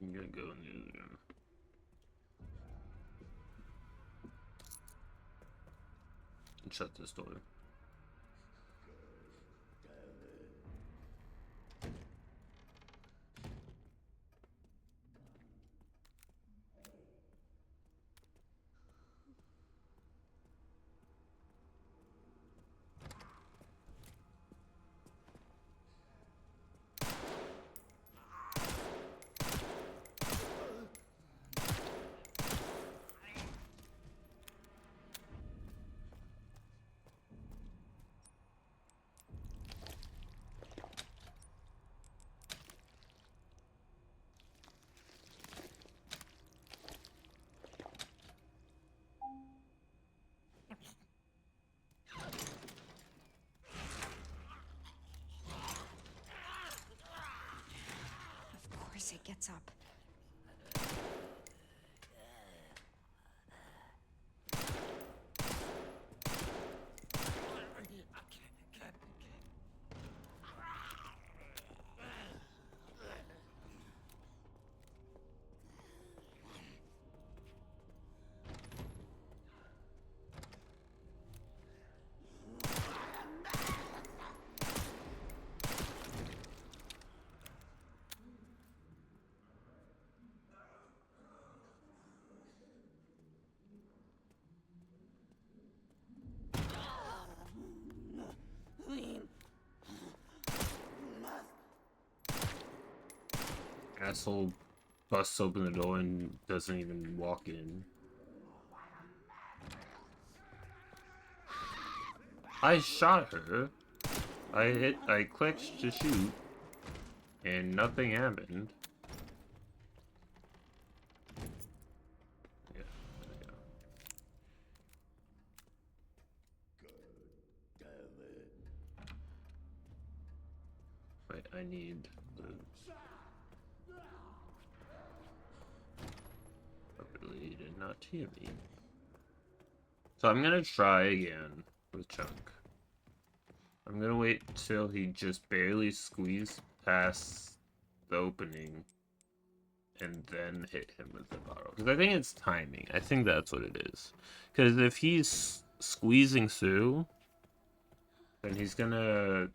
[SPEAKER 1] I'm gonna go in the other room. And shut this door.
[SPEAKER 2] Of course it gets up.
[SPEAKER 1] Asshole busts open the door and doesn't even walk in. I shot her. I clicked to shoot, and nothing happened. Yeah, there we go. Wait, I need the... Probably did not hear me. So I'm gonna try again with Chunk. I'm gonna wait till he just barely squeezed past the opening and then hit him with the bottle. Because I think it's timing. I think that's what it is. Because if he's squeezing through, then he's gonna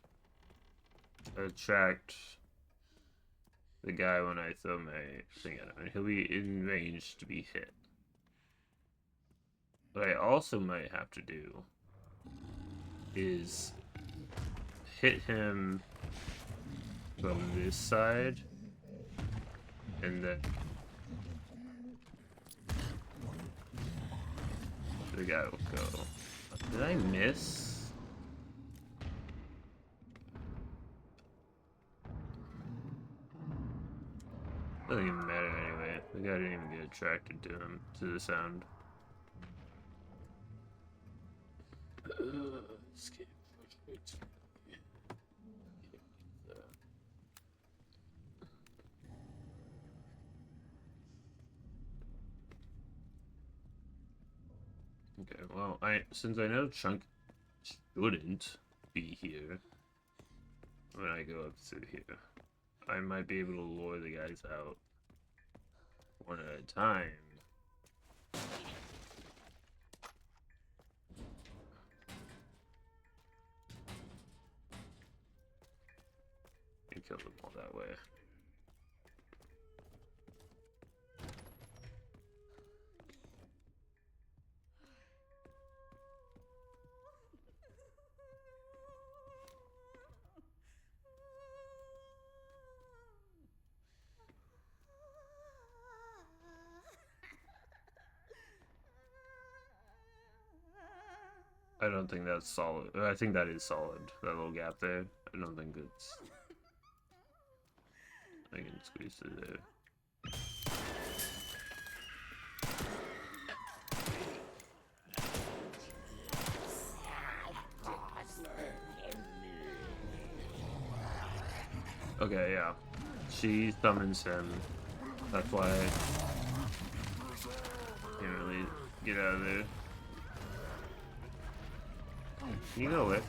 [SPEAKER 1] attract the guy when I throw my thing at him. And he'll be in range to be hit. What I also might have to do is hit him from this side, and then the guy will go. Did I miss? Doesn't even matter anyway. The guy didn't even get attracted to him, to the sound. Escape. Okay, well, since I know Chunk shouldn't be here when I go up through here, I might be able to lure the guys out one at a time. And kill them all that way. I don't think that's solid. I think that is solid. That little gap there. I don't think it's... I can squeeze through there. Okay, yeah. She summons him. That's why I can't really get out of there. Can you go away?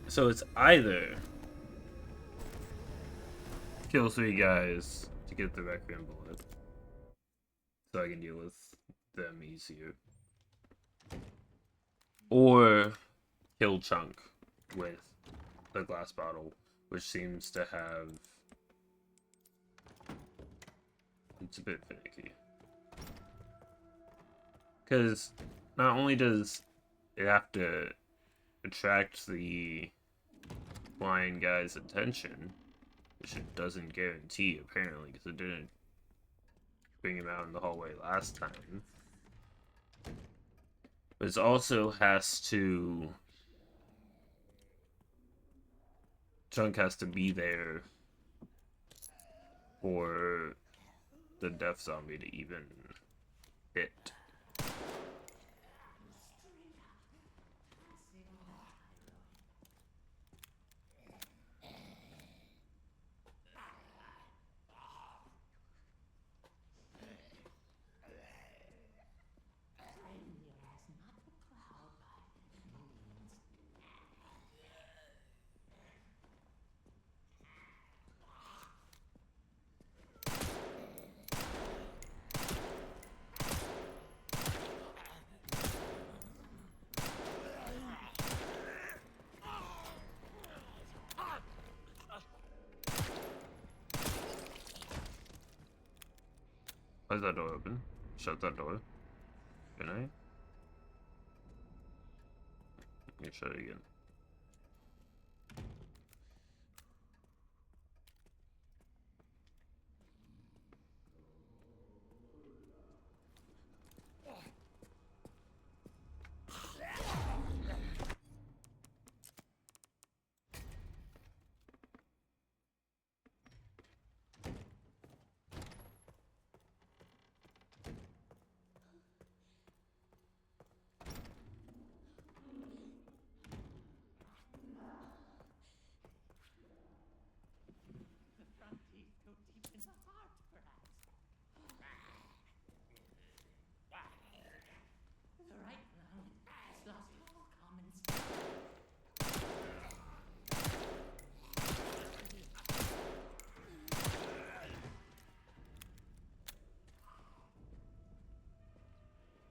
[SPEAKER 1] So it's either kill 3 guys to get the Requiem bullet, so I can deal with them easier, or kill Chunk with the glass bottle, which seems to have... It's a bit finicky. Because not only does it have to attract the blind guy's attention, which it doesn't guarantee apparently, because it didn't bring him out in the hallway last time, but it also has to... Chunk has to be there for the death zombie to even hit. Why is that door open? Shut that door. Can I? Let me shut it again.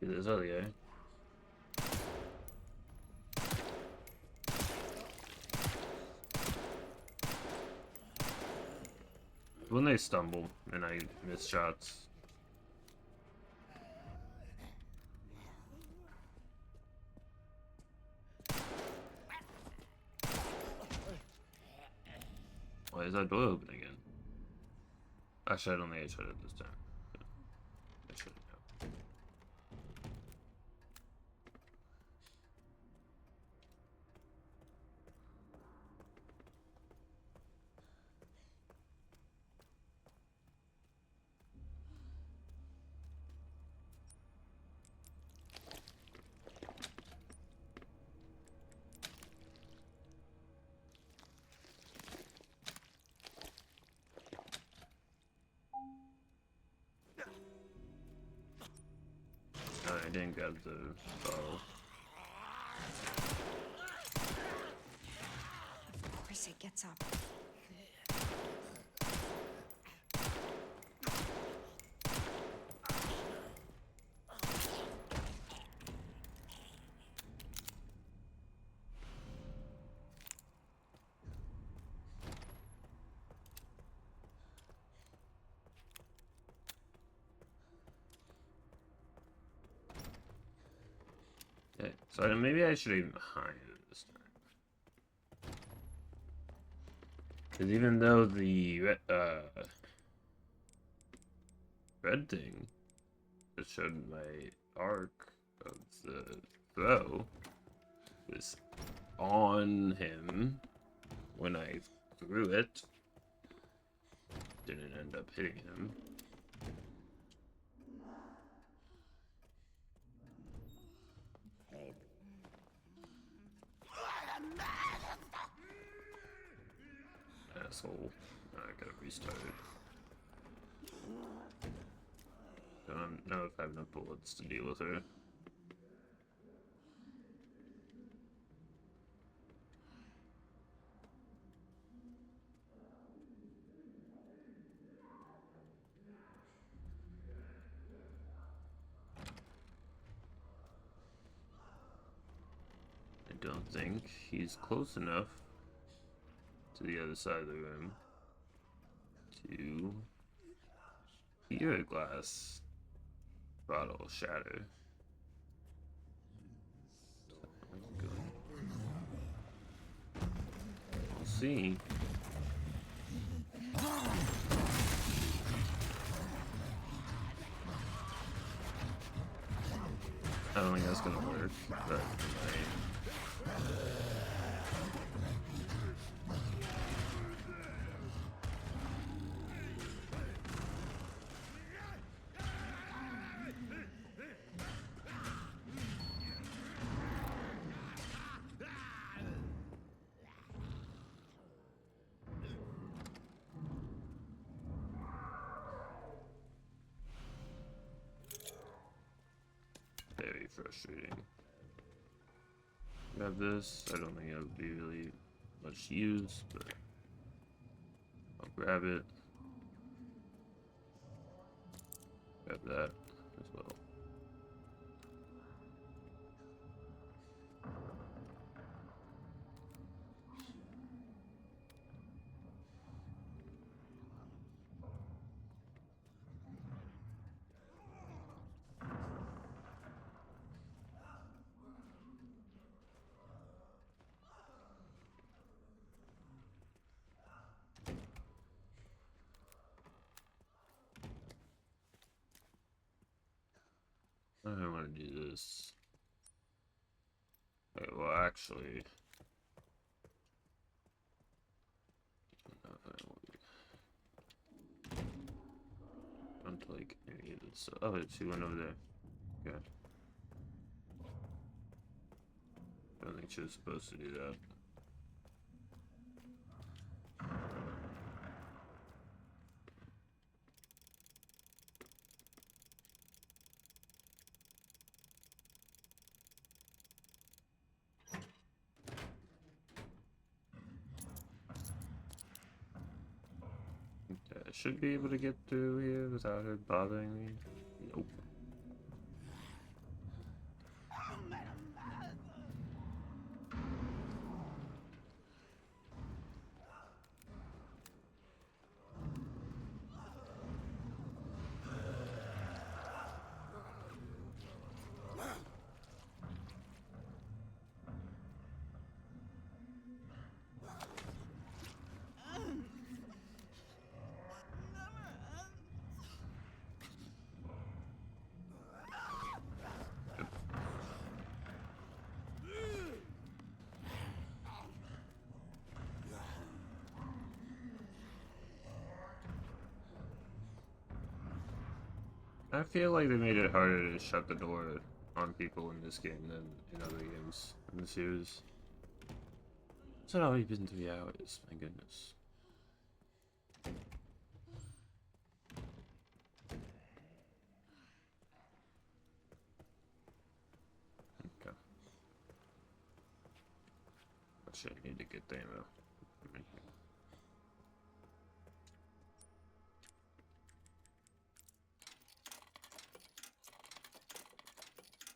[SPEAKER 1] This other guy. When they stumble and I miss shots. Why is that door open again? Actually, I don't think I shut it this time. I shut it now. Oh, I didn't grab the bottle.
[SPEAKER 2] Of course it gets up.
[SPEAKER 1] Okay, so maybe I should aim behind it this time. Because even though the red thing that showed my arc of the throw was on him when I threw it, didn't end up hitting him. Asshole. I gotta restart it. Don't know if I have enough bullets to deal with her. I don't think he's close enough to the other side of the room to hear a glass bottle shatter. We'll see. I don't think that's gonna work, but very frustrating. Grab this. I don't think it would be really much use, but I'll grab it. Grab that as well. I don't want to do this. Wait, well, actually, I don't like any of this. Oh, she went over there. Okay. I don't think she was supposed to do that. I should be able to get through here without her bothering me. Nope. I feel like they made it harder to shut the door on people in this game than in other games in the series. It's already been 3 hours, my goodness. Okay. Actually, I need to get the ammo.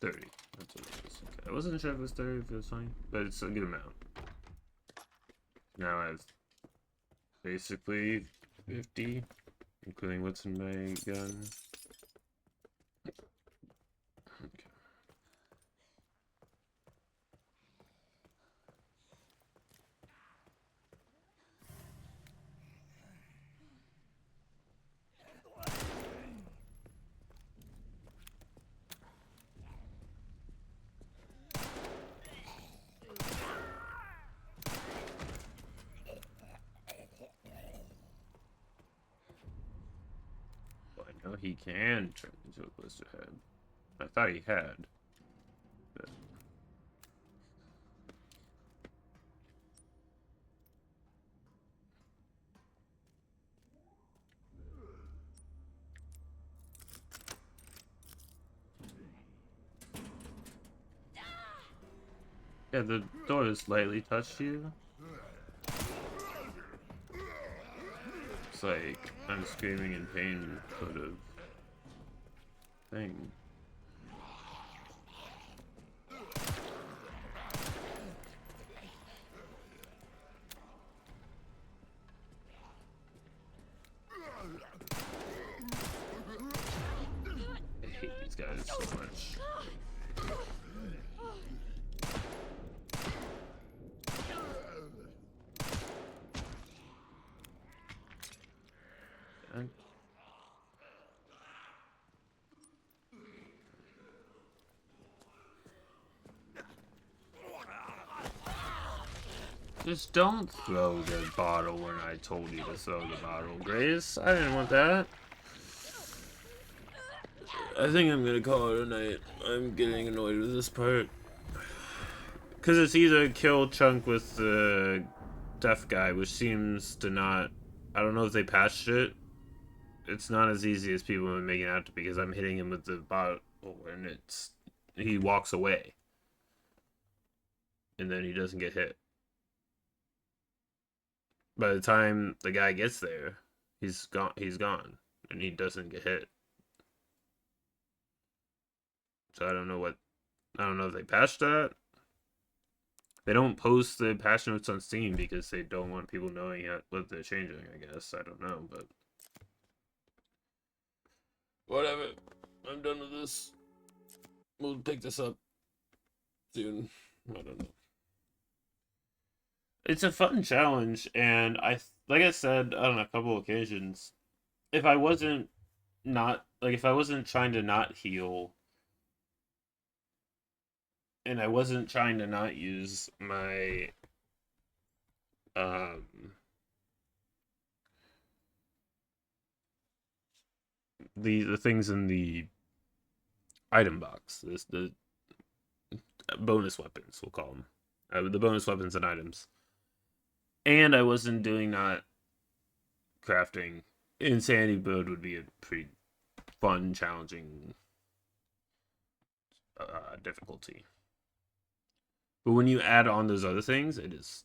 [SPEAKER 1] 30. That's what it is. Okay. I wasn't sure if it was 30, if it was fine, but it's a good amount. Now I have basically 50, including what's in my gun. Okay. Well, I know he can turn into a blister head. I thought he had. But yeah, the door slightly touched you. It's like I'm screaming in pain sort of thing. I hate these guys so much. And just don't throw the bottle when I told you to throw the bottle, Grace. I didn't want that. I think I'm gonna call it a night. I'm getting annoyed with this part. Because it's either kill Chunk with the deaf guy, which seems to not... I don't know if they patched it. It's not as easy as people are making it out to be, because I'm hitting him with the bottle and it's... he walks away. And then he doesn't get hit. By the time the guy gets there, he's gone. And he doesn't get hit. So I don't know if they patched that. They don't post the patch notes on Steam because they don't want people knowing what they're changing, I guess. I don't know, but... whatever. I'm done with this. We'll pick this up soon. I don't know. It's a fun challenge, and like I said on a couple occasions, if I wasn't trying to not heal, and I wasn't trying to not use my the things in the item box, the bonus weapons, we'll call them, the bonus weapons and items, and I wasn't doing not crafting, Insanity Mode would be a pretty fun, challenging difficulty. But when you add on those other things, it is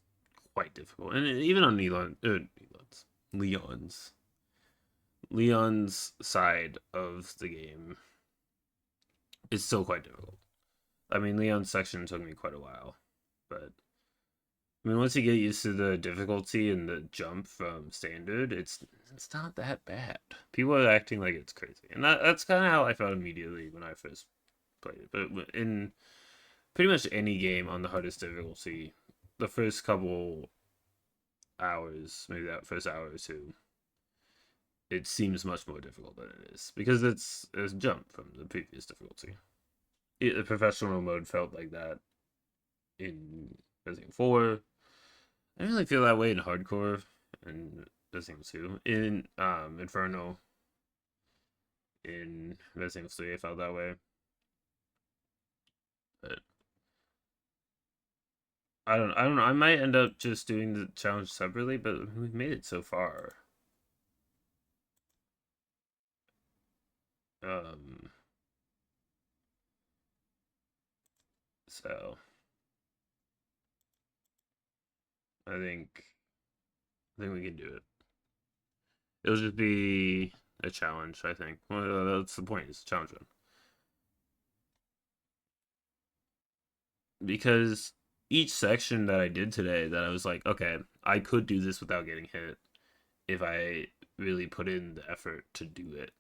[SPEAKER 1] quite difficult. And even on Leon's side of the game, it's still quite difficult. I mean, Leon's section took me quite a while, but I mean, once you get used to the difficulty and the jump from standard, it's not that bad. People are acting like it's crazy, and that's kind of how I felt immediately when I first played it. But in pretty much any game on the hardest difficulty, the first couple hours, maybe that first hour or two, it seems much more difficult than it is because it's a jump from the previous difficulty. The professional mode felt like that in Resident 4. I didn't really feel that way in hardcore and Resident 2. In Inferno, in Resident Evil 3. I felt that way. But I don't know. I might end up just doing the challenge separately, but we've made it so far. So I think we can do it. It'll just be a challenge, I think. Well, that's the point. It's a challenge run. Because each section that I did today, that I was like, okay, I could do this without getting hit if I really put in the effort to do it.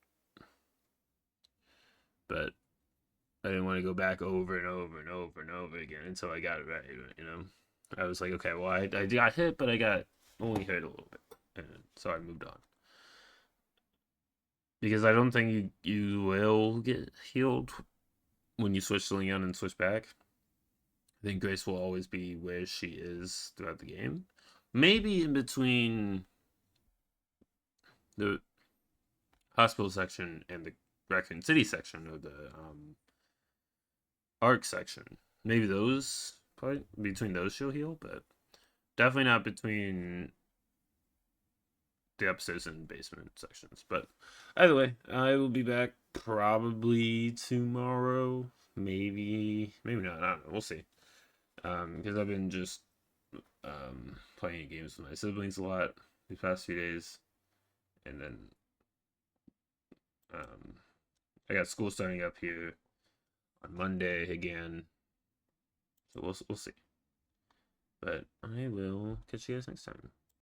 [SPEAKER 1] But I didn't want to go back over and over and over and over again until I got it right, you know? I was like, okay, well, I got hit, but I got only hurt a little bit. And so I moved on. Because I don't think you will get healed when you switch to Leon and switch back. I think Grace will always be where she is throughout the game. Maybe in between the hospital section and the Raccoon City section, or the Arc section. Maybe those, probably between those she'll heal, but definitely not between the upstairs and basement sections. But either way, I will be back probably tomorrow. Maybe not. I don't know. We'll see. Because I've been just playing games with my siblings a lot these past few days, and then I got school starting up here on Monday again, so we'll see. But I will catch you guys next time.